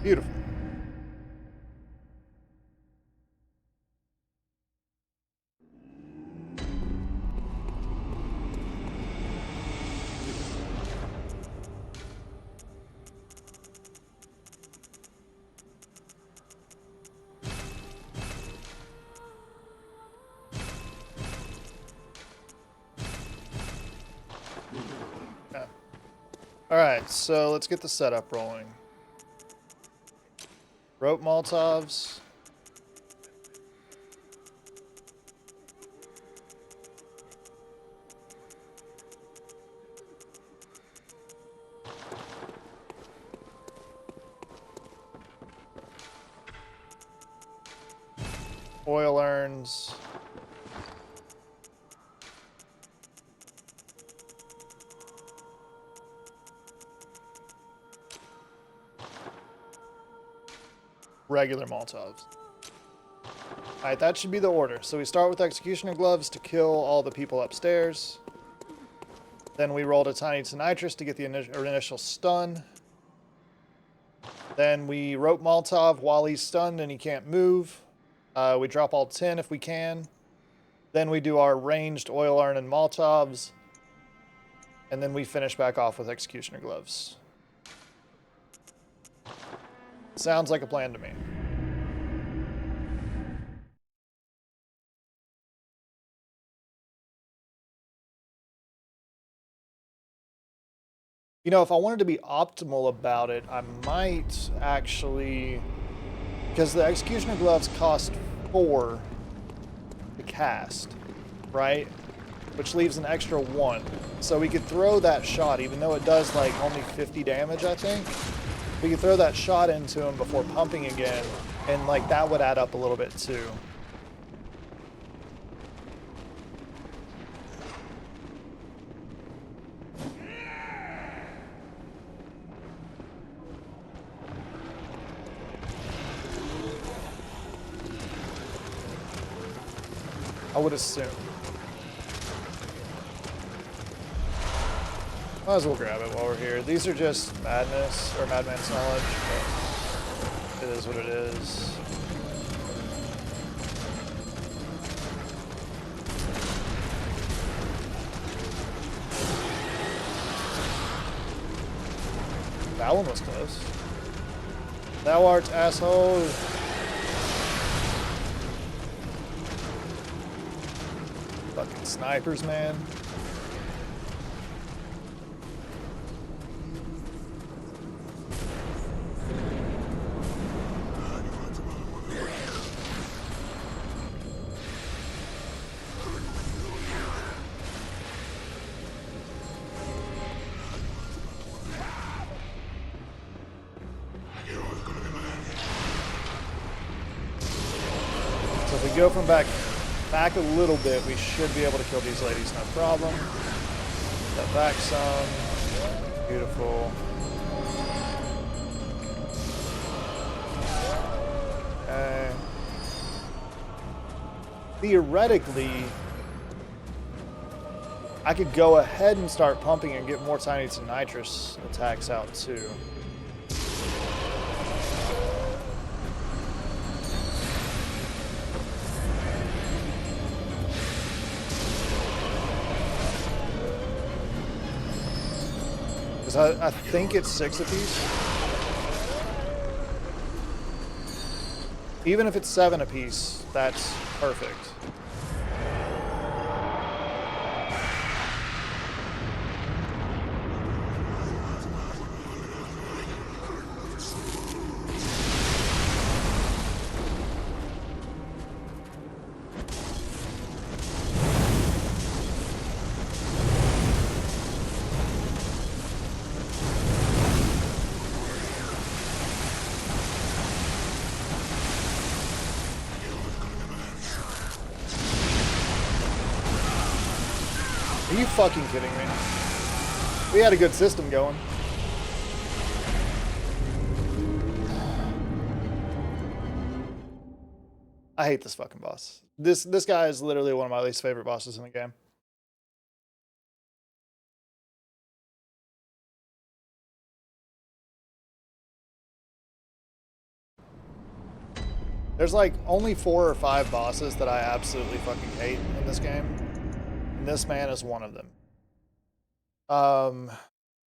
Beautiful. All right, so let's get the setup rolling. Rope Molotovs. Oil urns. Regular Molotovs. Alright, that should be the order. So we start with Executioner Gloves to kill all the people upstairs. Then we roll a Tiny to Nitrous to get the initial stun. Then we Rope Molotov while he's stunned and he can't move. We drop all 10 if we can. Then we do our ranged Oil Urn and Molotovs. And then we finish back off with Executioner Gloves. Sounds like a plan to me. You know, if I wanted to be optimal about it, I might actually... Because the Executioner Gloves cost 4 to cast, right? Which leaves an extra 1. So we could throw that shot, even though it does like only 50 damage, I think. We could throw that shot into him before pumping again, and like that would add up a little bit too. I would assume. Might as well grab it while we're here. These are just madness, or madman's knowledge, but it is what it is. That one was close. Thou art asshole. Fucking snipers, man. So if we go from back a little bit, we should be able to kill these ladies, no problem. Step back some. Beautiful. Okay. Theoretically, I could go ahead and start pumping and get more Tiny to Nitrous attacks out too. I think it's 6 apiece. Even if it's 7 apiece, that's perfect. Are you fucking kidding me? We had a good system going. I hate this fucking boss. This guy is literally one of my least favorite bosses in the game. There's like only 4 or 5 bosses that I absolutely fucking hate in this game. And this man is one of them.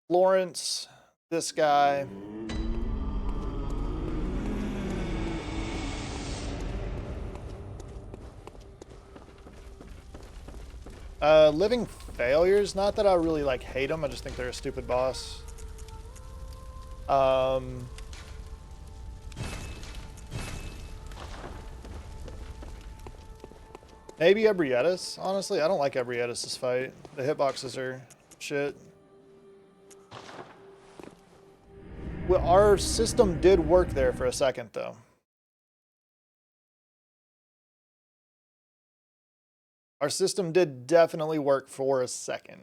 Florence, this guy. Living Failures, not that I really like hate them, I just think they're a stupid boss. Maybe Ebrietas, honestly. I don't like Ebrietas' fight. The hitboxes are shit. Well, our system did work there for a second, though. Our system did definitely work for a second.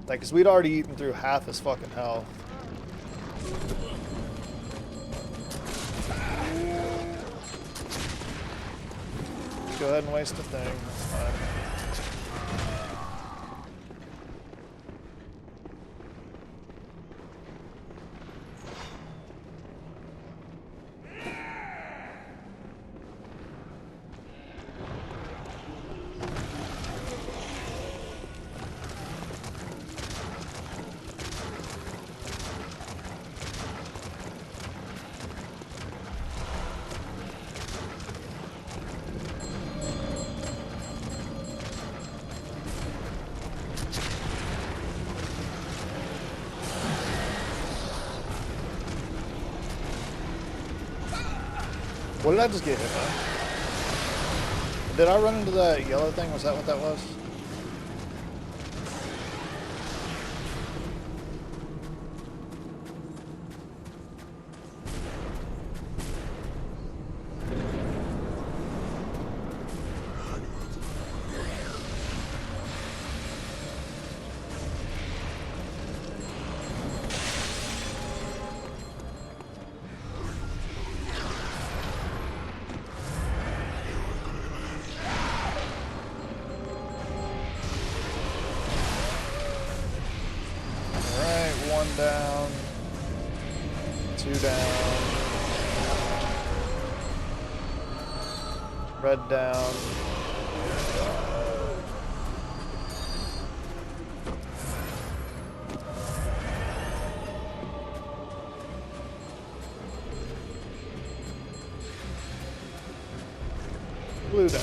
Like, cause we'd already eaten through half his fucking health. Go ahead and waste a thing. That's fine. What did I just get hit by? Did I run into that yellow thing? Was that what that was? One down, two down, red down, blue down.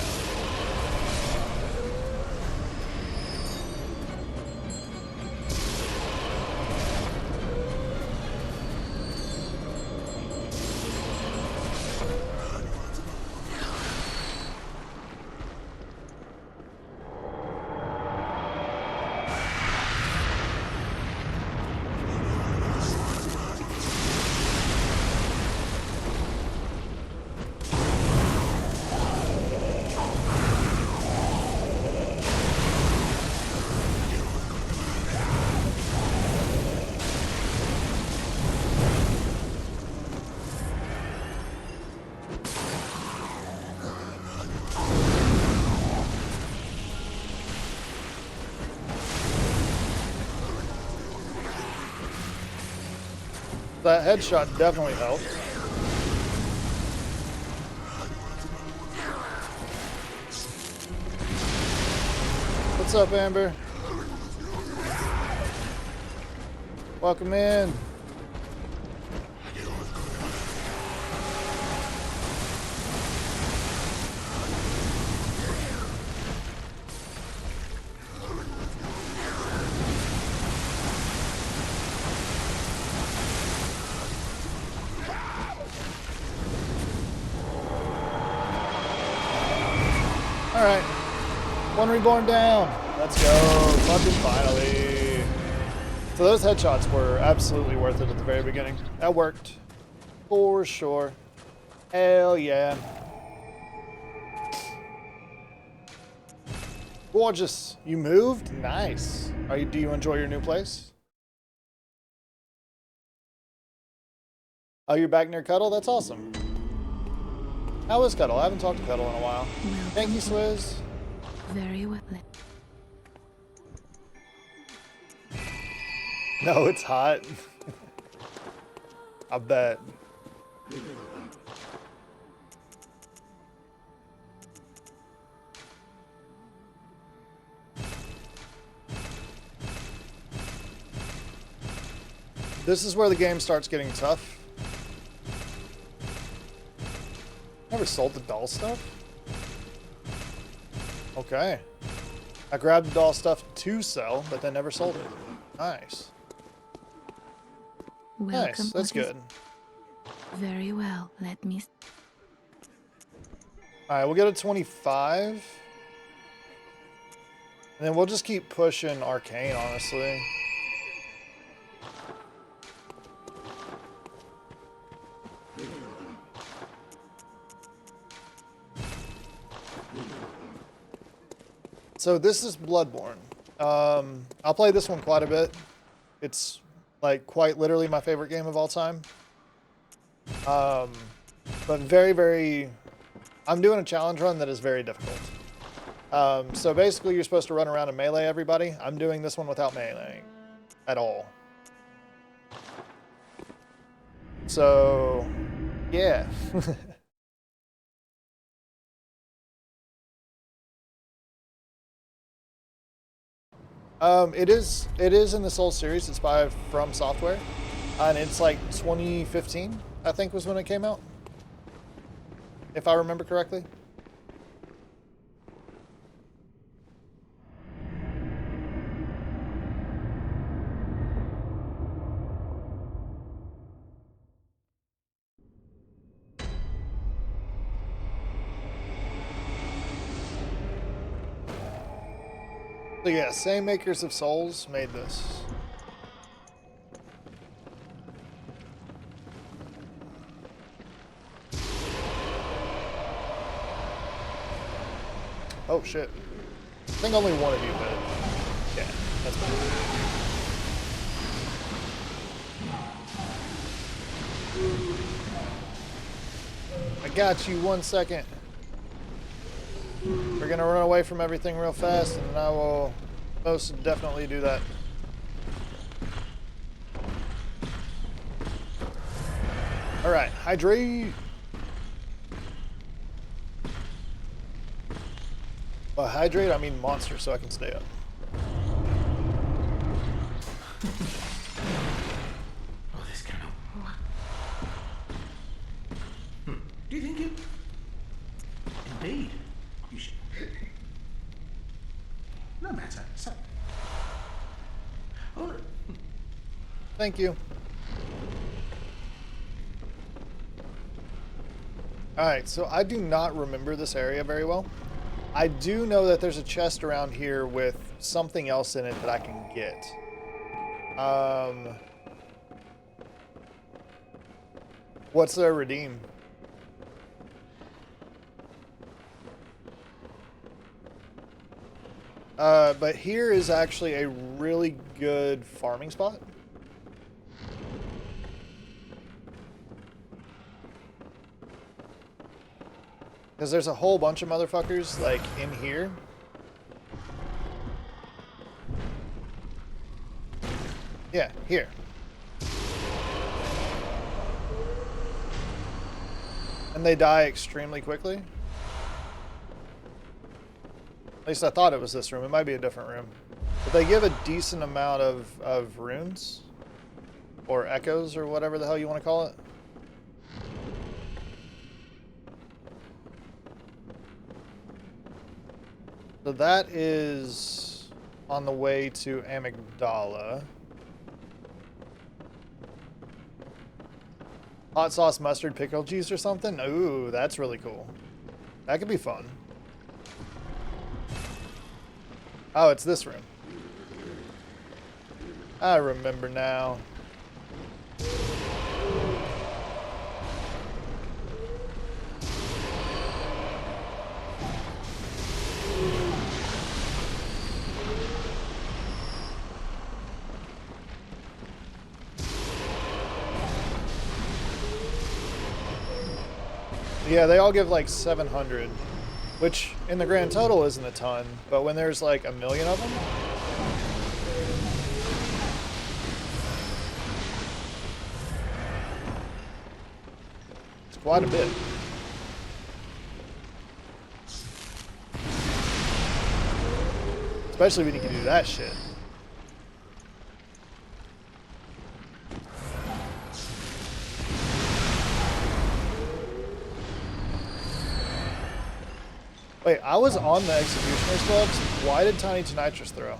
That headshot definitely helped. What's up, Amber? Welcome in. Alright. One reborn down. Let's go. Fucking finally. So those headshots were absolutely worth it at the very beginning. That worked. For sure. Hell yeah. Gorgeous. You moved? Nice. Do you enjoy your new place? Oh, you're back near Cuddle? That's awesome. How is Cuddle? I haven't talked to Cuddle in a while. Thank you, Swizz. Very well. No, it's hot. I bet. This is where the game starts getting tough. Never sold the doll stuff? Okay. I grabbed the doll stuff to sell, but then never sold it. Nice. Welcome. Nice, that's good. Very well. Let me. Alright, we'll get a 25. And then we'll just keep pushing Arcane, honestly. So this is Bloodborne. I'll play this one quite a bit. It's like quite literally my favorite game of all time. But very, I'm doing a challenge run that is very difficult. So basically you're supposed to run around and melee everybody. I'm doing this one without meleeing at all. So, yeah. It is in the Souls series. It's by From Software, and it's like 2015, I think, was when it came out, if I remember correctly. So yeah, same makers of Souls made this. Oh shit. I think only one of you hit. Yeah, that's fine. I got you, 1 second. We're gonna run away from everything real fast, and I will most definitely do that. Alright, hydrate. By hydrate, I mean monster, so I can stay up. Oh, this cannot. Do you think it? Indeed. You should. No matter. So. Oh. Thank you. Alright, so I do not remember this area very well. I do know that there's a chest around here with something else in it that I can get. What's their redeem? But here is actually a really good farming spot. Because there's a whole bunch of motherfuckers, like, in here. Yeah, here. And they die extremely quickly. At least I thought it was this room. It might be a different room. But they give a decent amount of runes. Or echoes, or whatever the hell you want to call it. So that is on the way to Amygdala. Hot sauce, mustard, pickle juice or something? Ooh, that's really cool. That could be fun. Oh, it's this room. I remember now. Yeah, they all give like 700, which in the grand total isn't a ton, but when there's like 1 million of them, it's quite a bit. Especially when you can do that shit. Wait, I was on the Executioner's Clubs. Why did Tiny Tonitrus throw?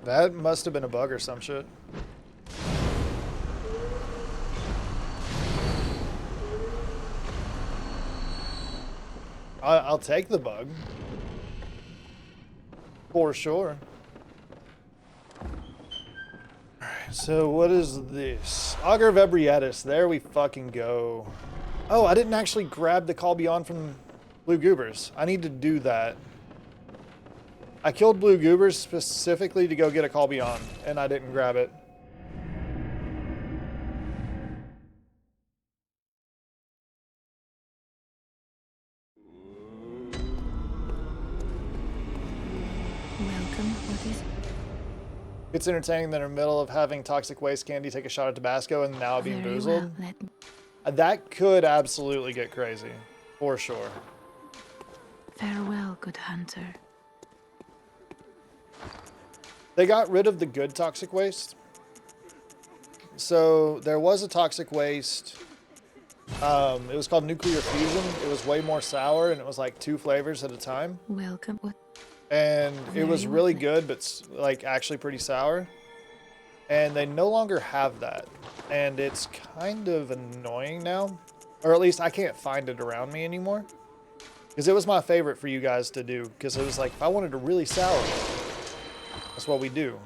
That must have been a bug or some shit. I'll take the bug. For sure. so what is this? Augur of Ebrietis. There we fucking go. Oh, I didn't actually grab the Call Beyond from Blue Goobers. I need to do that. I killed Blue Goobers specifically to go get a Call Beyond, and I didn't grab it. Welcome. What is It's entertaining that in the middle of having toxic waste candy take a shot at Tabasco and now being very boozled. well. Let me. That could absolutely get crazy, for sure. Farewell, good hunter. They got rid of the good toxic waste. So there was a toxic waste. It was called Nuclear Fusion. It was way more sour, and it was like 2 flavors at a time. Welcome. What? And it was Very really well. good, but like actually pretty sour. And they no longer have that. And it's kind of annoying now. Or at least I can't find it around me anymore. Because it was my favorite for you guys to do. Because it was like, if I wanted a really sour one, that's what we do.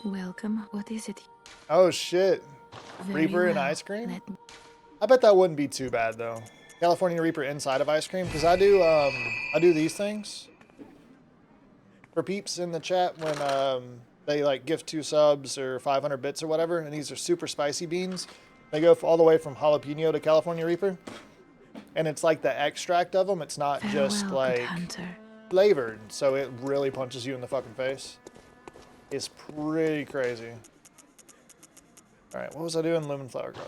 Welcome. What is it? Oh shit. Very Reaper and well. ice cream? Let me. I bet that wouldn't be too bad though. California Reaper inside of ice cream. Because I do these things for peeps in the chat when they like gift 2 subs or 500 bits or whatever, and these are super spicy beans. They go all the way from jalapeno to California Reaper, and it's like the extract of them. It's not Farewell, just good like hunter. flavored, so it really punches you in the fucking face. It's pretty crazy. All right, what was I doing? Lumen Flower Guard.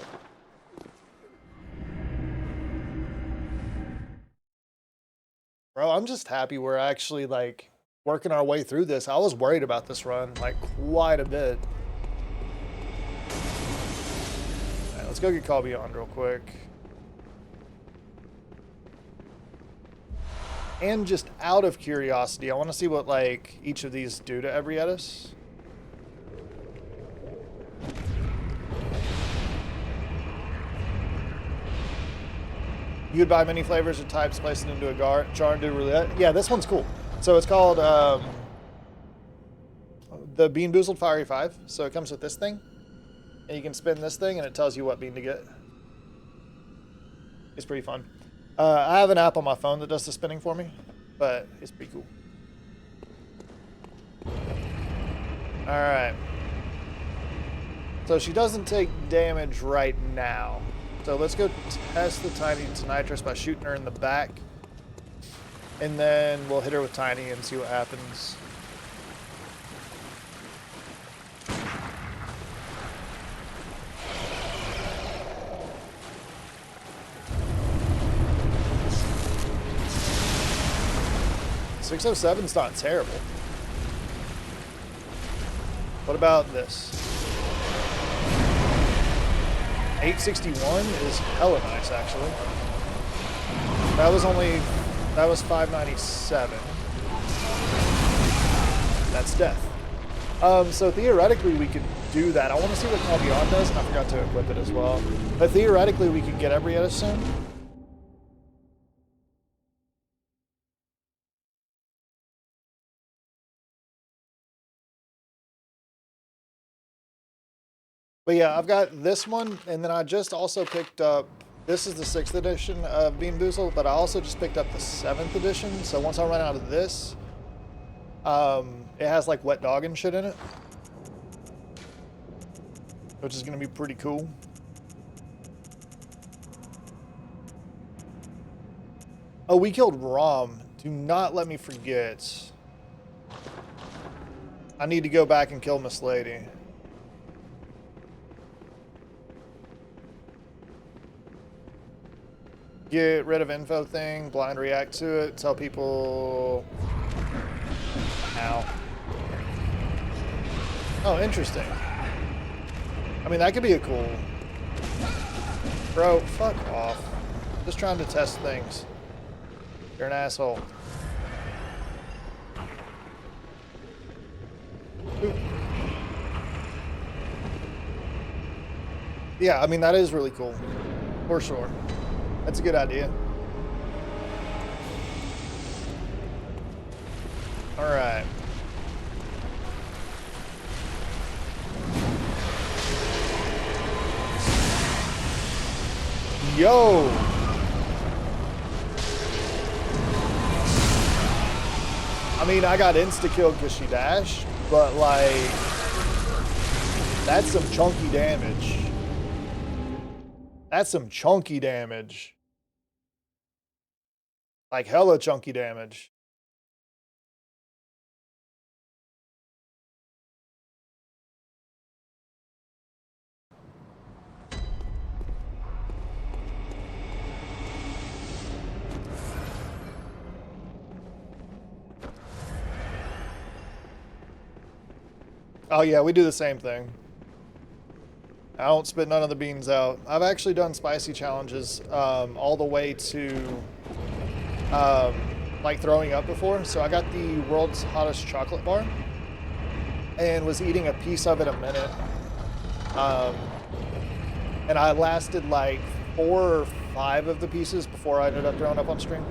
Bro, I'm just happy we're actually like working our way through this. I was worried about this run like quite a bit. All right, let's go get Call Beyond real quick. And just out of curiosity, I want to see what like each of these do to Ebrietis. You could buy many flavors or types, place it into a jar and do roulette. Yeah, this one's cool. So it's called the Bean Boozled Fiery 5. So it comes with this thing. And you can spin this thing and it tells you what bean to get. It's pretty fun. I have an app on my phone that does the spinning for me, but it's pretty cool. Alright. So she doesn't take damage right now. So let's go test the Tiny to Nitrous by shooting her in the back. And then we'll hit her with Tiny and see what happens. .607's not terrible. What about this? 861 is hella nice, actually. That was 597. That's death. So theoretically we could do that. I want to see what Call Beyond does, and I forgot to equip it as well. But theoretically we could get Ebrietis soon. But yeah, I've got this one, and then I just also picked up, this is the 6th edition of Bean Boozled, but I also just picked up the 7th edition, so once I run out of this, it has like wet dog and shit in it, which is going to be pretty cool. Oh, we killed Rom. Do not let me forget. I need to go back and kill Miss Lady. Get rid of info thing, blind react to it, tell people. Ow. Oh, interesting. I mean, that could be a cool. Bro, fuck off. Just trying to test things. You're an asshole. Ooh. Yeah, I mean, that is really cool. For sure. That's a good idea. All right. Yo. I mean, I got insta-killed because she dashed, but like, that's some chunky damage. That's some chunky damage. Like hella chunky damage. Oh yeah, we do the same thing. I don't spit none of the beans out. I've actually done spicy challenges all the way to like throwing up before. So I got the world's hottest chocolate bar and was eating a piece of it a minute. And I lasted like 4 or 5 of the pieces before I ended up throwing up on stream.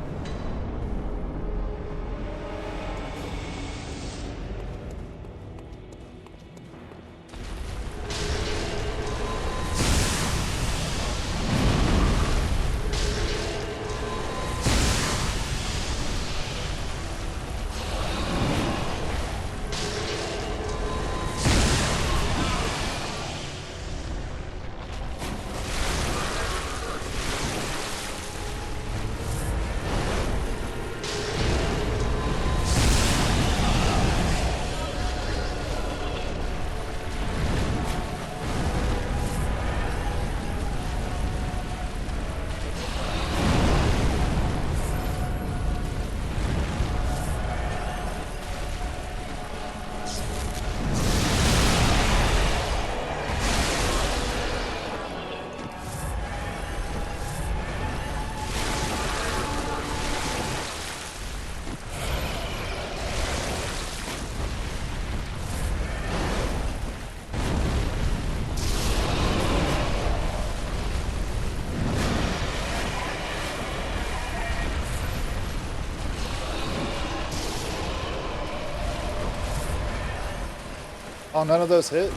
Oh, none of those hit?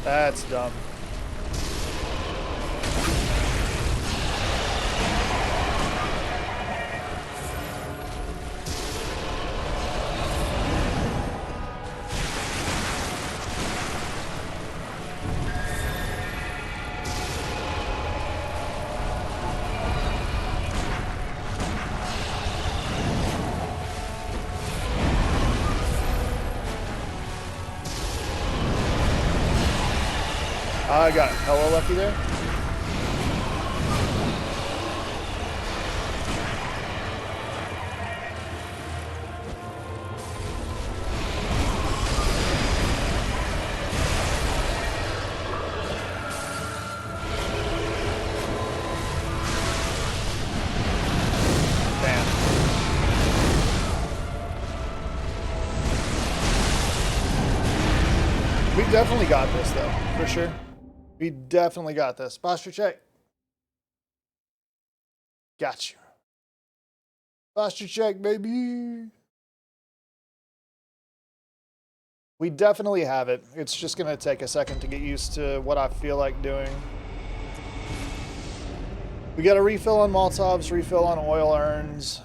That's dumb. I got hella lucky there. Damn. We definitely got this though, for sure. We definitely got this. Posture check. Got you. Posture check, baby. We definitely have it. It's just going to take a second to get used to what I feel like doing. We got a refill on Molotovs, refill on oil urns.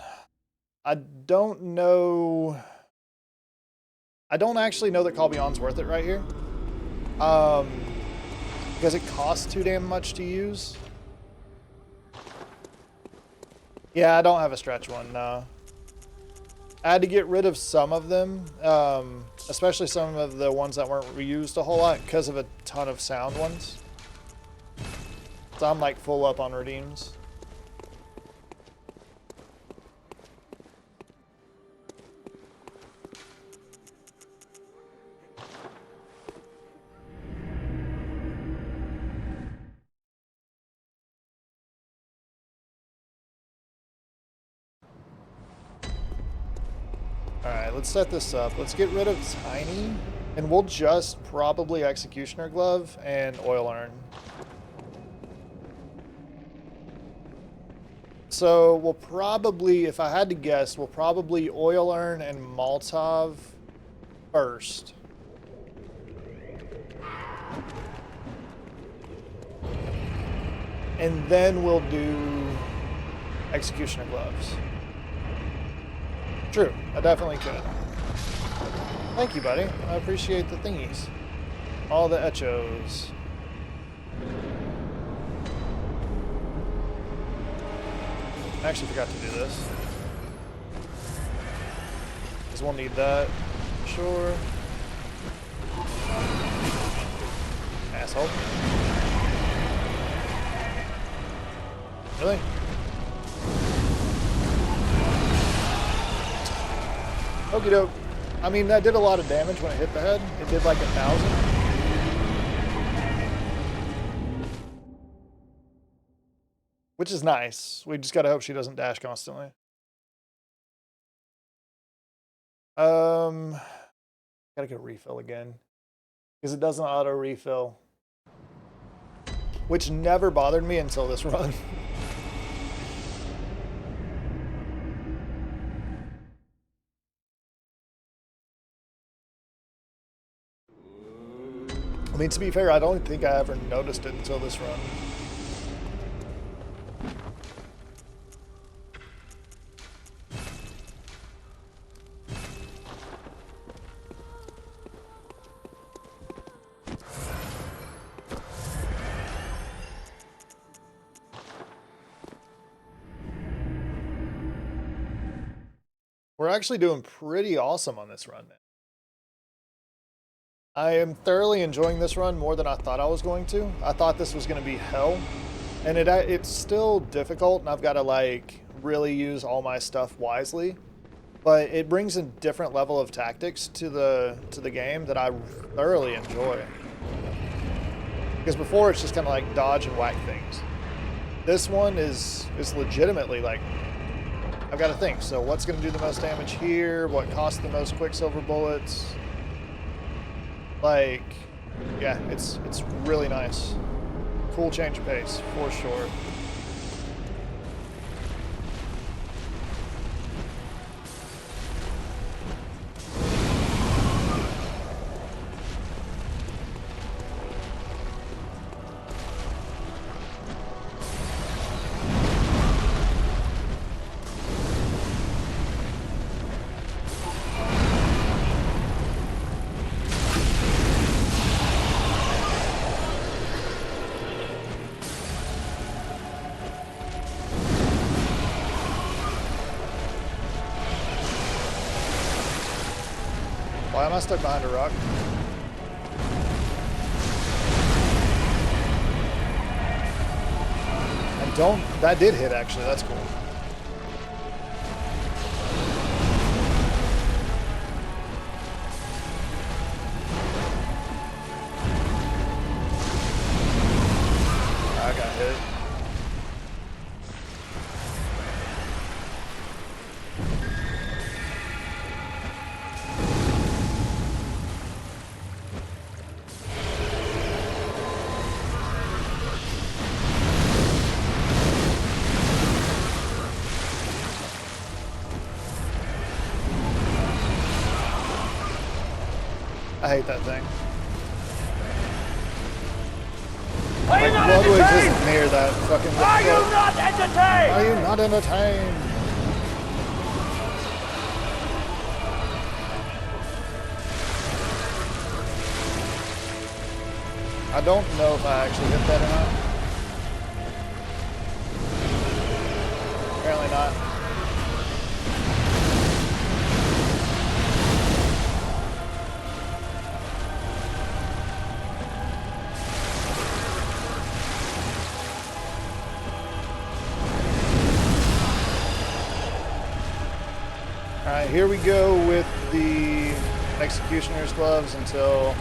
I don't know. I don't actually know that Call Beyond's worth it right here. Because it costs too damn much to use. Yeah, I don't have a stretch one, no. I had to get rid of some of them, especially some of the ones that weren't reused a whole lot because of a ton of sound ones. So I'm like full up on redeems. Alright, let's set this up. Let's get rid of Tiny, and we'll just probably Executioner Glove and Oil Urn. So So we'll probably, if I had to guess, we'll probably oil urn and Molotov first. And then we'll do executioner gloves. True, I definitely could. Thank you, buddy. I appreciate the thingies. All the echos. I actually forgot to do this. Because we'll need that. Sure. Asshole. Really? Okie doke. I mean, that did a lot of damage when it hit the head. It did like 1,000. Which is nice. We just gotta hope she doesn't dash constantly. Gotta get a refill again. Because it doesn't auto refill. Which never bothered me until this run. I mean, to be fair, I don't think I ever noticed it until this run. We're actually doing pretty awesome on this run, man. I am thoroughly enjoying this run more than I thought I was going to. I thought this was going to be hell, and it's still difficult, and I've got to like really use all my stuff wisely. But it brings a different level of tactics to the game that I thoroughly enjoy. Because before it's just kind of like dodge and whack things. This one is legitimately like, I've got to think. So what's going to do the most damage here? What costs the most Quicksilver bullets? Like, yeah, it's really nice. Cool change of pace, for sure. Why am I stuck behind a rock? And that did hit actually, that's cool. I got hit. I hate that thing. Like, Bloodwigs isn't near that fucking... Are you not entertained? Are you not entertained? I don't know if I actually hit that or not. Apparently not. Alright, here we go with the Executioner's gloves until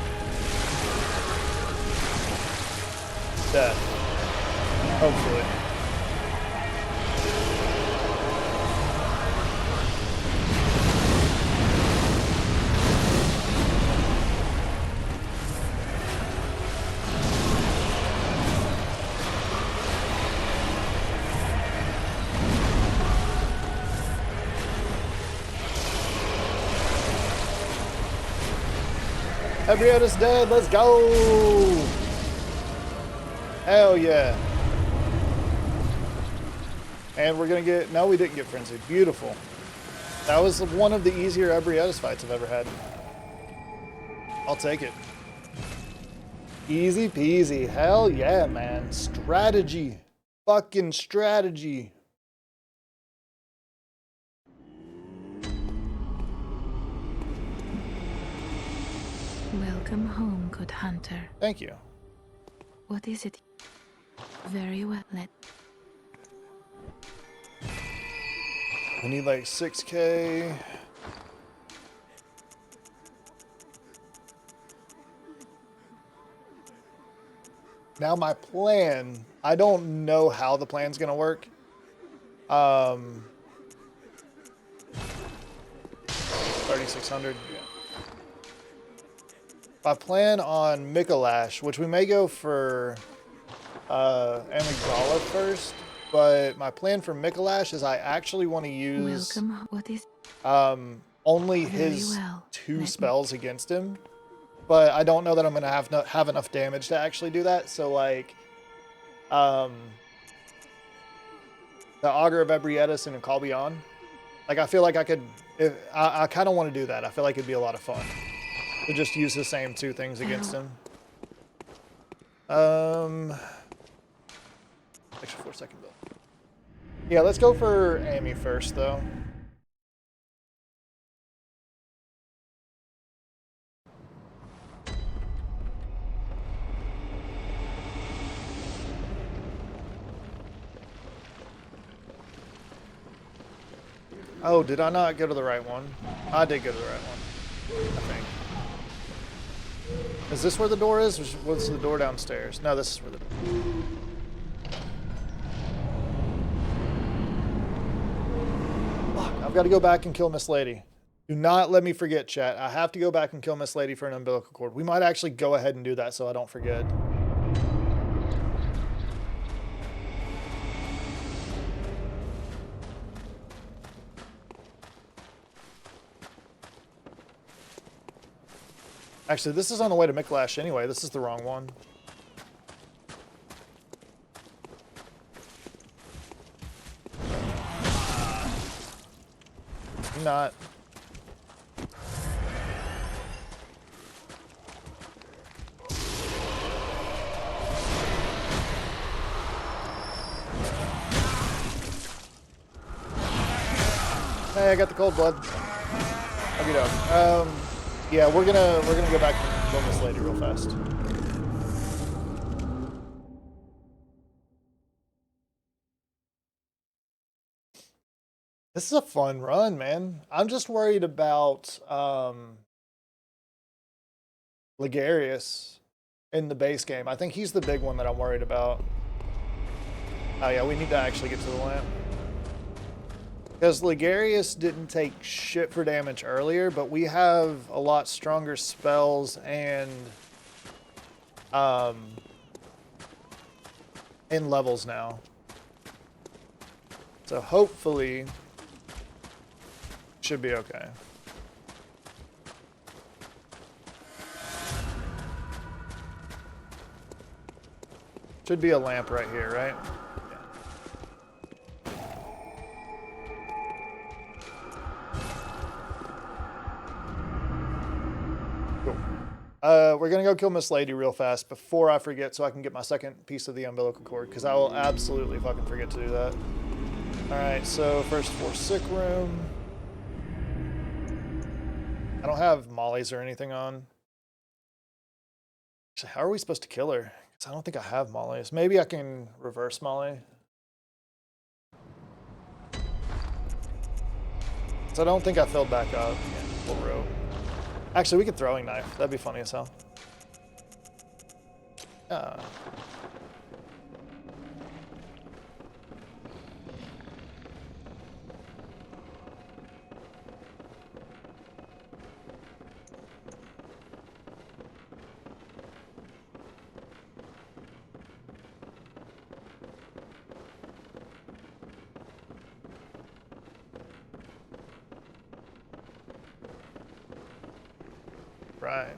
death. Hopefully. Ebrietta's dead. Let's go. Hell yeah. And we're going to get... No, we didn't get frenzied. Beautiful. That was one of the easier Ebrietta's fights I've ever had. I'll take it. Easy peasy. Hell yeah, man. Strategy. Fucking strategy. Welcome home, good hunter. Thank you. What is it? Very well. We need like 6K. Now my plan, I don't know how the plan's gonna work. 3,600, yeah. I plan on Mikolash, which we may go for Amygdala first, but my plan for Mikolash is I actually want to use Welcome. What is only Very his well. two spells against him. But I don't know that I'm going to have enough damage to actually do that. So, like, the Augur of Ebrietta's and a Call Beyond. Like, I feel like I could... I kind of want to do that. I feel like it'd be a lot of fun to just use the same two things against him. Extra 4-second build. Yeah, let's go for Amy first, though. Oh, did I not go to the right one? I did go to the right one, I think. Is this where the door is? Or what's the door downstairs? No, this is where the door is. Fuck, I've got to go back and kill Miss Lady. Do not let me forget, chat. I have to go back and kill Miss Lady for an umbilical cord. We might actually go ahead and do that so I don't forget. Actually, this is on the way to Mikolash anyway. This is the wrong one. Not. Hey, I got the cold blood. Okay, dog. Yeah, we're gonna go back and kill this lady real fast. This is a fun run, man. I'm just worried about Ligarius in the base game. I think he's the big one that I'm worried about. Oh yeah, we need to actually get to the lamp. Because Ligarius didn't take shit for damage earlier, but we have a lot stronger spells and in levels now. So hopefully should be okay. Should be a lamp right here, right? We're gonna go kill Miss Lady real fast before I forget so I can get my second piece of the umbilical cord, because I will absolutely fucking forget to do that. Alright, so first floor sick room. I don't have mollies or anything on. Actually, how are we supposed to kill her? Because I don't think I have mollies. Maybe I can reverse molly. So I don't think I filled back up. Yeah, full rope. Actually, we could throwing knife. That'd be funny as hell. Right.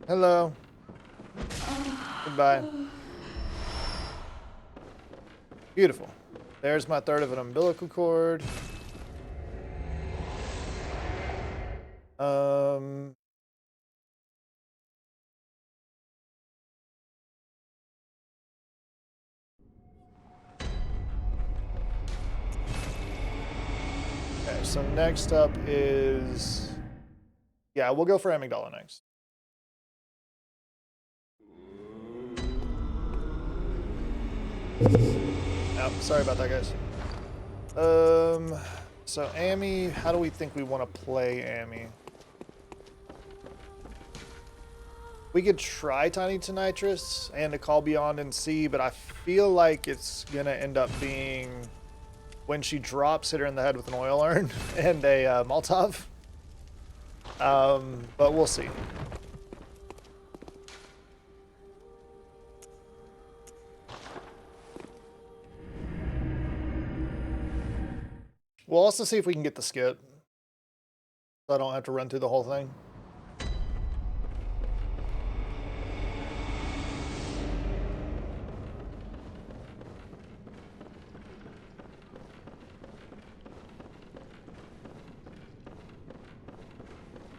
Hello. Goodbye. Beautiful. There's my third of an umbilical cord. Okay, so next up is... Yeah, we'll go for amygdala next. Oh, sorry about that, guys. So Amy, how do we think we want to play Amy? We could try Tiny Tonitrus and to call Beyond and see, but I feel like it's gonna end up being when she drops, hit her in the head with an oil urn and a Molotov. But we'll see. We'll also see if we can get the skip, so I don't have to run through the whole thing.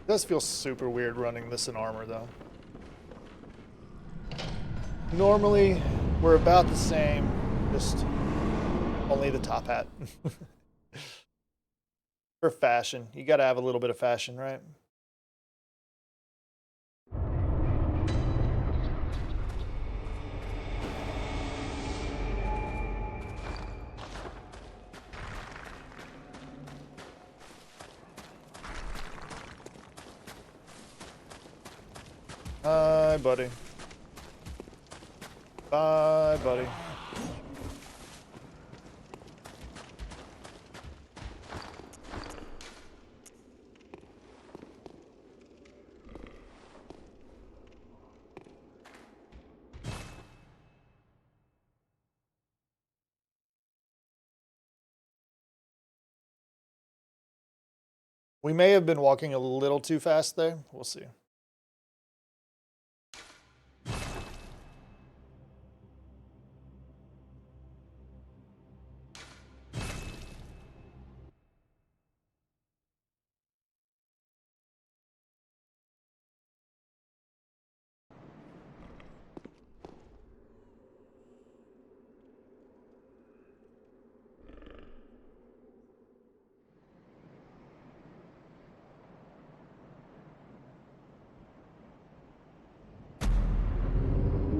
It does feel super weird running this in armor, though. Normally, we're about the same, just only the top hat. For fashion. You gotta have a little bit of fashion, right? Bye, buddy. Bye, buddy. We may have been walking a little too fast there. We'll see.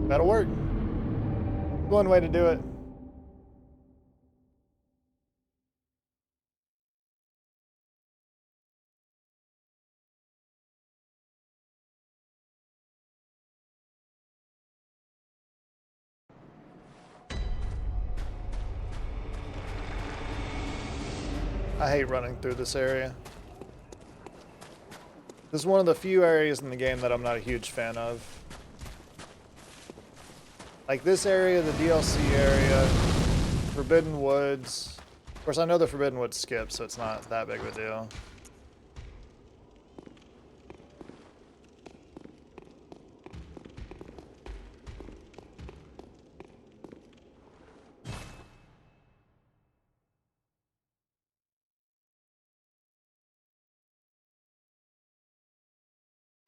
That'll work. One way to do it. I hate running through this area. This is one of the few areas in the game that I'm not a huge fan of. Like this area, the DLC area, Forbidden Woods. Of course, I know the Forbidden Woods skip, so it's not that big of a deal.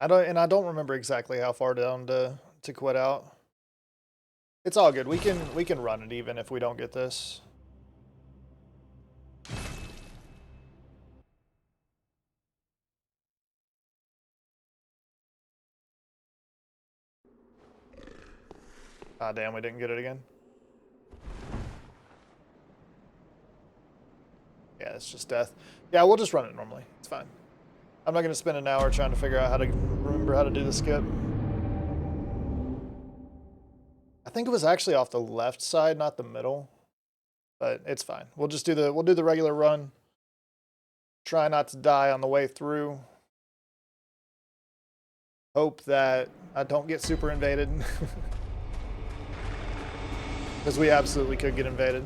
I don't remember exactly how far down to quit out. It's all good. We can run it even if we don't get this. Ah, damn, we didn't get it again. Yeah, it's just death. Yeah, we'll just run it normally. It's fine. I'm not going to spend an hour trying to figure out how to remember how to do the skip. I think it was actually off the left side, not the middle. But it's fine. We'll just do the regular run. Try not to die on the way through. Hope that I don't get super invaded. Because we absolutely could get invaded.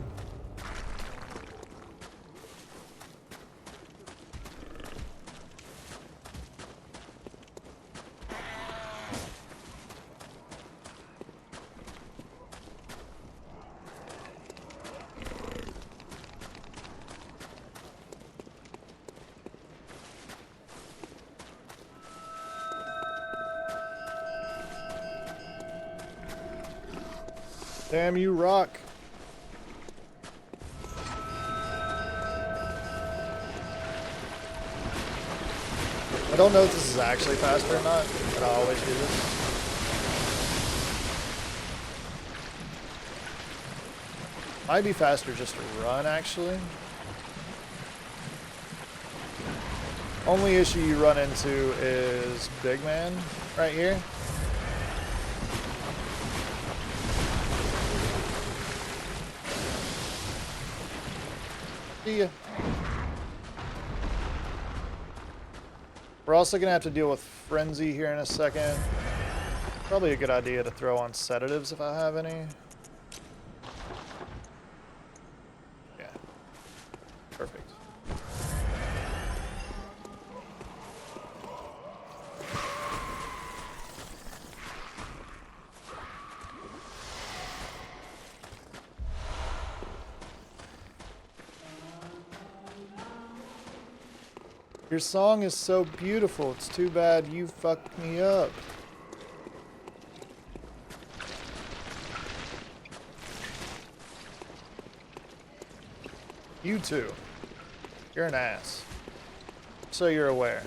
Damn you, rock. I don't know if this is actually faster or not, but I always do this. Might be faster just to run, actually. Only issue you run into is Big Man right here. See ya. We're also gonna have to deal with Frenzy here in a second. Probably a good idea to throw on sedatives if I have any. Yeah. Perfect. Your song is so beautiful. It's too bad you fucked me up. You too. You're an ass. So you're aware.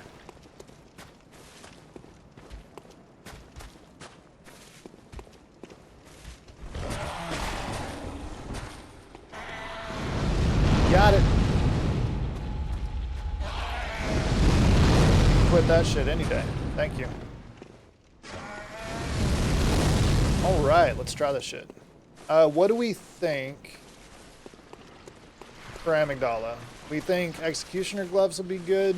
Got it. Quit that shit any day. Thank you. Alright, let's try this shit. What do we think for Amygdala? We think Executioner gloves will be good.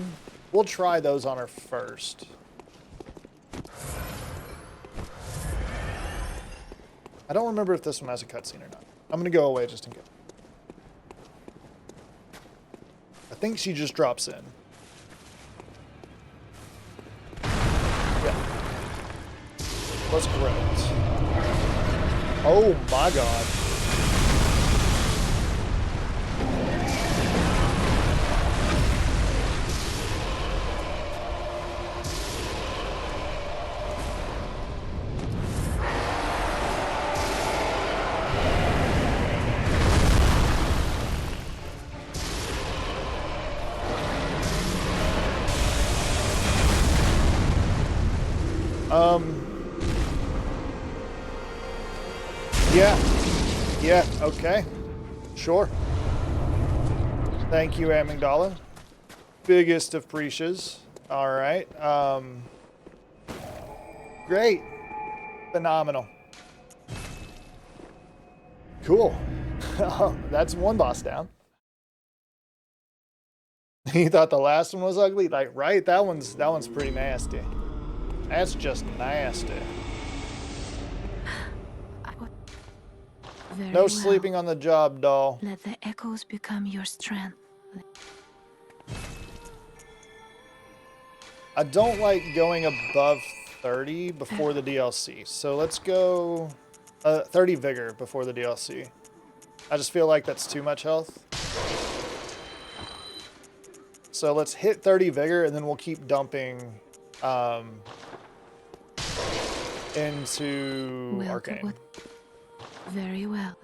We'll try those on her first. I don't remember if this one has a cutscene or not. I'm gonna go away just in case. I think she just drops in. Let's correct. Oh my god. Yeah, okay. Sure. Thank you, Amygdala. Biggest of preaches. Alright. Great. Phenomenal. Cool. That's one boss down. You thought the last one was ugly? Like, right? That one's pretty nasty. That's just nasty. Very No well. sleeping on the job, doll. Let the echoes become your strength. I don't like going above 30 before the DLC. So let's go 30 vigor before the DLC. I just feel like that's too much health. So let's hit 30 vigor and then we'll keep dumping into Welcome Arcane. with- Very well.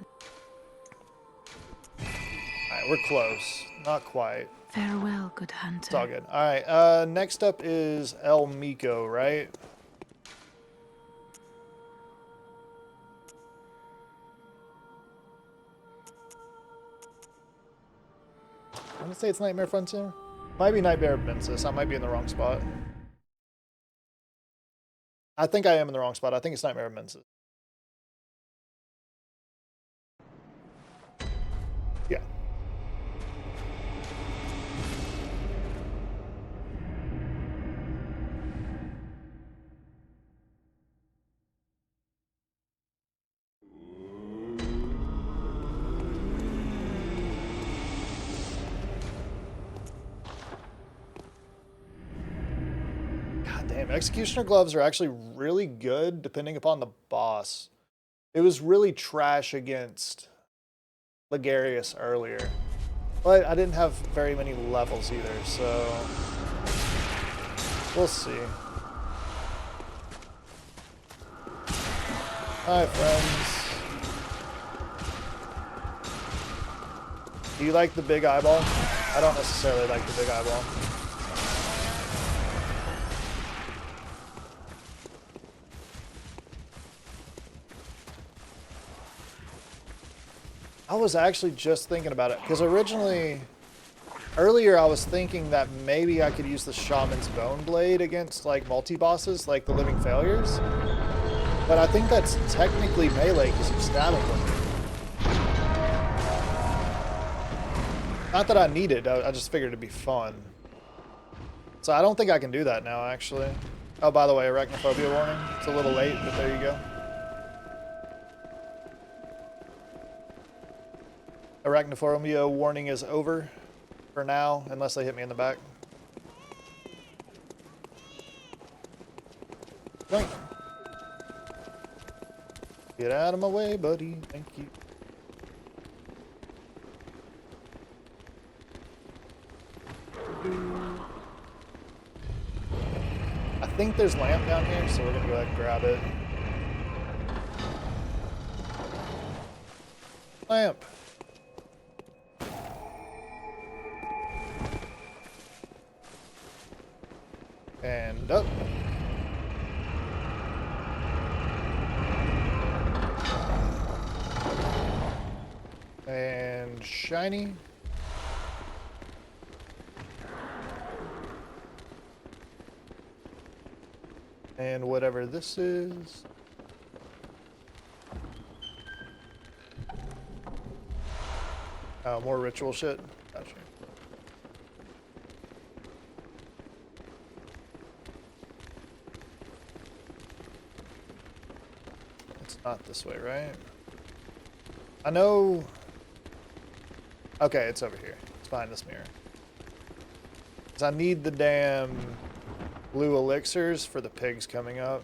Alright, we're close. Not quite. Farewell, good hunter. It's all good. Alright, next up is El Miko, right? I'm gonna say it's Nightmare Frontier. Might be Nightmare Princess. I might be in the wrong spot. I think I am in the wrong spot. I think it's Nightmare Princess. Yeah. God damn, Executioner gloves are actually really good depending upon the boss. It was really trash against Ligarius earlier. But I didn't have very many levels either, so we'll see. Hi, friends. Do you like the big eyeball? I don't necessarily like the big eyeball. I was actually just thinking about it, because earlier I was thinking that maybe I could use the Shaman's Bone Blade against like multi-bosses, like the Living Failures. But I think that's technically melee because you stab them with it. Not that I need it, I just figured it'd be fun. So I don't think I can do that now, actually. Oh, by the way, arachnophobia warning. It's a little late, but there you go. Arachnophobia warning is over for now, unless they hit me in the back. Doink. Get out of my way, buddy. Thank you. I think there's lamp down here, so we're gonna go ahead and grab it. Lamp. And up. And shiny. And whatever this is. Oh, more ritual shit. Gotcha. It's not this way, right? I know. Okay, it's over here. It's behind this mirror. 'Cause I need the damn blue elixirs for the pigs coming up.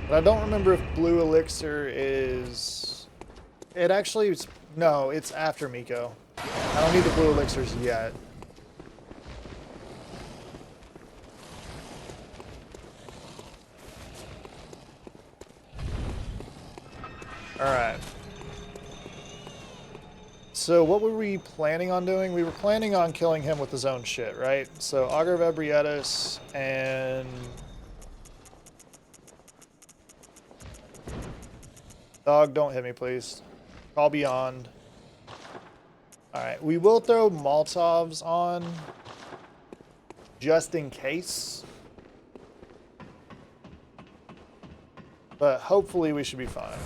But I don't remember if blue elixir is... It actually is... No, it's after Miko. I don't need the blue elixirs yet. Alright. So what were we planning on doing? We were planning on killing him with his own shit, right? So Augur of Ebrietas and... Dog, don't hit me, please. Call beyond. Alright, we will throw Molotovs on just in case. But hopefully we should be fine.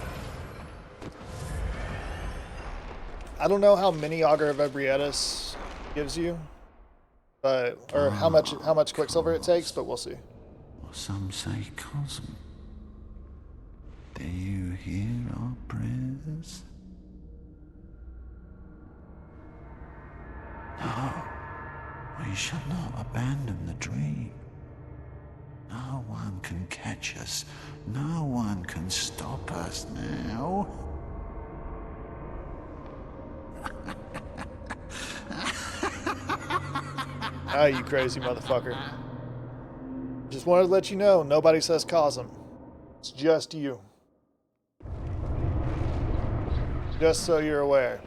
I don't know how many Augur of Ebrietas gives you, but or how much Quicksilver it takes, but we'll see. Some say cosm. Do you hear our prayers? No, we shall not abandon the dream. No one can catch us. No one can stop us now. Ah, you crazy motherfucker. Just wanted to let you know, nobody says Cosm. It's just you. Just so you're aware.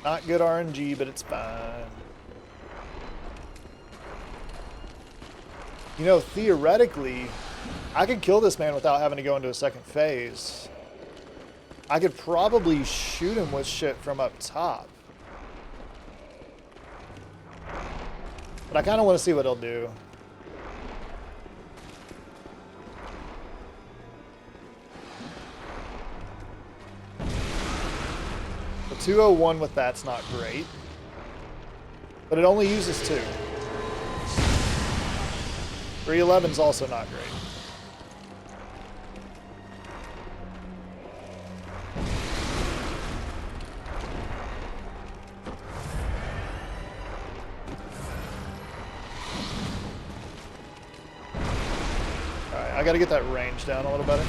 Not good RNG, but it's fine. You know, theoretically, I could kill this man without having to go into a second phase. I could probably shoot him with shit from up top. But I kind of want to see what he'll do. The 201 with that's not great. But it only uses 2. 311's also not great. I gotta get that range down a little better.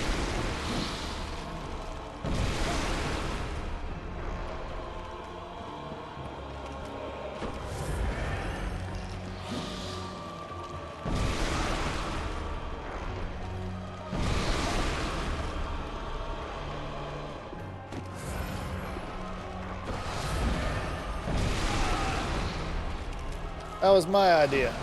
That was my idea.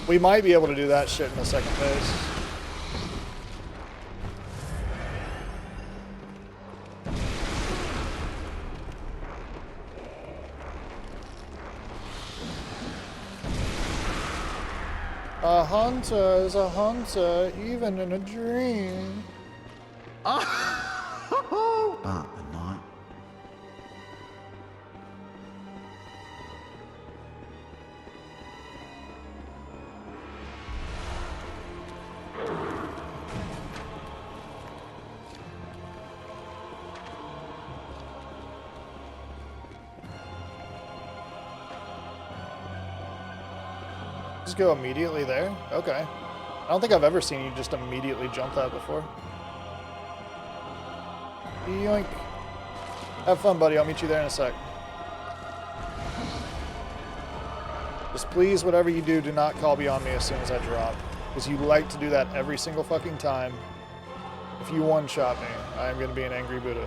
We might be able to do that shit in the second phase. A hunter is a hunter, even in a dream. But at night, Just go immediately there? Okay. I don't think I've ever seen you just immediately jump that before. Yoink. Have fun, buddy. I'll meet you there in a sec. Just please, whatever you do, do not call beyond me as soon as I drop. Because you like to do that every single fucking time. If you one-shot me, I am going to be an angry Buddha.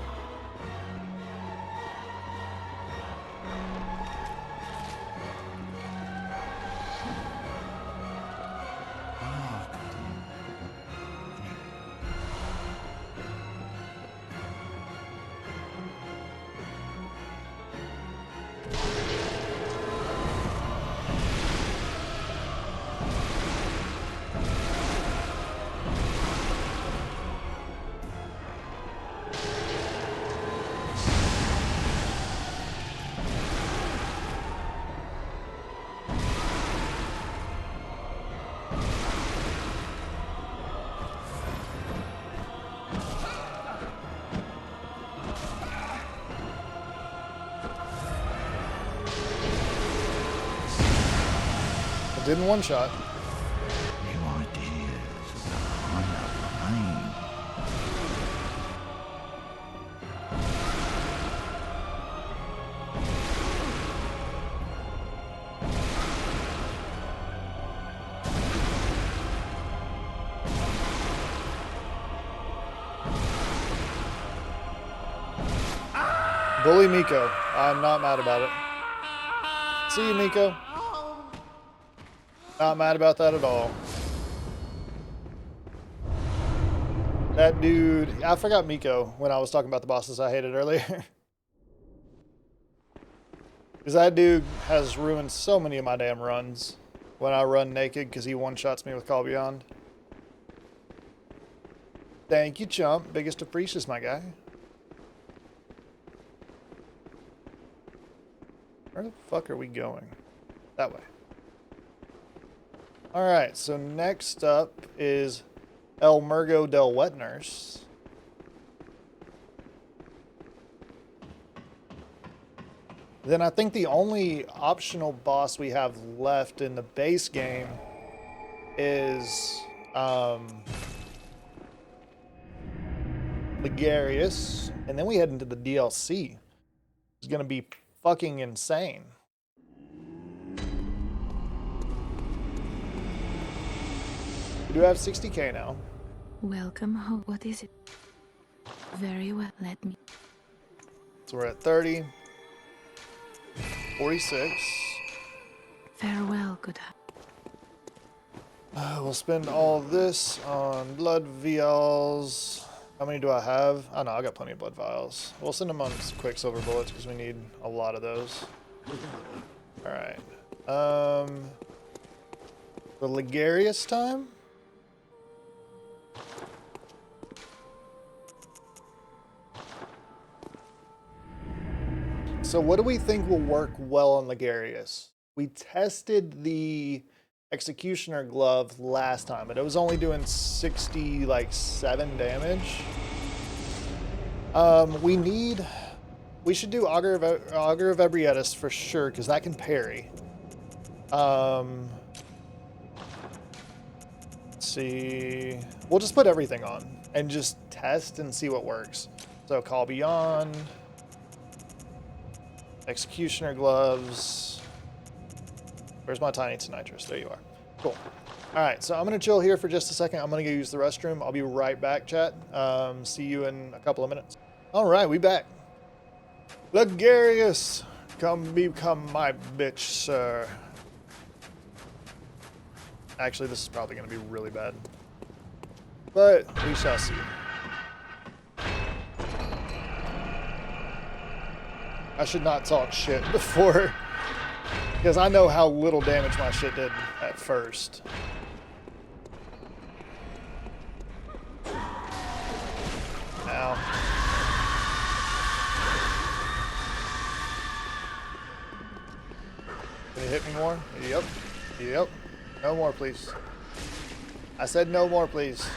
Didn't one-shot. new ideas are higher brain. Bully Miko. I'm not mad about it. See you, Miko. Not mad about that at all. That dude, I forgot Miko when I was talking about the bosses I hated earlier. Because that dude has ruined so many of my damn runs when I run naked because he one-shots me with Call Beyond. Thank you, chump. Biggest appreciates, my guy. Where the fuck are we going? That way. Alright, so next up is El Murgo del Wet Nurse. Then I think the only optional boss we have left in the base game is Ligarius, and then we head into the DLC. It's gonna be fucking insane. We do have 60k now. Welcome home. What is it? Very well, let me. So we're at 30. 46. Farewell, good. We'll spend all this on blood vials. How many do I have? Oh no, I got plenty of blood vials. We'll send them on quicksilver bullets because we need a lot of those. Alright. The Ligarius time? So what do we think will work well on Ligarius? We tested the Executioner glove last time, but it was only doing 67 damage. We should do Augur of Ebrietas for sure, because that can parry. Let's see. We'll just put everything on and just test and see what works. So Call Beyond, Executioner gloves. Where's my Tiny Nitrous? There you are. Cool. All right, so I'm going to chill here for just a second. I'm going to go use the restroom. I'll be right back, chat. See you in a couple of minutes. All right, we back. Ligarius, come become my bitch, sir. Actually, this is probably going to be really bad. But we shall see. I should not talk shit before, because I know how little damage my shit did at first. Ow. Can you hit me more? Yep. Yep. No more, please. I said no more, please.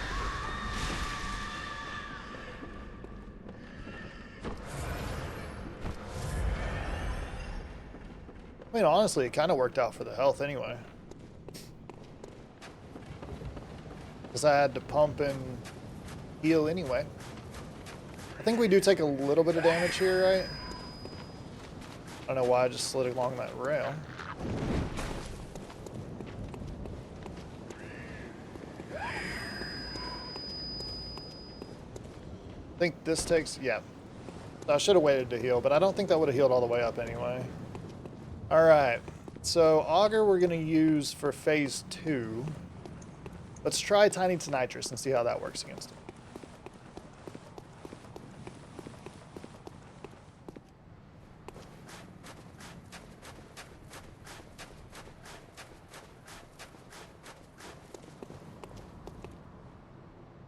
I mean, honestly, it kind of worked out for the health anyway. Because I had to pump and heal anyway. I think we do take a little bit of damage here, right? I don't know why I just slid along that rail. I think this takes, yeah. I should have waited to heal, but I don't think that would have healed all the way up anyway. All right, so Augur we're going to use for phase 2. Let's try Tiny Nitrous and see how that works against him.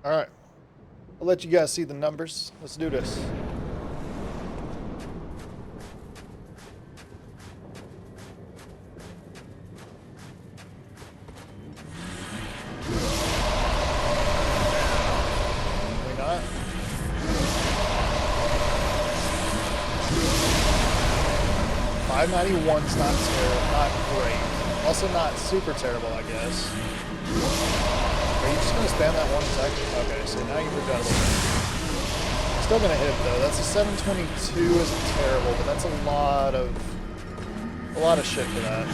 All right, I'll let you guys see the numbers. Let's do this. One's not great. Also not super terrible, I guess. Are you just gonna spam that one attack? Okay, so now you moved out a little bit. Still gonna hit though. That's a 722 isn't terrible, but that's a lot of shit for that.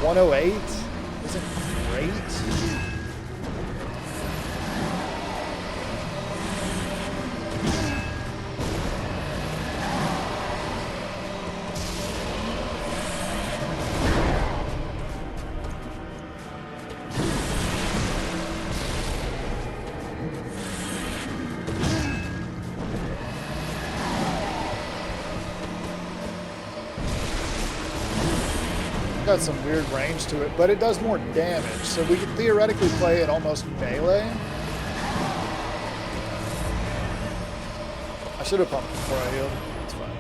108 isn't great. Got some weird range to it, but it does more damage, so we could theoretically play it almost melee. I should have pumped before I healed. It's fine.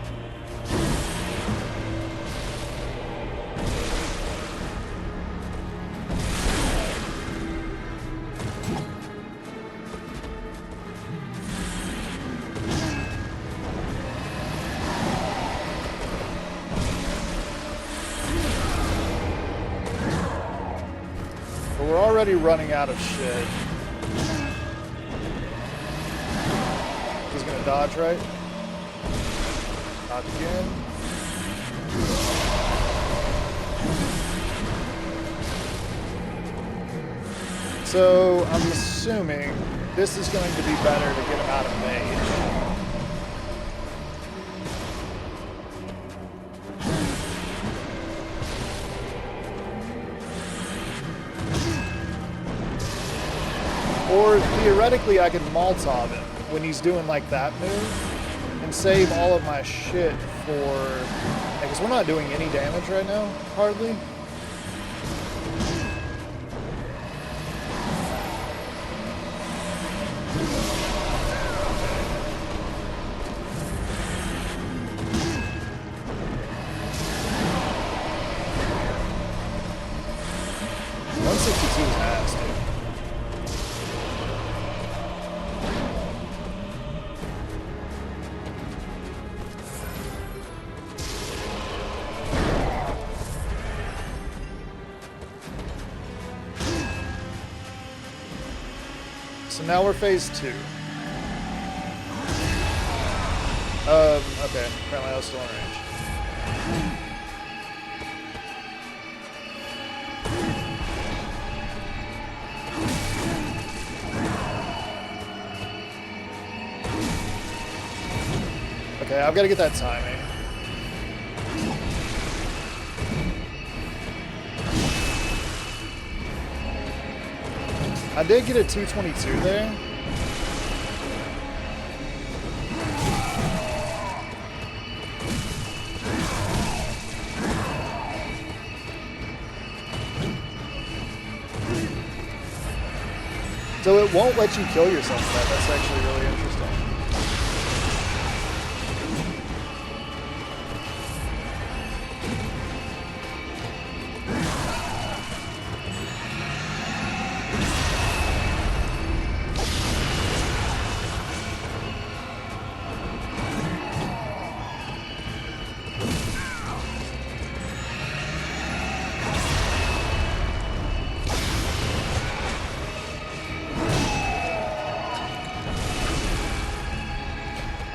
We're already running out of shit. He's gonna dodge, right? Dodge again. So I'm assuming this is going to be better to get him out of mage. Or theoretically, I could Molotov him when he's doing like that move and save all of my shit for... Because we're not doing any damage right now, hardly. So now we're phase 2. Okay. Apparently I was still in range. Okay, I've got to get that timing. I did get a 222 there. So it won't let you kill yourself with that. That's actually really interesting.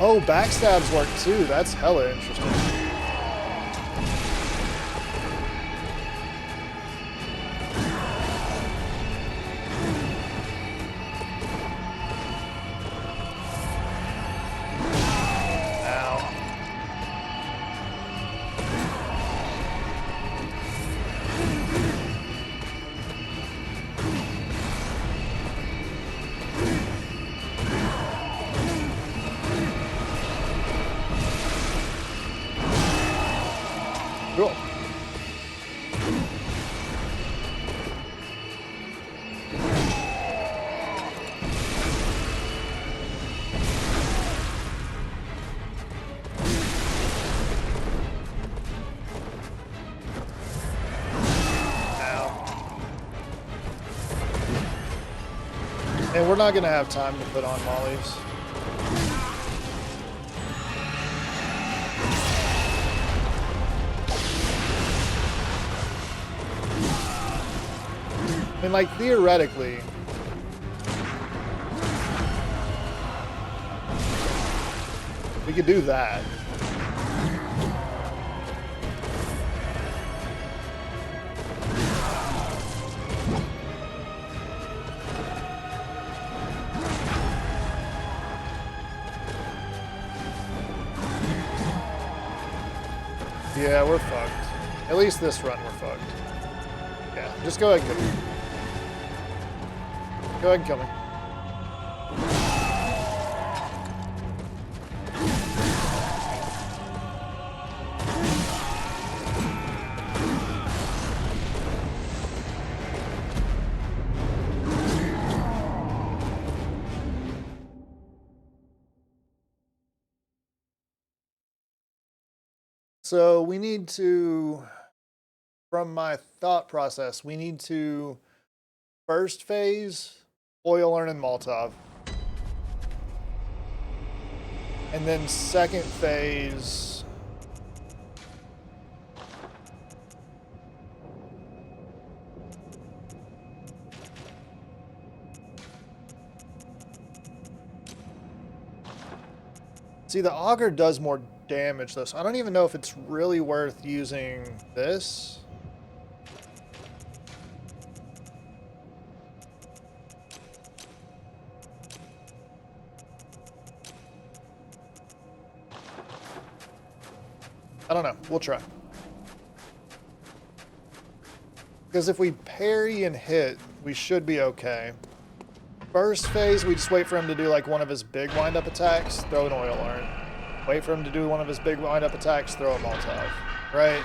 Oh, backstabs work too. That's hella interesting. Cool. And we're not going to have time to put on mollies. I mean, like, theoretically, we could do that. Yeah, we're fucked. At least this run, we're fucked. Yeah, just go ahead and kill me. Go ahead and kill me. So we need to, from my thought process, we need to first phase oil urn and Molotov. And then second phase see, the auger does more damage though, so I don't even know if it's really worth using this. I don't know. We'll try. Because if we parry and hit, we should be okay. First phase, we just wait for him to do like one of his big wind-up attacks, throw an oil urn. Wait for him to do one of his big wind-up attacks, throw a Molotov. Right?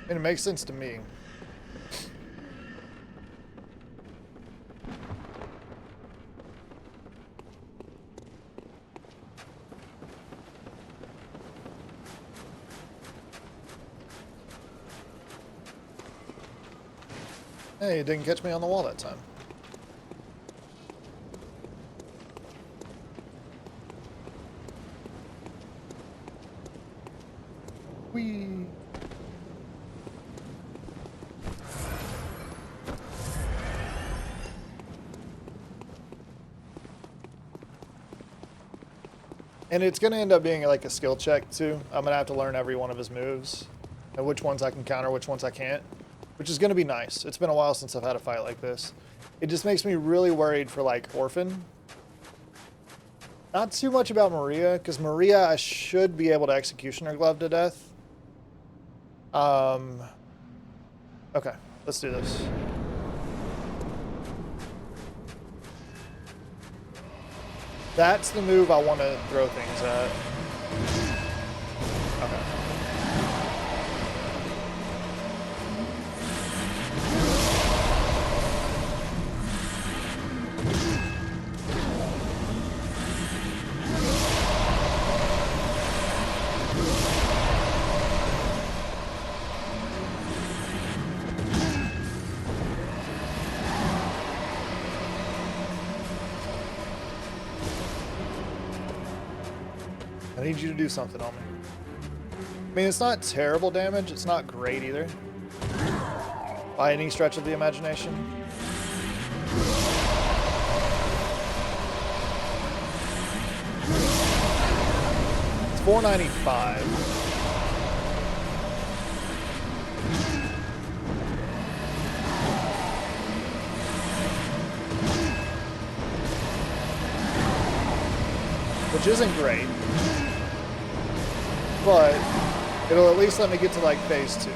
And it makes sense to me. Hey, it didn't catch me on the wall that time. Whee! And it's going to end up being like a skill check too. I'm going to have to learn every one of his moves and which ones I can counter, which ones I can't, which is going to be nice. It's been a while since I've had a fight like this. It just makes me really worried for like Orphan. Not too much about Maria, because Maria I should be able to Executioner Glove to death. Okay, let's do this. That's the move I want to throw things at. Okay. I need you to do something on me. I mean, it's not terrible damage. It's not great either. By any stretch of the imagination. It's 495. Which isn't great. But it'll at least let me get to like phase 2.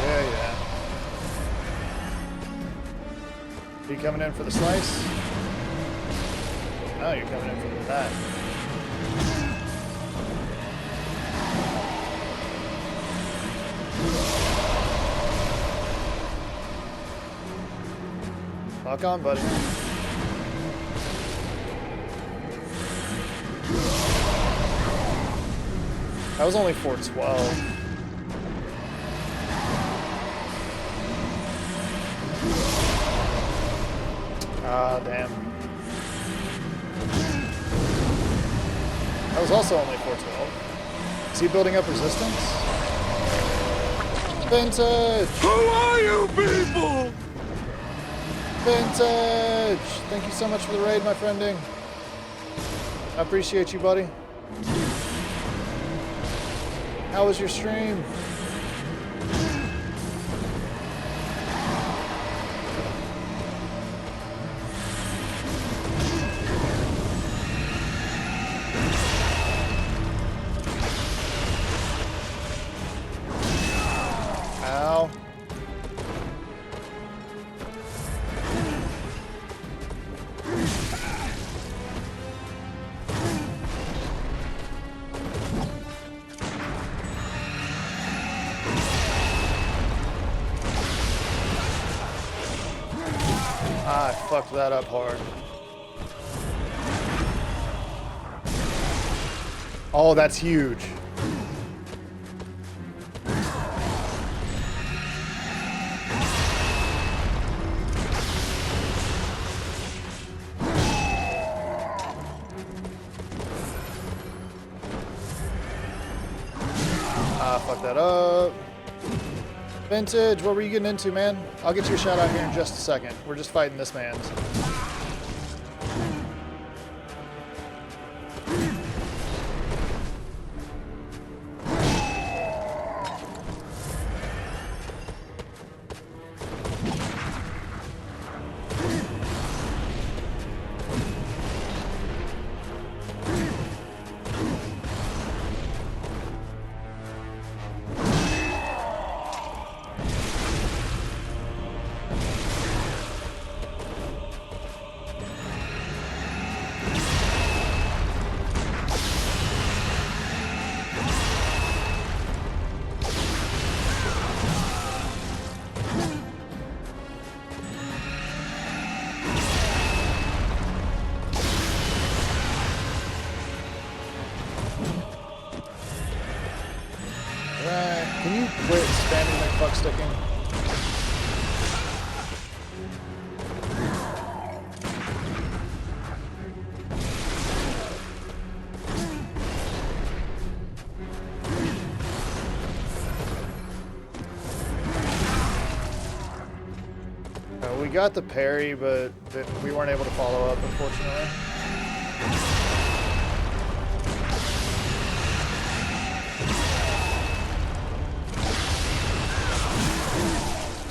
Yeah. You coming in for the slice? Oh, you're coming in for that. Lock on, buddy. That was only 412. Ah, damn. That was also only 412. Is he building up resistance? Vintage! Who are you people? Vintage! Thank you so much for the raid, my friending. I appreciate you, buddy. How was your stream? Ow. I fucked that up hard. Oh, that's huge. Fuck that up. Vintage, what were you getting into, man? I'll get you a shout out here in just a second. We're just fighting this man. Quit spamming that fuck sticking. We got the parry, but we weren't able to follow up, unfortunately.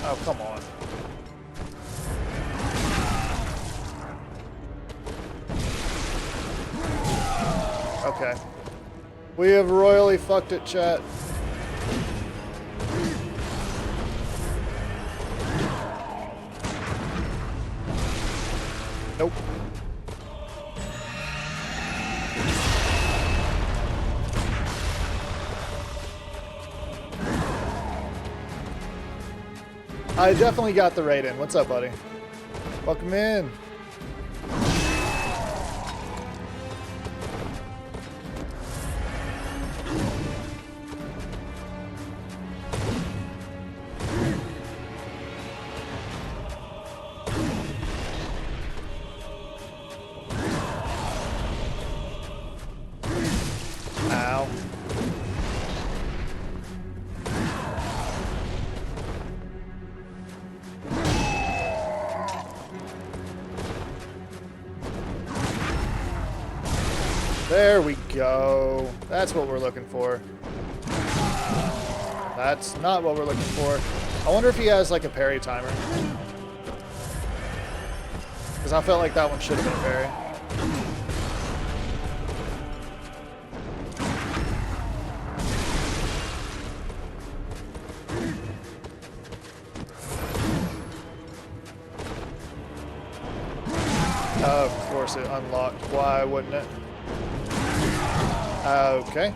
Oh, come on. Okay. We have royally fucked it, chat. Nope. I definitely got the raid in. What's up, buddy? Welcome in. Ow. There we go. That's what we're looking for. That's not what we're looking for. I wonder if he has like a parry timer. Because I felt like that one should have been a parry. Of course it unlocked. Why wouldn't it? Okay.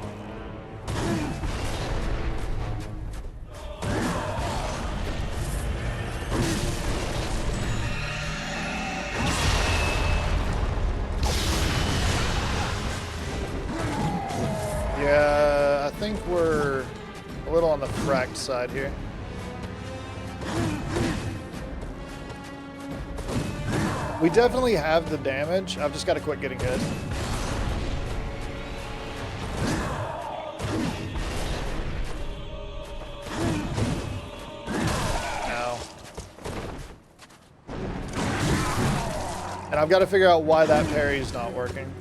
Yeah, I think we're a little on the fracked side here. We definitely have the damage. I've just got to quit getting hit. Ow. And I've got to figure out why that parry's not working.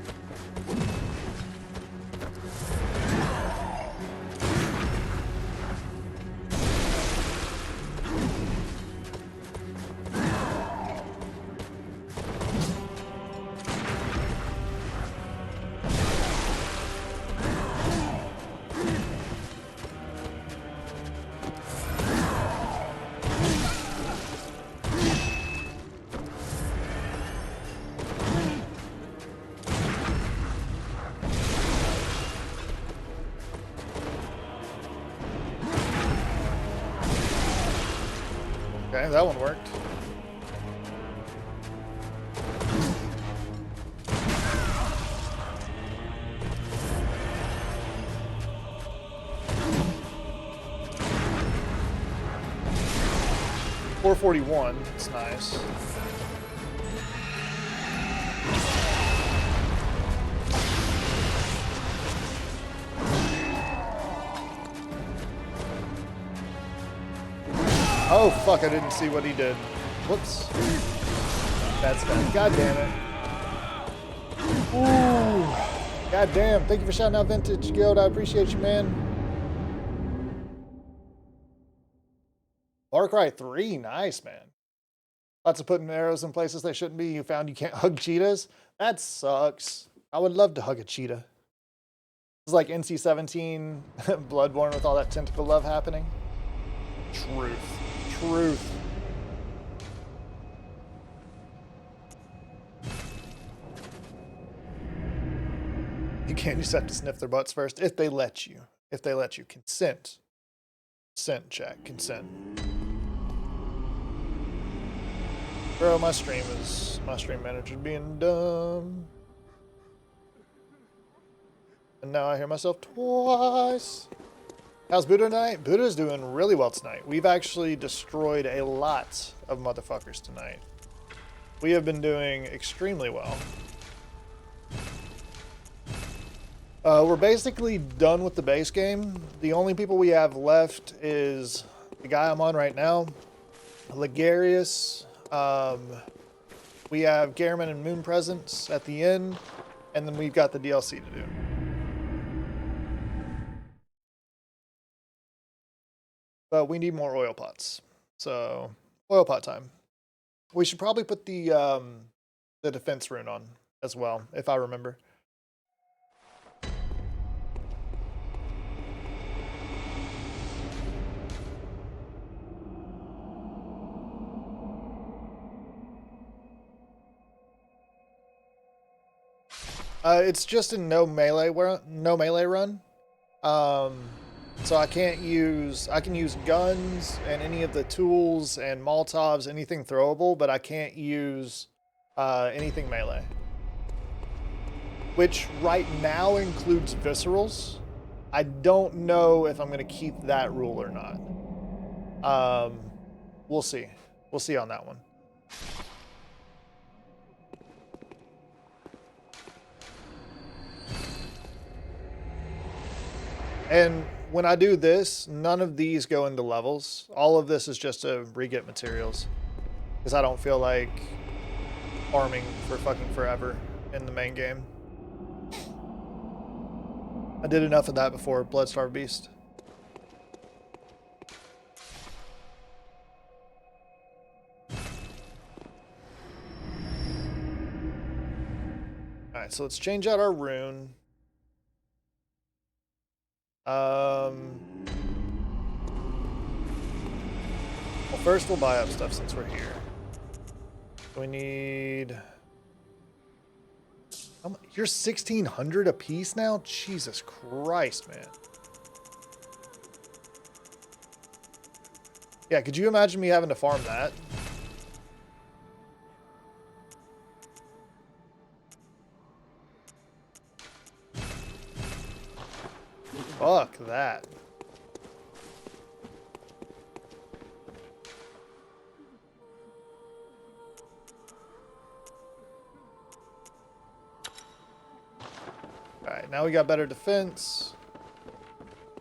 Okay, that one worked. $441, it's nice. Oh fuck, I didn't see what he did. Whoops. That's bad. God damn it. Ooh. God damn. Thank you for shouting out Vintage Guild. I appreciate you, man. Far Cry 3, nice, man. Lots of putting arrows in places they shouldn't be. You found you can't hug cheetahs? That sucks. I would love to hug a cheetah. It's like NC-17 Bloodborne with all that tentacle love happening. Truth. Truth. You can't just have to sniff their butts first. If they let you. If they let you. Consent. Consent, chat. Consent. Bro, my stream manager being dumb. And now I hear myself twice. How's Buddha tonight? Buddha's doing really well tonight. We've actually destroyed a lot of motherfuckers tonight. We have been doing extremely well. We're basically done with the base game. The only people we have left is the guy I'm on right now, Ligarius. We have Garamon and Moon Presence at the end, and then we've got the DLC to do. But we need more oil pots. So, oil pot time. We should probably put the defense rune on as well, if I remember. It's just a no melee run. So I can use guns and any of the tools and Molotovs, anything throwable, but I can't use anything melee. Which right now includes viscerals. I don't know if I'm going to keep that rule or not. We'll see. We'll see on that one. And when I do this, none of these go into levels. All of this is just to re-get materials. Because I don't feel like farming for fucking forever in the main game. I did enough of that before Bloodstarved Beast. Alright, so let's change out our rune. Well, first we'll buy up stuff since we're here. We need... You're 1,600 a piece now? Jesus Christ, man. Yeah, could you imagine me having to farm that? Fuck that. Alright, now we got better defense.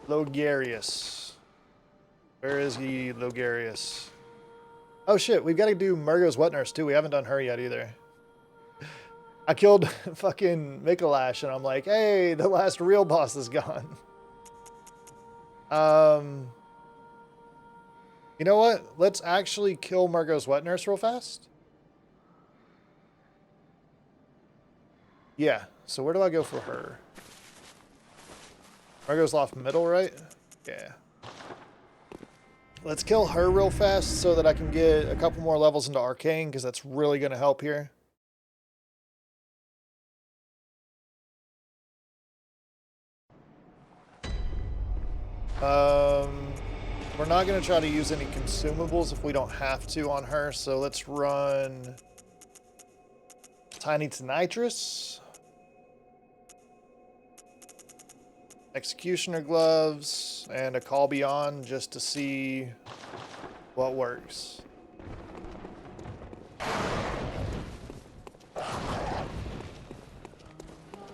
Logarius. Where is he, Logarius? Oh shit, we've got to do Murgo's Wet Nurse too. We haven't done her yet either. I killed fucking Mikolash and I'm like, hey, the last real boss is gone. You know what? Let's actually kill Murgo's Wet Nurse real fast. Yeah, so where do I go for her? Murgo's Loft middle, right? Yeah. Let's kill her real fast so that I can get a couple more levels into Arcane, because that's really going to help here. We're not going to try to use any consumables if we don't have to on her, so let's run Tiny to Nitrous, Executioner Gloves, and a Call Beyond just to see what works.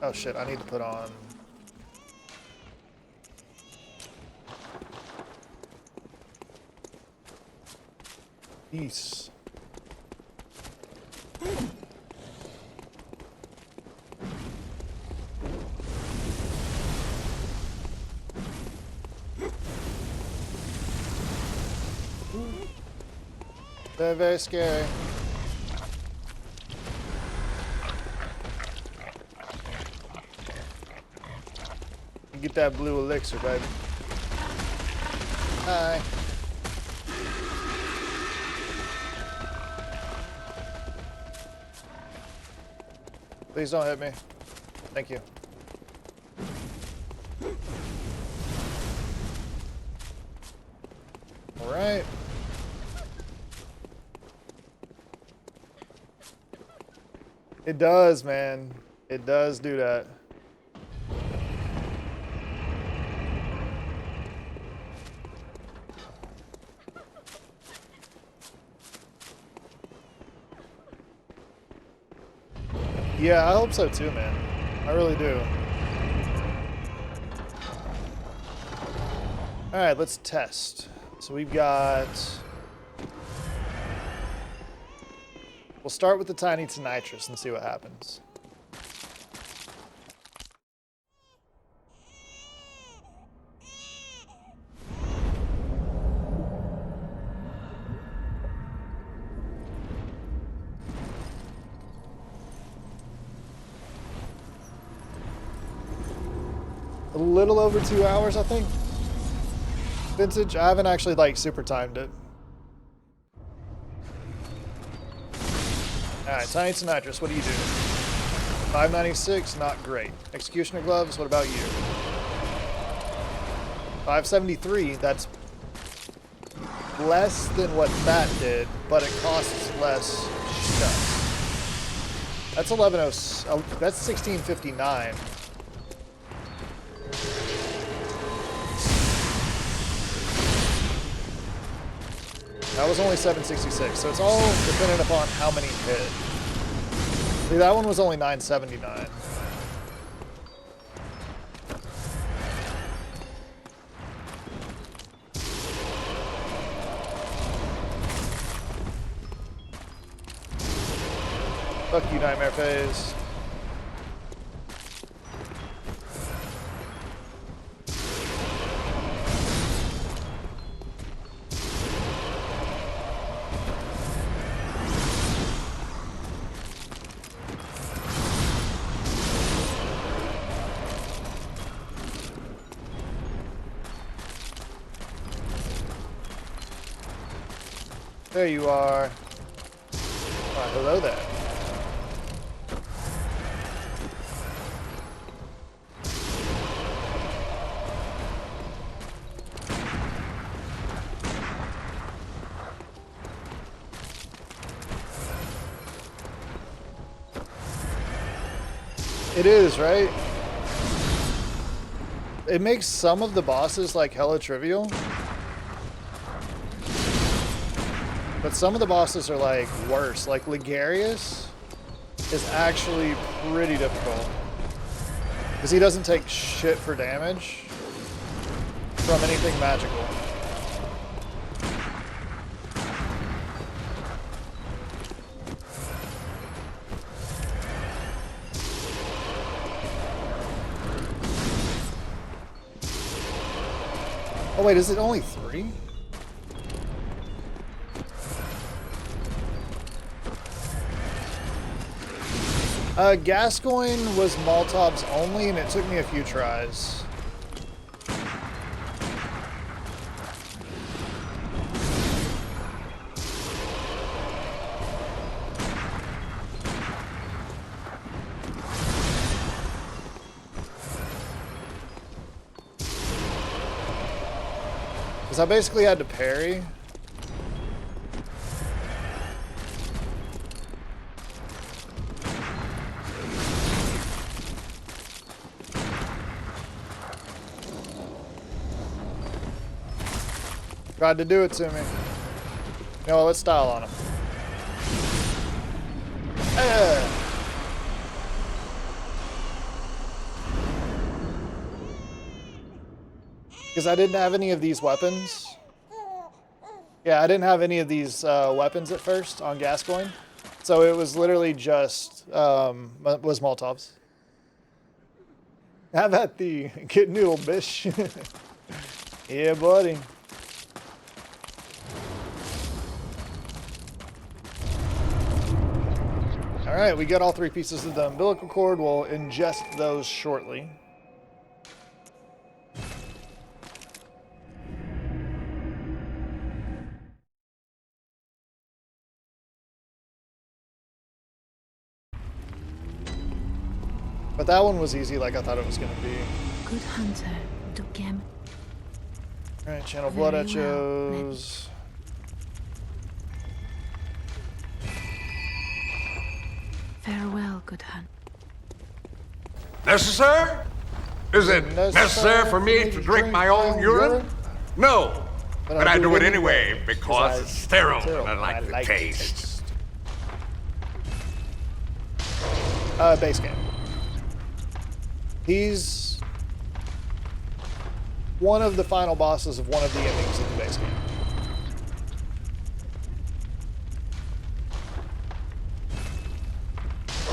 Oh shit, I need to put on... Peace. Very, very scary. Get that blue elixir, baby. Hi. Please don't hit me. Thank you. All right. It does, man. It does do that. Yeah, I hope so too, man. I really do. Alright, let's test. So we've got... We'll start with the tiny to nitrous and see what happens. A little over 2 hours, I think. Vintage, I haven't actually like super timed it. Alright, tiny to nitrous, what do you do? 596, not great. Executioner gloves, what about you? 573, that's less than what that did, but it costs less stuff. That's 1106, that's 1659. That was only 766, so it's all dependent upon how many hit. See, that one was only 979. Fuck you, Nightmare Phase. There you are. Why, hello there. It is, right? It makes some of the bosses like hella trivial. But some of the bosses are like worse. Like Ligarius is actually pretty difficult. Because he doesn't take shit for damage from anything magical. Oh wait, is it only 3? Gascoigne was Moltov's only, and it took me a few tries. Because I basically had to parry. Tried to do it to me. You know what, let's style on him. Because I didn't have any of these weapons. Yeah, I didn't have any of these weapons at first on Gascoigne. So it was literally just, was Molotovs. How about the kid noodle, bish? Yeah, buddy. Alright, we got all 3 pieces of the umbilical cord. We'll ingest those shortly. But that one was easy like I thought it was going to be. Good hunter, Dukem. Alright, channel blood echoes. Farewell, good hunt. Necessary? Is it necessary for me to drink my own urine? No. But I do it anyway because it's sterile and I like the taste. Base game. He's one of the final bosses of one of the endings in the base game.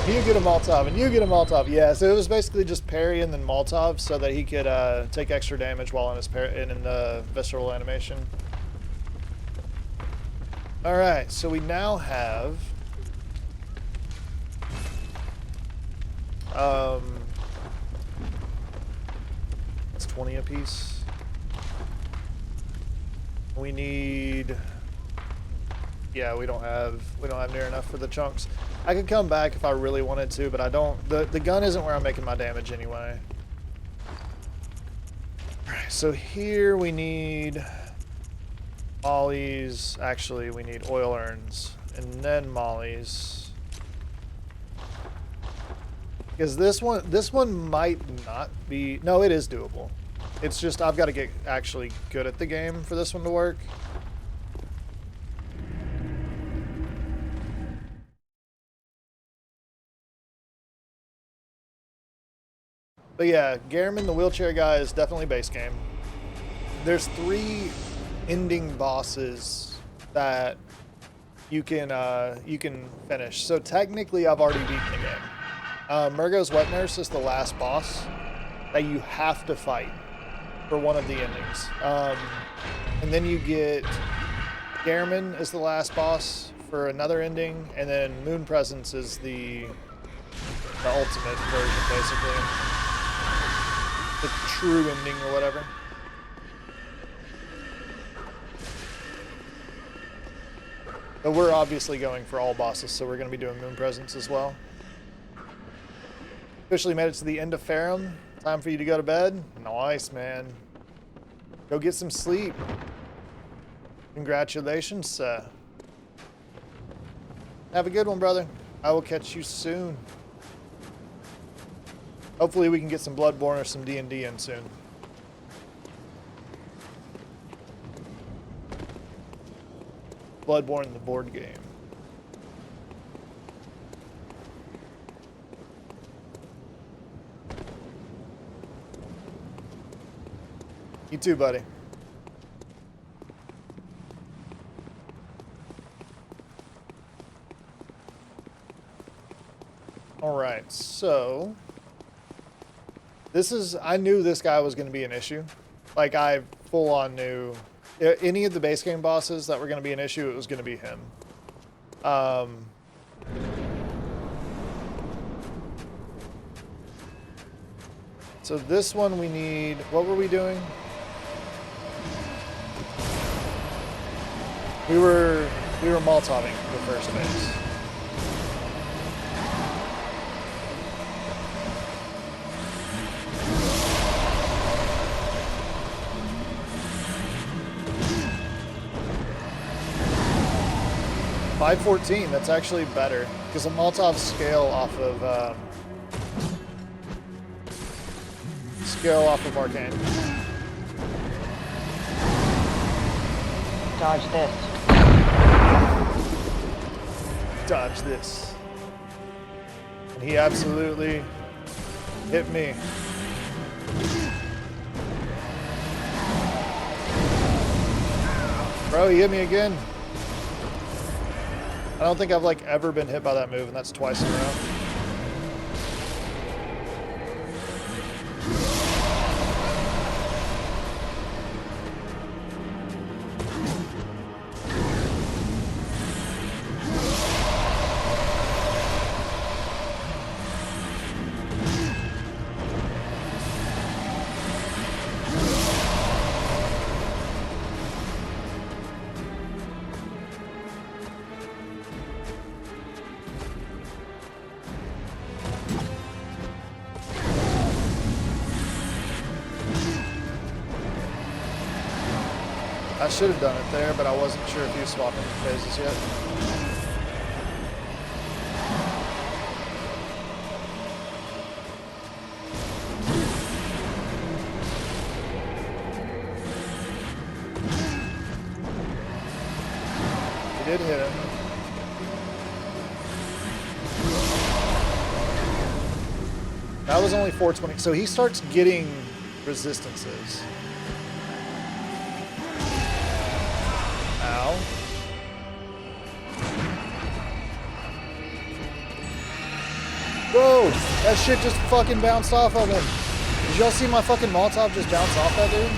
You get a Molotov, and you get a Molotov. Yeah, so it was basically just parry and then Molotov so that he could take extra damage while in his in the visceral animation. Alright, so we now have... it's 20 apiece. We need... yeah, we don't have near enough for the chunks. I could come back if I really wanted to, but I don't. The gun isn't where I'm making my damage anyway. Alright, so here we need mollies. Actually, we need oil urns and then mollies. Because this one might not be. No, it is doable. It's just I've got to get actually good at the game for this one to work. But yeah, Gehrman, the wheelchair guy, is definitely base game. There's 3 ending bosses that you can finish. So technically, I've already beaten the game. Murgo's Wet Nurse is the last boss that you have to fight for one of the endings. And then you get Gehrman is the last boss for another ending, and then Moon Presence is the ultimate version, basically. The true ending or whatever. But we're obviously going for all bosses, so we're going to be doing Moon Presence as well. Officially made it to the end of Farum. Time for you to go to bed. Nice, man. Go get some sleep. Congratulations. Have a good one, brother. I will catch you soon. Hopefully we can get some Bloodborne or some D&D in soon. Bloodborne, the board game. You too, buddy. All right, so... I knew this guy was going to be an issue. Like, I full-on knew any of the base game bosses that were going to be an issue, it was going to be him. So this one we need... what were we doing? We were Molotoving the first phase. .514, that's actually better, because the Molotovs scale off of Arcane. Dodge this. Dodge this. And he absolutely hit me. Bro, he hit me again. I don't think I've like ever been hit by that move, and that's twice in a row. I should have done it there, but I wasn't sure if he was swapping the phases yet. He did hit him. That was only 420. So he starts getting resistances. Ow. Bro, that shit just fucking bounced off of him. Did y'all see my fucking Molotov just bounce off that dude?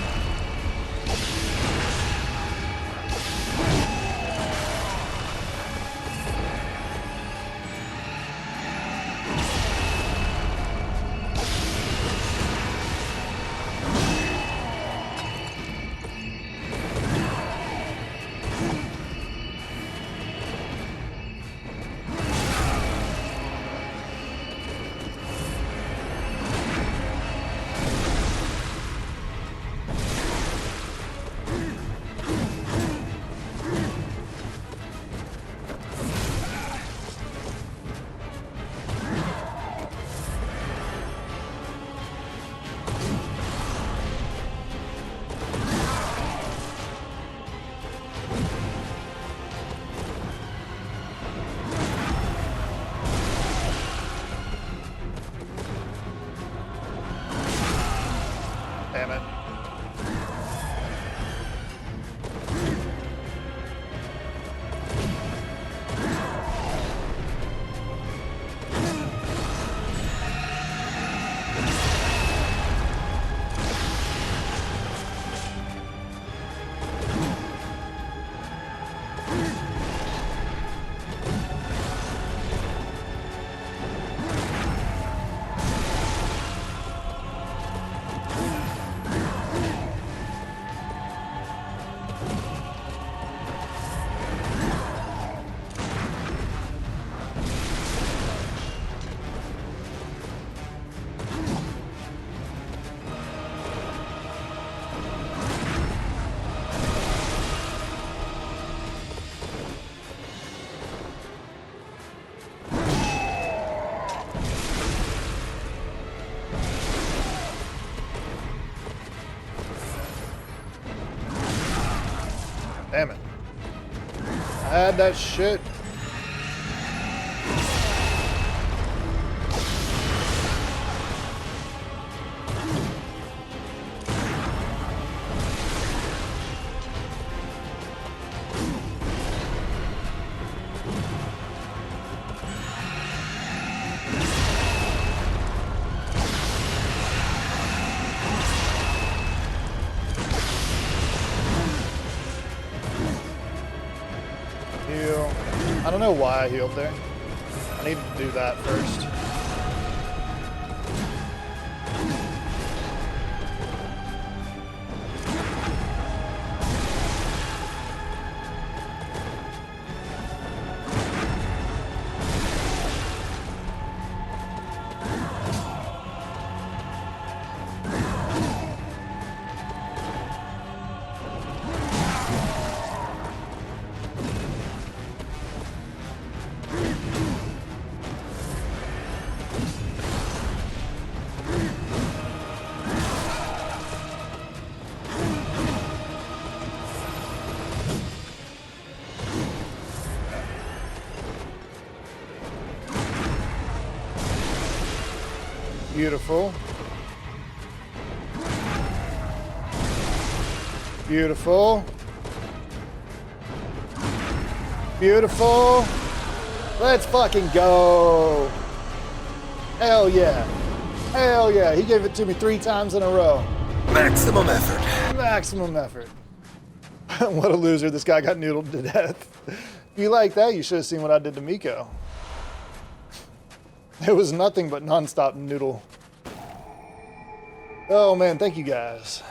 Damn it. Damn it. I had that shit. Heal. I don't know why I healed there. I need to do that first. Beautiful. Beautiful. Beautiful. Let's fucking go. Hell yeah. Hell yeah. He gave it to me 3 times in a row. Maximum effort. Maximum effort. What a loser. This guy got noodled to death. If you like that, you should have seen what I did to Miko. It was nothing but non-stop noodle. Oh man, thank you guys.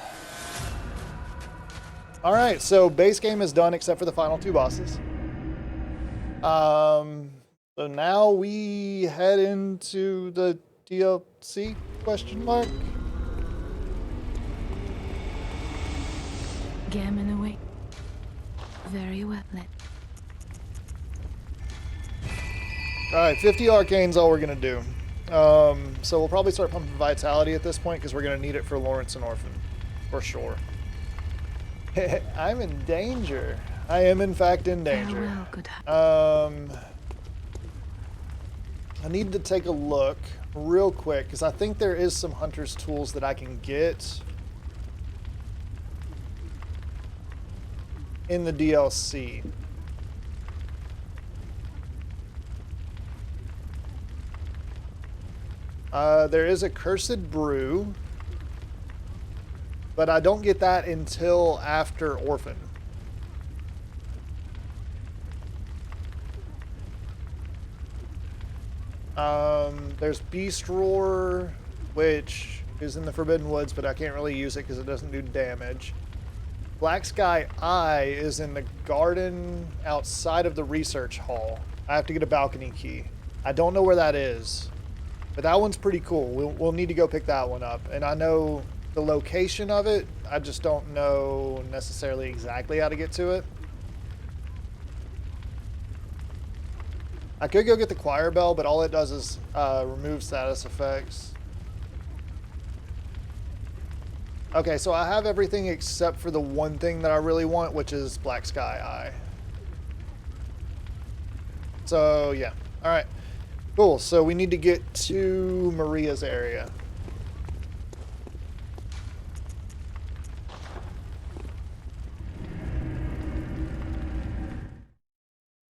All right, so base game is done except for the final 2 bosses. So now we head into the DLC question mark. Gammon away. Very well. All right, 50 arcane's all we're gonna do. So we'll probably start pumping vitality at this point because we're gonna need it for Lawrence and Orphan, for sure. I'm in danger. I am in fact in danger. Farewell, good. I need to take a look real quick because I think there is some hunter's tools that I can get in the DLC. There is a cursed brew, but I don't get that until after Orphan. There's Beast Roar, which is in the Forbidden Woods, but I can't really use it because it doesn't do damage. Black Sky Eye is in the garden outside of the research hall. I have to get a balcony key. I don't know where that is, but that one's pretty cool. We'll need to go pick that one up. And I know the location of it. I just don't know necessarily exactly how to get to it. I could go get the choir bell, but all it does is remove status effects. Okay, so I have everything except for the one thing that I really want, which is Black Sky Eye. So, yeah. All right. Cool. So we need to get to Maria's area.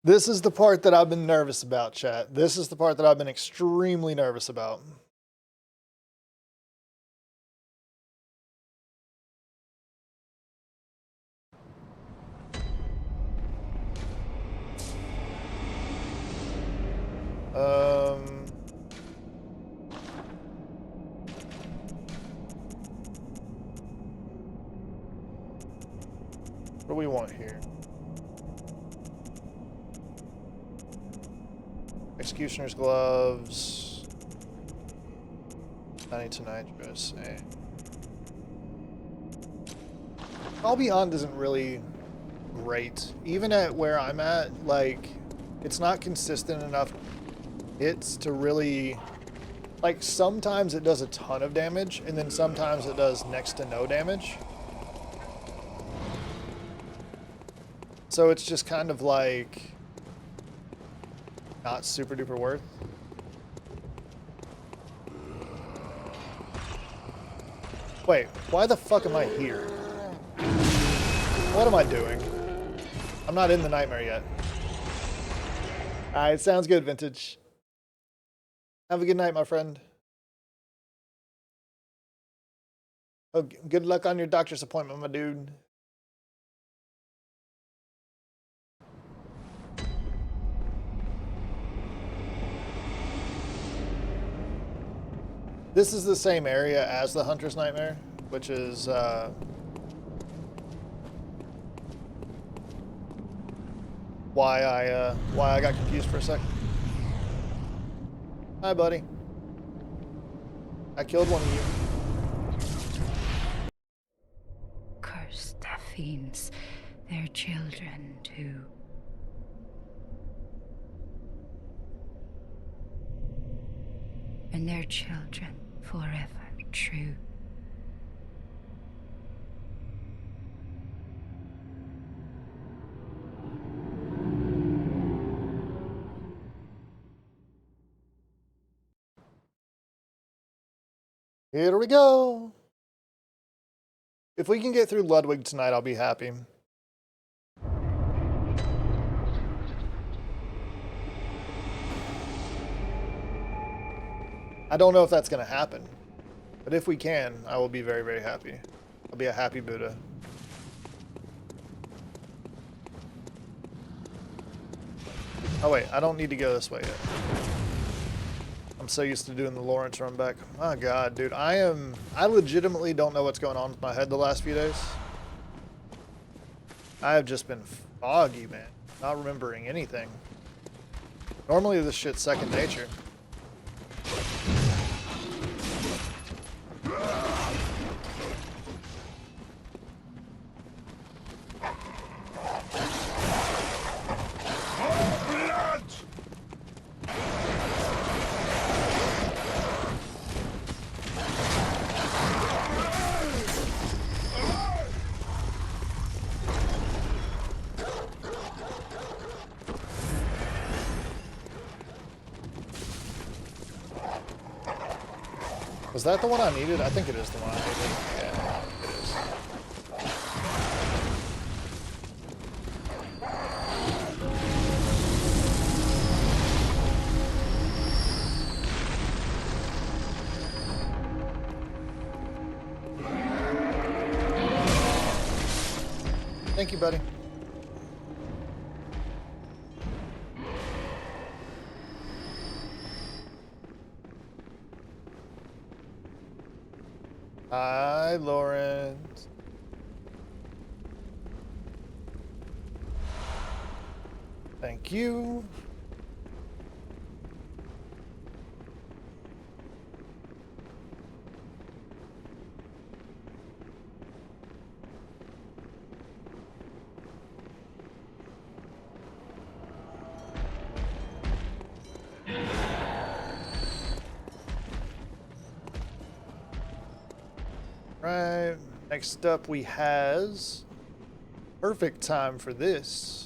This is the part that I've been nervous about, chat. This is the part that I've been extremely nervous about. What do we want here? Executioner's gloves. 92 nitrous. All Beyond isn't really great. Even at where I'm at, like, it's not consistent enough hits to really, like, sometimes it does a ton of damage, and then sometimes it does next to no damage. So it's just kind of like not super duper worth. Wait, why the fuck am I here? What am I doing? I'm not in the nightmare yet. Alright, sounds good, Vintage. Have a good night, my friend. Oh, good luck on your doctor's appointment, my dude. This is the same area as the Hunter's Nightmare, which is why I got confused for a second. Hi, buddy. I killed one of you. Curse the fiends, their children too. And their children forever true. Here we go. If we can get through Ludwig tonight, I'll be happy. I don't know if that's going to happen, but if we can, I will be very, very happy. I'll be a happy Buddha. Oh wait, I don't need to go this way yet. I'm so used to doing the Lawrence run back. My God, dude, I legitimately don't know what's going on with my head the last few days. I have just been foggy, man. Not remembering anything. Normally this shit's second nature. Was that the one I needed? I think it is the one I needed. Yeah, it is. Thank you, buddy. Hi, Lawrence. Thank you. Right, next up we has perfect time for this.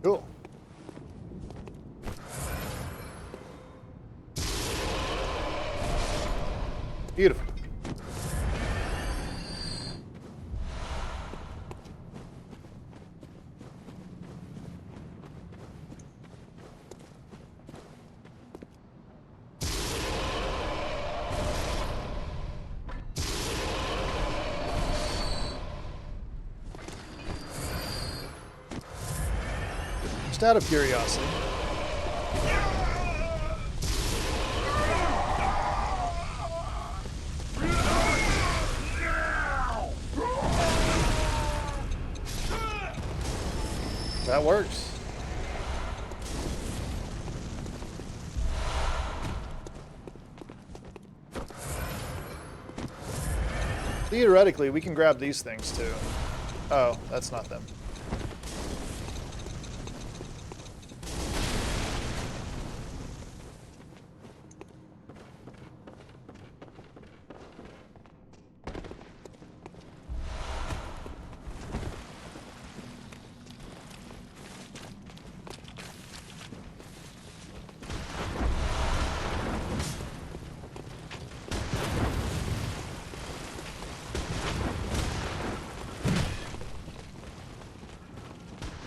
Cool. Beautiful. Just out of curiosity. That works. Theoretically, we can grab these things too. Oh, that's not them.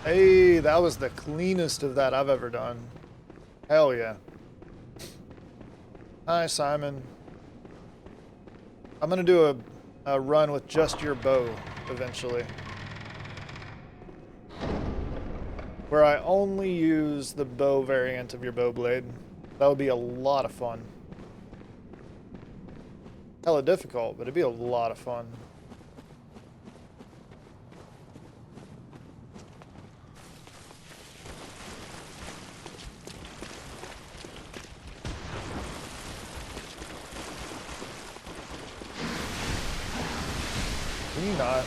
Hey, that was the cleanest of that I've ever done. Hell yeah. Hi, Simon. I'm gonna do a run with just your bow eventually. Where I only use the bow variant of your bow blade. That would be a lot of fun. Hella difficult, but it'd be a lot of fun. Can you not?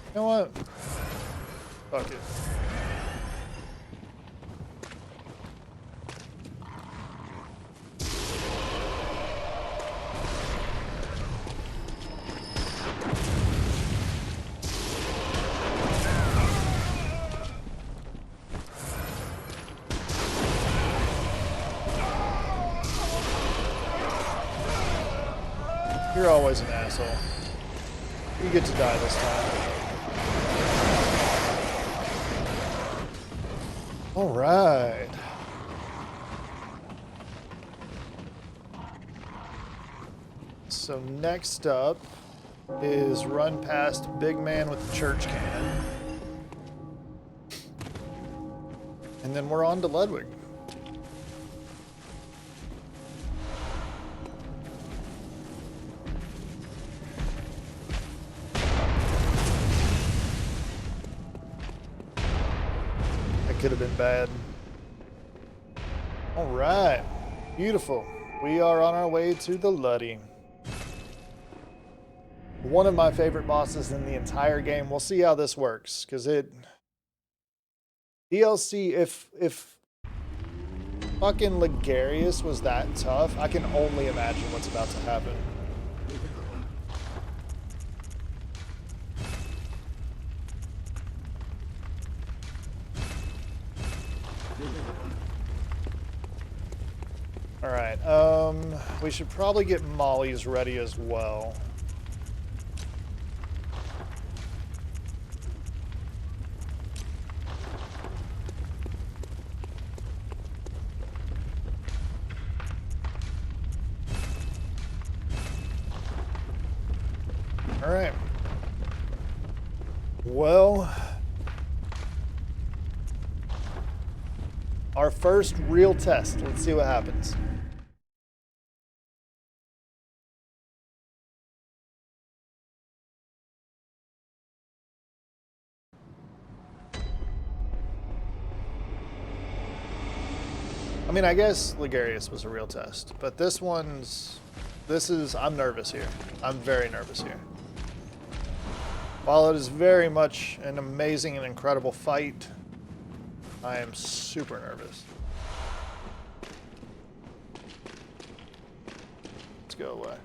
You know what? Fuck it. You're always an asshole. You get to die this time. All right. So next up is run past Big Man with the church cannon. And then we're on to Ludwig. That could have been bad. All right. Beautiful. We are on our way to the Luddy. One of my favorite bosses in the entire game. We'll see how this works, because it... DLC, if fucking Ligarius was that tough, I can only imagine what's about to happen. Alright, we should probably get Molly's ready as well. Alright. Well, our first real test. Let's see what happens. I mean, I guess Ligarius was a real test, but I'm nervous here. I'm very nervous here. While it is very much an amazing and incredible fight, I am super nervous. Let's go away.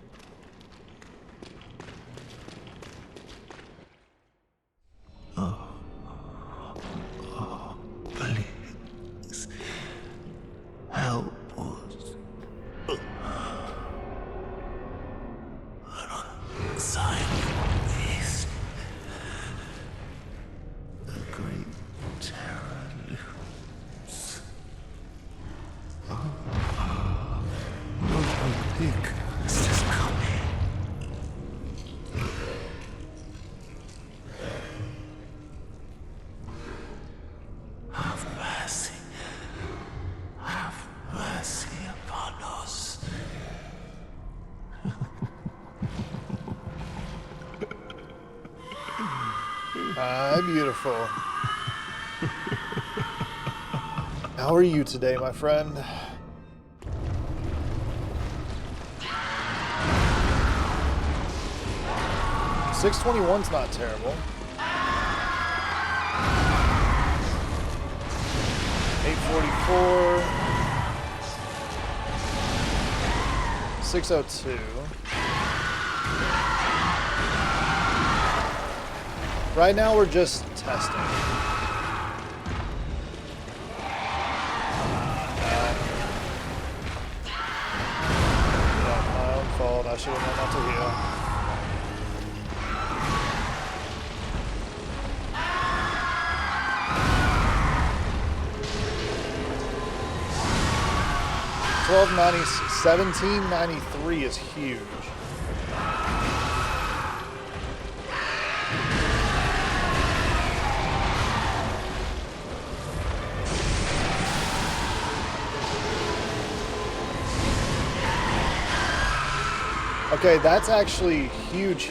Please help us. Alongside this, the great terror looms. I think this is coming. Have mercy. Have mercy upon us. Hi, beautiful. How are you today, my friend? $621's not terrible. 844. 602. Right now we're just testing. Yeah, my own fault. I should have known not to heal. $1793 is huge. Okay, that's actually huge.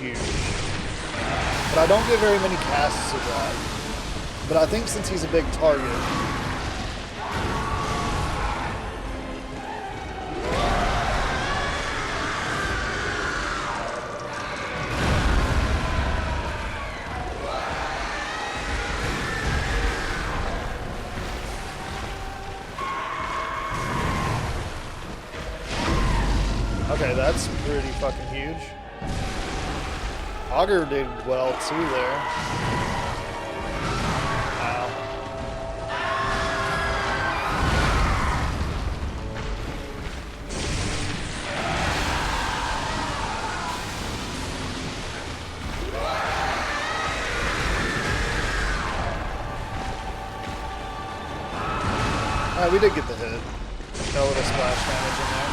But I don't get very many casts of that. But I think since he's a big target... Okay, that's pretty fucking huge. Augur did well too there. Wow. Alright, we did get the hit. Got a little splash damage in there.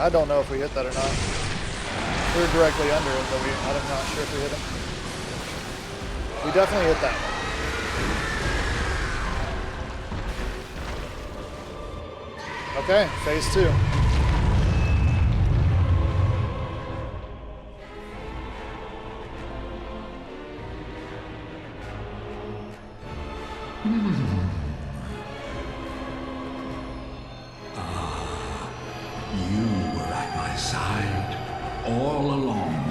I don't know if we hit that or not. We were directly under him, but I'm not sure if we hit him. We definitely hit that one. Okay, phase 2. You were at my side all along.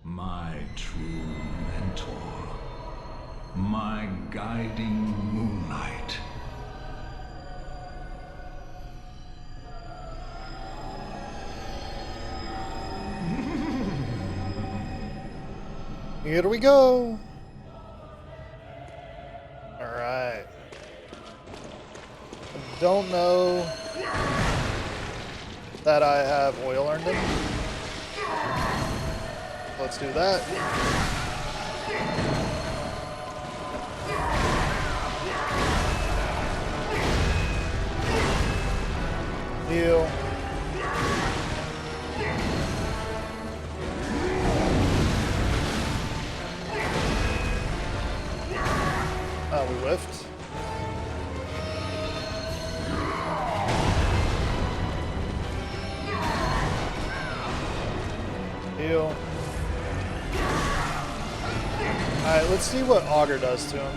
My true mentor. My guiding moonlight. Here we go. All right. I don't know that I have oil earned in. Let's do that. Heal. Oh, we whiffed. Heal. Alright, let's see what Augur does to him.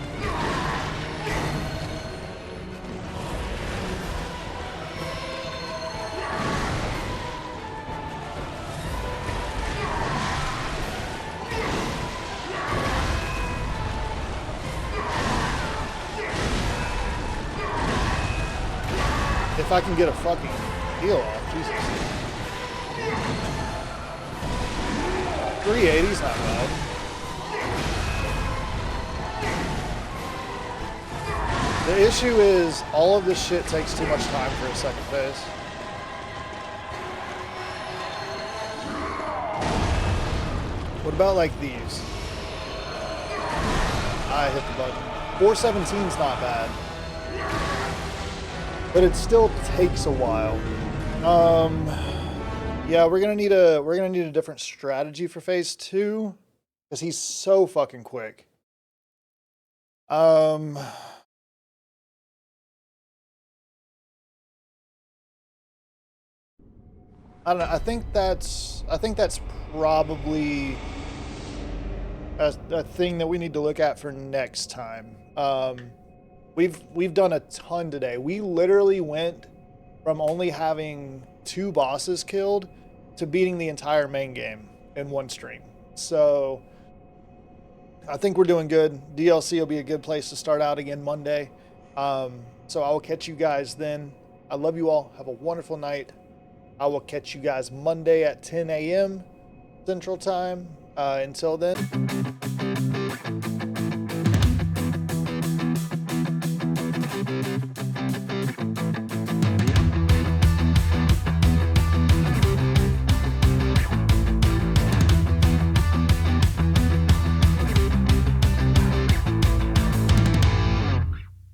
If I can get a fucking heal off, Jesus. 380's not bad. The issue is all of this shit takes too much time for a second phase. What about like these? I hit the button. 417's not bad. But it still takes a while. Yeah, we're gonna need a different strategy for phase 2 because he's so fucking quick. I don't know. I think that's probably a thing that we need to look at for next time. We've done a ton today. We literally went from only having 2 bosses killed to beating the entire main game in one stream. So I think we're doing good. DLC will be a good place to start out again Monday. So I will catch you guys then. I love you all. Have a wonderful night. I will catch you guys Monday at 10 a.m. Central Time. Until then.